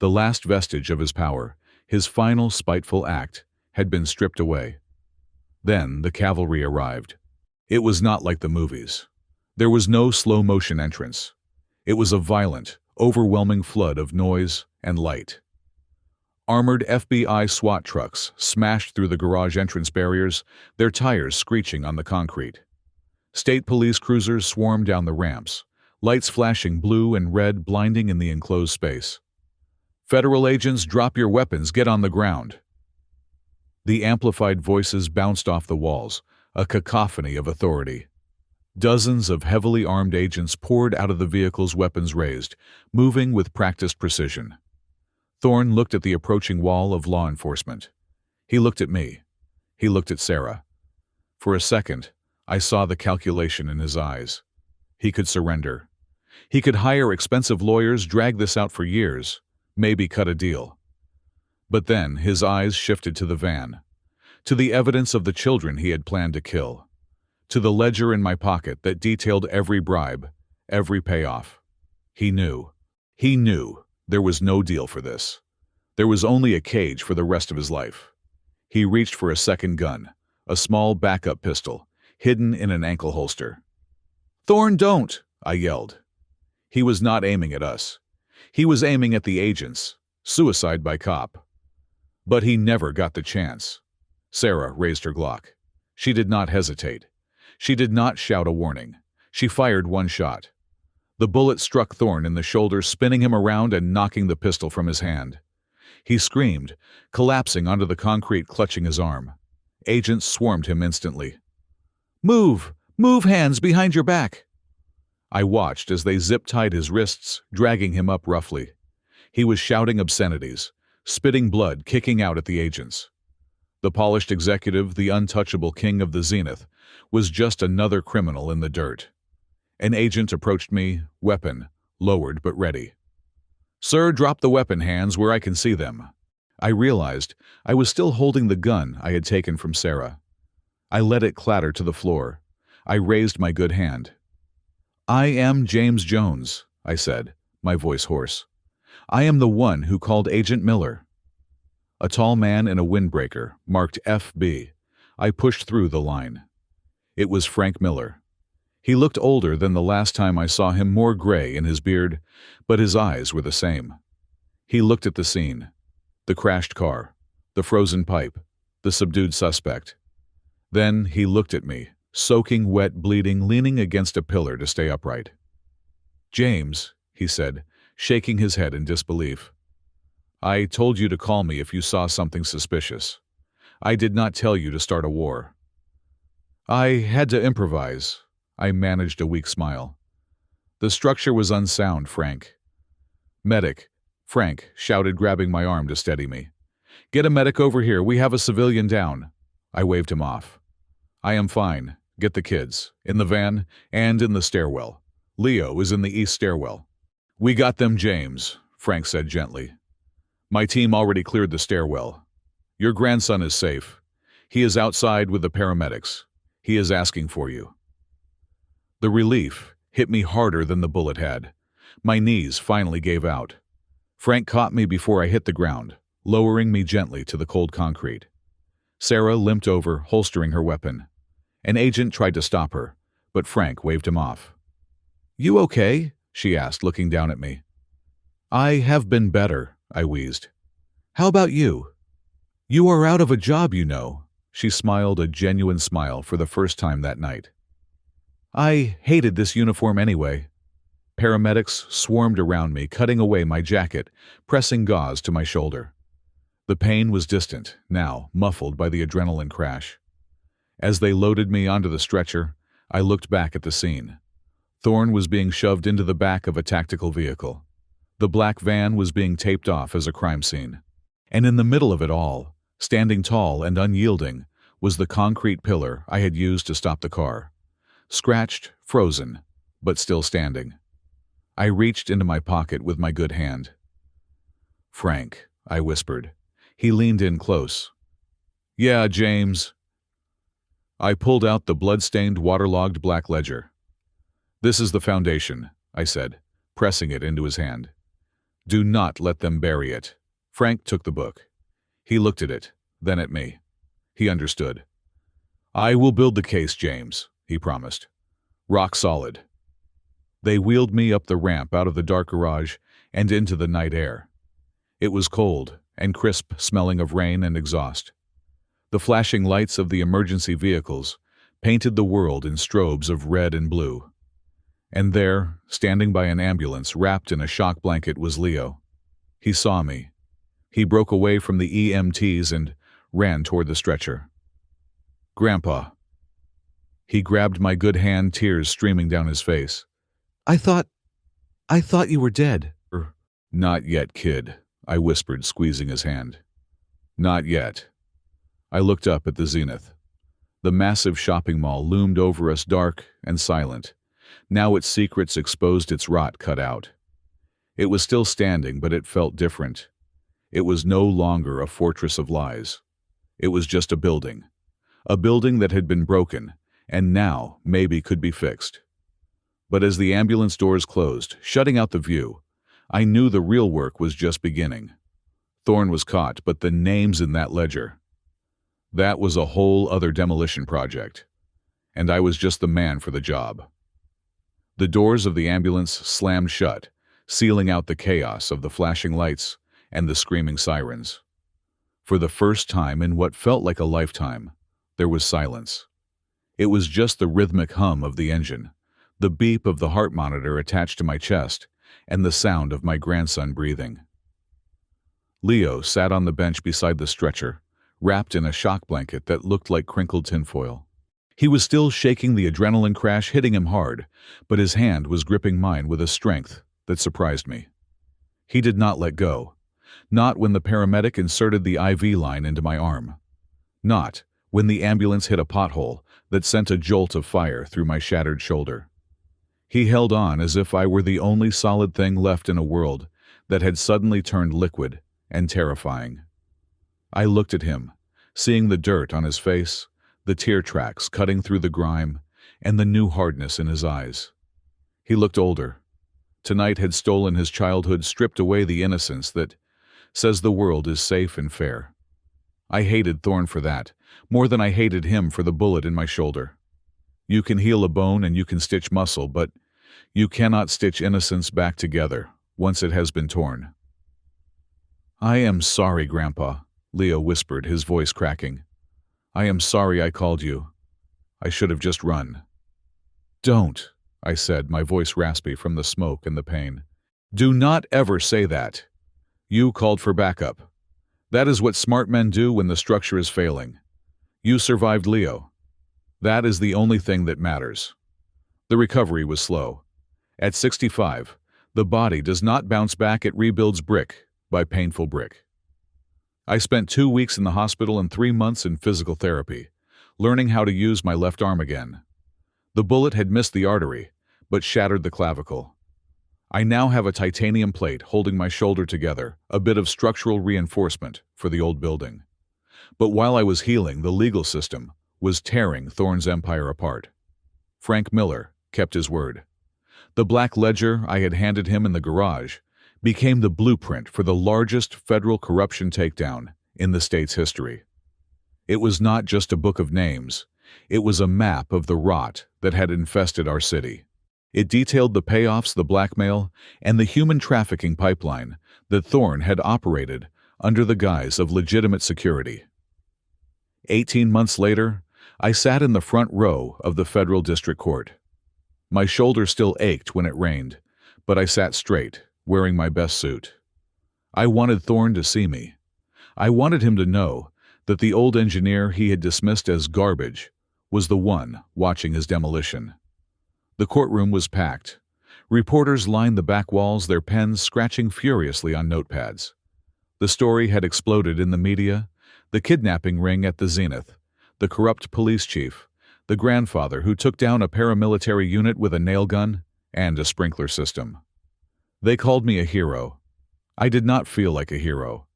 The last vestige of his power, his final spiteful act, had been stripped away. Then the cavalry arrived. It was not like the movies. There was no slow-motion entrance. It was a violent, overwhelming flood of noise and light. Armored FBI SWAT trucks smashed through the garage entrance barriers, their tires screeching on the concrete. State police cruisers swarmed down the ramps, lights flashing blue and red, blinding in the enclosed space. "Federal agents, drop your weapons, get on the ground." The amplified voices bounced off the walls, a cacophony of authority. Dozens of heavily armed agents poured out of the vehicles, weapons raised, moving with practiced precision. Thorn looked at the approaching wall of law enforcement. He looked at me. He looked at Sarah. For a second, I saw the calculation in his eyes. He could surrender. He could hire expensive lawyers, drag this out for years, maybe cut a deal. But then his eyes shifted to the van, to the evidence of the children he had planned to kill, to the ledger in my pocket that detailed every bribe, every payoff. He knew there was no deal for this. There was only a cage for the rest of his life. He reached for a second gun, a small backup pistol, hidden in an ankle holster. "Thorn, don't!" I yelled. He was not aiming at us. He was aiming at the agents. Suicide by cop. But he never got the chance. Sarah raised her Glock. She did not hesitate. She did not shout a warning. She fired one shot. The bullet struck Thorn in the shoulder, spinning him around and knocking the pistol from his hand. He screamed, collapsing onto the concrete, clutching his arm. Agents swarmed him instantly. "Move! Move, hands behind your back!" I watched as they zip-tied his wrists, dragging him up roughly. He was shouting obscenities, spitting blood, kicking out at the agents. The polished executive, the untouchable king of the Zenith, was just another criminal in the dirt. An agent approached me, weapon lowered but ready. "Sir, drop the weapon, hands where I can see them." I realized I was still holding the gun I had taken from Sarah. I let it clatter to the floor. I raised my good hand. "I am James Jones," I said, my voice hoarse. "I am the one who called Agent Miller." A tall man in a windbreaker, marked FB. I pushed through the line. It was Frank Miller. He looked older than the last time I saw him, more gray in his beard, but his eyes were the same. He looked at the scene. The crashed car, the frozen pipe, the subdued suspect. Then he looked at me, soaking wet, bleeding, leaning against a pillar to stay upright. "James," he said, shaking his head in disbelief. "I told you to call me if you saw something suspicious. I did not tell you to start a war." "I had to improvise." I managed a weak smile. "The structure was unsound, Frank." "Medic," Frank shouted, grabbing my arm to steady me. "Get a medic over here, we have a civilian down." I waved him off. "I am fine. Get the kids. In the van, and in the stairwell. Leo is in the east stairwell." "We got them, James," Frank said gently. "My team already cleared the stairwell. Your grandson is safe. He is outside with the paramedics. He is asking for you." The relief hit me harder than the bullet had. My knees finally gave out. Frank caught me before I hit the ground, lowering me gently to the cold concrete. Sarah limped over, holstering her weapon. An agent tried to stop her, but Frank waved him off. "You okay?" she asked, looking down at me. "I have been better," I wheezed. "How about you?" "You are out of a job, you know." She smiled a genuine smile for the first time that night. I hated this uniform anyway. Paramedics swarmed around me, cutting away my jacket, pressing gauze to my shoulder. The pain was distant, now muffled by the adrenaline crash. As they loaded me onto the stretcher, I looked back at the scene. Thorne was being shoved into the back of a tactical vehicle. The black van was being taped off as a crime scene. And in the middle of it all, standing tall and unyielding, was the concrete pillar I had used to stop the car. Scratched, frozen, but still standing. I reached into my pocket with my good hand. "Frank," I whispered. He leaned in close. "Yeah, James." I pulled out the blood-stained, waterlogged black ledger. "This is the foundation," I said, pressing it into his hand. "Do not let them bury it." Frank took the book. He looked at it, then at me. He understood. "I will build the case, James," he promised. "Rock solid." They wheeled me up the ramp out of the dark garage and into the night air. It was cold and crisp, smelling of rain and exhaust. The flashing lights of the emergency vehicles painted the world in strobes of red and blue. And there, standing by an ambulance wrapped in a shock blanket, was Leo. He saw me. He broke away from the EMTs and ran toward the stretcher. "Grandpa." He grabbed my good hand, tears streaming down his face. I thought you were dead." "Not yet, kid," I whispered, squeezing his hand. "Not yet." I looked up at the zenith. The massive shopping mall loomed over us, dark and silent. Now its secrets exposed, its rot cut out. It was still standing, but it felt different. It was no longer a fortress of lies. It was just a building that had been broken, and now maybe could be fixed. But as the ambulance doors closed, shutting out the view, I knew the real work was just beginning. Thorne was caught, but the names in that ledger. That was a whole other demolition project, and I was just the man for the job. The doors of the ambulance slammed shut, sealing out the chaos of the flashing lights and the screaming sirens. For the first time in what felt like a lifetime, there was silence. It was just the rhythmic hum of the engine, the beep of the heart monitor attached to my chest, and the sound of my grandson breathing. Leo sat on the bench beside the stretcher, wrapped in a shock blanket that looked like crinkled tinfoil. He was still shaking, the adrenaline crash hitting him hard, but his hand was gripping mine with a strength that surprised me. He did not let go. Not when the paramedic inserted the IV line into my arm. Not when the ambulance hit a pothole that sent a jolt of fire through my shattered shoulder. He held on as if I were the only solid thing left in a world that had suddenly turned liquid and terrifying. I looked at him, seeing the dirt on his face, the tear tracks cutting through the grime, and the new hardness in his eyes. He looked older. Tonight had stolen his childhood, stripped away the innocence that says the world is safe and fair. I hated Thorne for that, more than I hated him for the bullet in my shoulder. You can heal a bone and you can stitch muscle, but you cannot stitch innocence back together once it has been torn. "I am sorry, Grandpa," Leo whispered, his voice cracking. "I am sorry I called you." I should have just run. Don't, I said, my voice raspy from the smoke and the pain. Do not ever say that. You called for backup. That is what smart men do when the structure is failing. You survived Leo. That is the only thing that matters. The recovery was slow. At 65, the body does not bounce back, it rebuilds brick by painful brick. I spent 2 weeks in the hospital and 3 months in physical therapy, learning how to use my left arm again. The bullet had missed the artery, but shattered the clavicle. I now have a titanium plate holding my shoulder together, a bit of structural reinforcement for the old building. But while I was healing, the legal system was tearing Thorne's empire apart. Frank Miller kept his word. The black ledger I had handed him in the garage became the blueprint for the largest federal corruption takedown in the state's history. It was not just a book of names, it was a map of the rot that had infested our city. It detailed the payoffs, the blackmail, and the human trafficking pipeline that Thorne had operated under the guise of legitimate security. 18 months later, I sat in the front row of the federal district court. My shoulder still ached when it rained, but I sat straight, wearing my best suit. I wanted Thorne to see me. I wanted him to know that the old engineer he had dismissed as garbage was the one watching his demolition. The courtroom was packed. Reporters lined the back walls, their pens scratching furiously on notepads. The story had exploded in the media: the kidnapping ring at the Zenith, the corrupt police chief, the grandfather who took down a paramilitary unit with a nail gun and a sprinkler system. They called me a hero. I did not feel like a hero.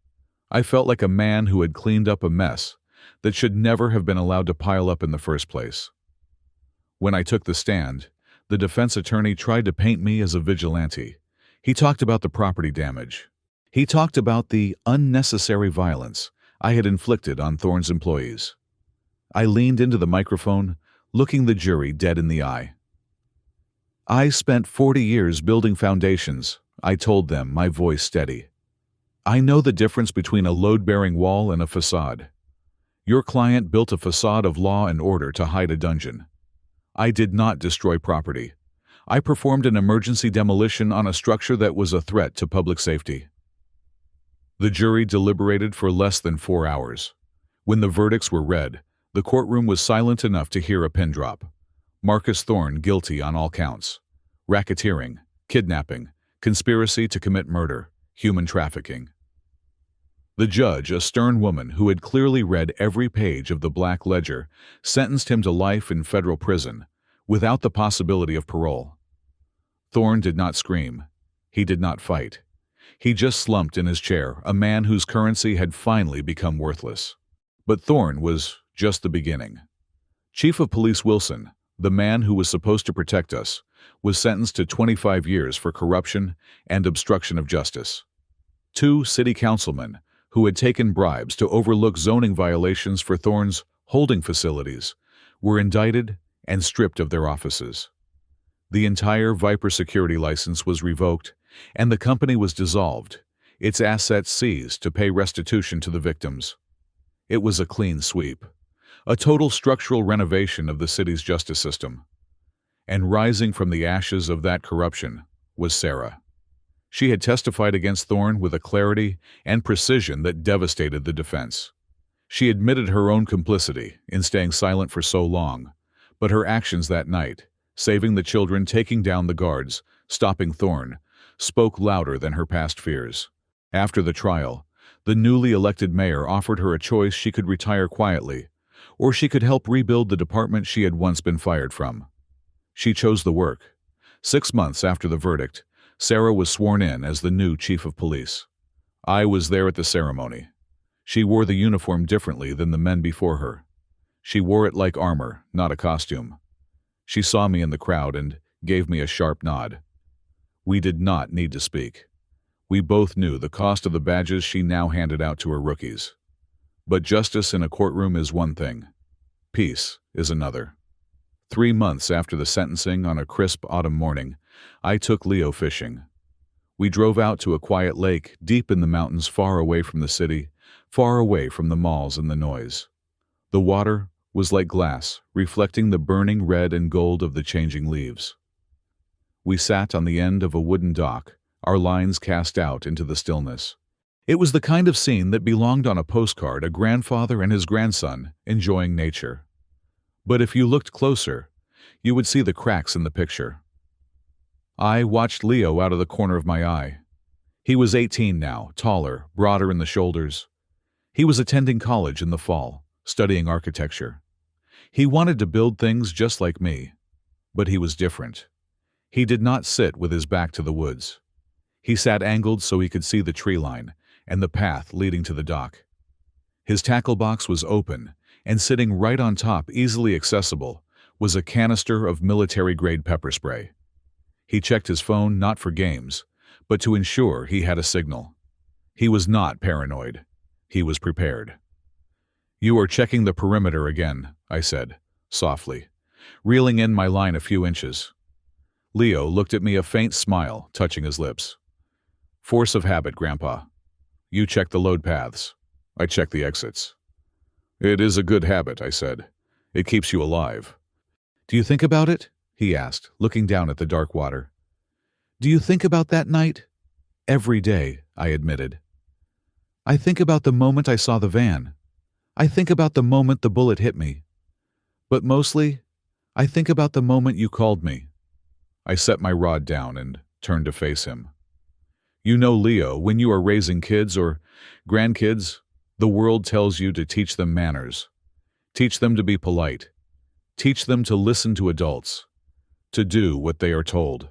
I felt like a man who had cleaned up a mess that should never have been allowed to pile up in the first place. When I took the stand, the defense attorney tried to paint me as a vigilante. He talked about the property damage. He talked about the unnecessary violence I had inflicted on Thorne's employees. I leaned into the microphone, looking the jury dead in the eye. I spent 40 years building foundations, I told them, my voice steady. I know the difference between a load-bearing wall and a facade. Your client built a facade of law and order to hide a dungeon. I did not destroy property. I performed an emergency demolition on a structure that was a threat to public safety. The jury deliberated for less than 4 hours. When the verdicts were read, the courtroom was silent enough to hear a pin drop. Marcus Thorne guilty on all counts: racketeering, kidnapping, conspiracy to commit murder, human trafficking. The judge, a stern woman who had clearly read every page of the Black Ledger, sentenced him to life in federal prison, without the possibility of parole. Thorne did not scream. He did not fight. He just slumped in his chair, a man whose currency had finally become worthless. But Thorne was just the beginning. Chief of Police Wilson, the man who was supposed to protect us, was sentenced to 25 years for corruption and obstruction of justice. 2 city councilmen, who had taken bribes to overlook zoning violations for Thorne's holding facilities, were indicted and stripped of their offices. The entire Viper security license was revoked, and the company was dissolved, its assets seized to pay restitution to the victims. It was a clean sweep, a total structural renovation of the city's justice system. And rising from the ashes of that corruption was Sarah. She had testified against Thorne with a clarity and precision that devastated the defense. She admitted her own complicity in staying silent for so long, but her actions that night, saving the children, taking down the guards, stopping Thorne, spoke louder than her past fears. After the trial, the newly elected mayor offered her a choice: she could retire quietly, or she could help rebuild the department she had once been fired from. She chose the work. 6 months after the verdict, Sarah was sworn in as the new chief of police. I was there at the ceremony. She wore the uniform differently than the men before her. She wore it like armor, not a costume. She saw me in the crowd and gave me a sharp nod. We did not need to speak. We both knew the cost of the badges she now handed out to her rookies. But justice in a courtroom is one thing. Peace is another. 3 months after the sentencing, on a crisp autumn morning, I took Leo fishing. We drove out to a quiet lake deep in the mountains, far away from the city, far away from the malls and the noise. The water was like glass, reflecting the burning red and gold of the changing leaves. We sat on the end of a wooden dock, our lines cast out into the stillness. It was the kind of scene that belonged on a postcard, a grandfather and his grandson enjoying nature. But if you looked closer, you would see the cracks in the picture. I watched Leo out of the corner of my eye. He was 18 now, taller, broader in the shoulders. He was attending college in the fall, studying architecture. He wanted to build things just like me, but he was different. He did not sit with his back to the woods. He sat angled so he could see the tree line and the path leading to the dock. His tackle box was open, and sitting right on top, easily accessible, was a canister of military-grade pepper spray. He checked his phone not for games, but to ensure he had a signal. He was not paranoid. He was prepared. "You are checking the perimeter again," I said, softly, reeling in my line a few inches. Leo looked at me, a faint smile touching his lips. "Force of habit, Grandpa. You check the load paths. I check the exits." "It is a good habit," I said. "It keeps you alive." "Do you think about it?" he asked, looking down at the dark water. "Do you think about that night?" "Every day," I admitted. "I think about the moment I saw the van. I think about the moment the bullet hit me. But mostly, I think about the moment you called me." I set my rod down and turned to face him. "You know, Leo, when you are raising kids or grandkids, the world tells you to teach them manners. Teach them to be polite. Teach them to listen to adults. To do what they are told."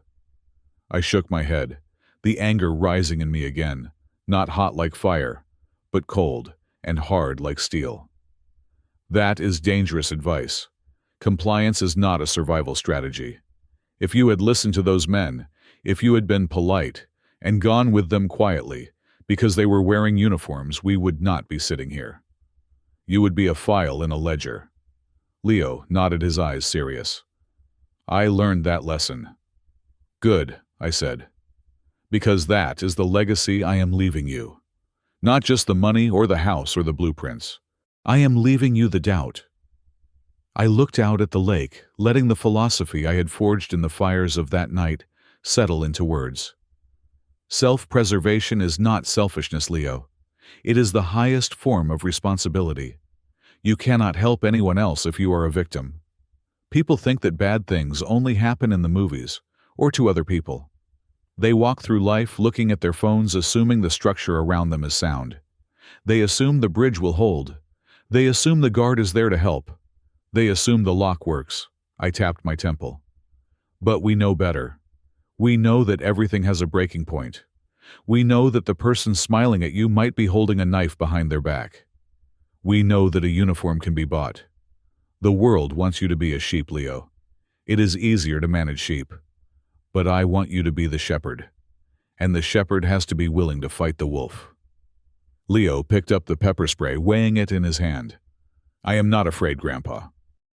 I shook my head, the anger rising in me again, not hot like fire, but cold and hard like steel. "That is dangerous advice. Compliance is not a survival strategy. If you had listened to those men, if you had been polite, and gone with them quietly, because they were wearing uniforms, we would not be sitting here. You would be a file in a ledger." Leo nodded, his eyes serious. "I learned that lesson." "Good," I said. "Because that is the legacy I am leaving you. Not just the money or the house or the blueprints. I am leaving you the doubt." I looked out at the lake, letting the philosophy I had forged in the fires of that night settle into words. Self-preservation is not selfishness, Leo. It is the highest form of responsibility. You cannot help anyone else if you are a victim. People think that bad things only happen in the movies, or to other people. They walk through life looking at their phones, assuming the structure around them is sound. They assume the bridge will hold. They assume the guard is there to help. They assume the lock works. I tapped my temple. But we know better. We know that everything has a breaking point. We know that the person smiling at you might be holding a knife behind their back. We know that a uniform can be bought. The world wants you to be a sheep, Leo. It is easier to manage sheep. But I want you to be the shepherd. And the shepherd has to be willing to fight the wolf. Leo picked up the pepper spray, weighing it in his hand. "I am not afraid, Grandpa.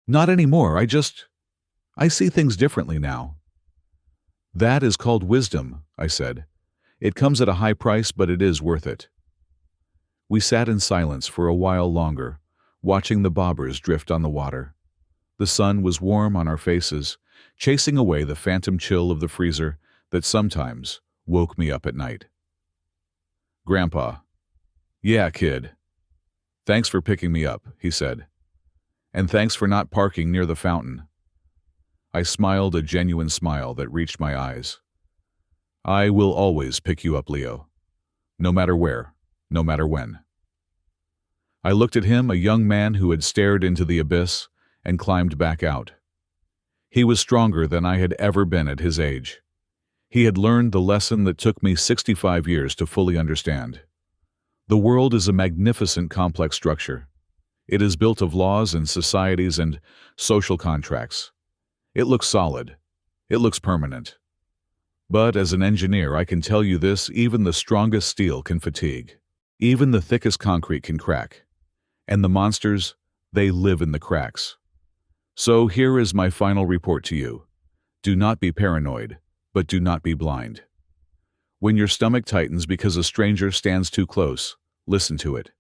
Not anymore. I see things differently now." "That is called wisdom," I said. "It comes at a high price, but it is worth it." We sat in silence for a while longer, watching the bobbers drift on the water. The sun was warm on our faces, chasing away the phantom chill of the freezer that sometimes woke me up at night. "Grandpa." "Yeah, kid." "Thanks for picking me up," he said. "And thanks for not parking near the fountain." I smiled, a genuine smile that reached my eyes. "I will always pick you up, Leo. No matter where, no matter when." I looked at him, a young man who had stared into the abyss and climbed back out. He was stronger than I had ever been at his age. He had learned the lesson that took me 65 years to fully understand. The world is a magnificent, complex structure. It is built of laws and societies and social contracts. It looks solid. It looks permanent. But as an engineer, I can tell you this: even the strongest steel can fatigue. Even the thickest concrete can crack. And the monsters, they live in the cracks. So here is my final report to you. Do not be paranoid, but do not be blind. When your stomach tightens because a stranger stands too close, listen to it.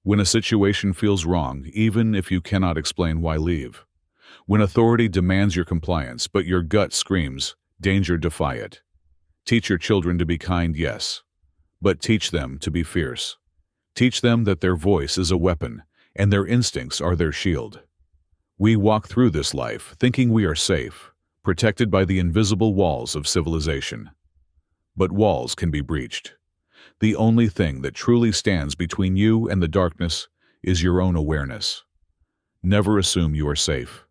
When a situation feels wrong, even if you cannot explain why, leave. When authority demands your compliance, but your gut screams, danger, defy it. Teach your children to be kind, yes, but teach them to be fierce. Teach them that their voice is a weapon, and their instincts are their shield. We walk through this life thinking we are safe, protected by the invisible walls of civilization. But walls can be breached. The only thing that truly stands between you and the darkness is your own awareness. Never assume you are safe.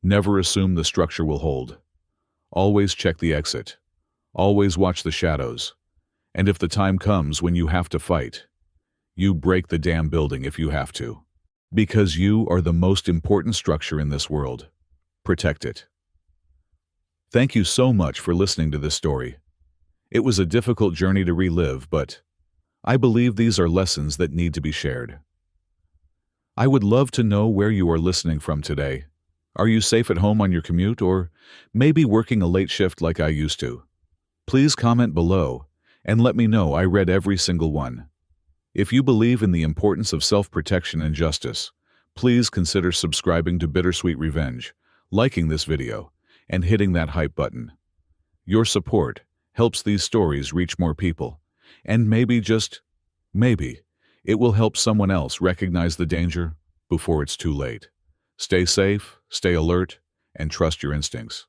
Never assume the structure will hold. Always check the exit. Always watch the shadows. And if the time comes when you have to fight, you break the damn building if you have to. Because you are the most important structure in this world. Protect it. Thank you so much for listening to this story. It was a difficult journey to relive, but I believe these are lessons that need to be shared. I would love to know where you are listening from today. Are you safe at home on your commute, or maybe working a late shift like I used to? Please comment below and let me know. I read every single one. If you believe in the importance of self-protection and justice, please consider subscribing to Bittersweet Revenge, liking this video, and hitting that hype button. Your support helps these stories reach more people, and maybe, just maybe, it will help someone else recognize the danger before it's too late. Stay safe, stay alert, and trust your instincts.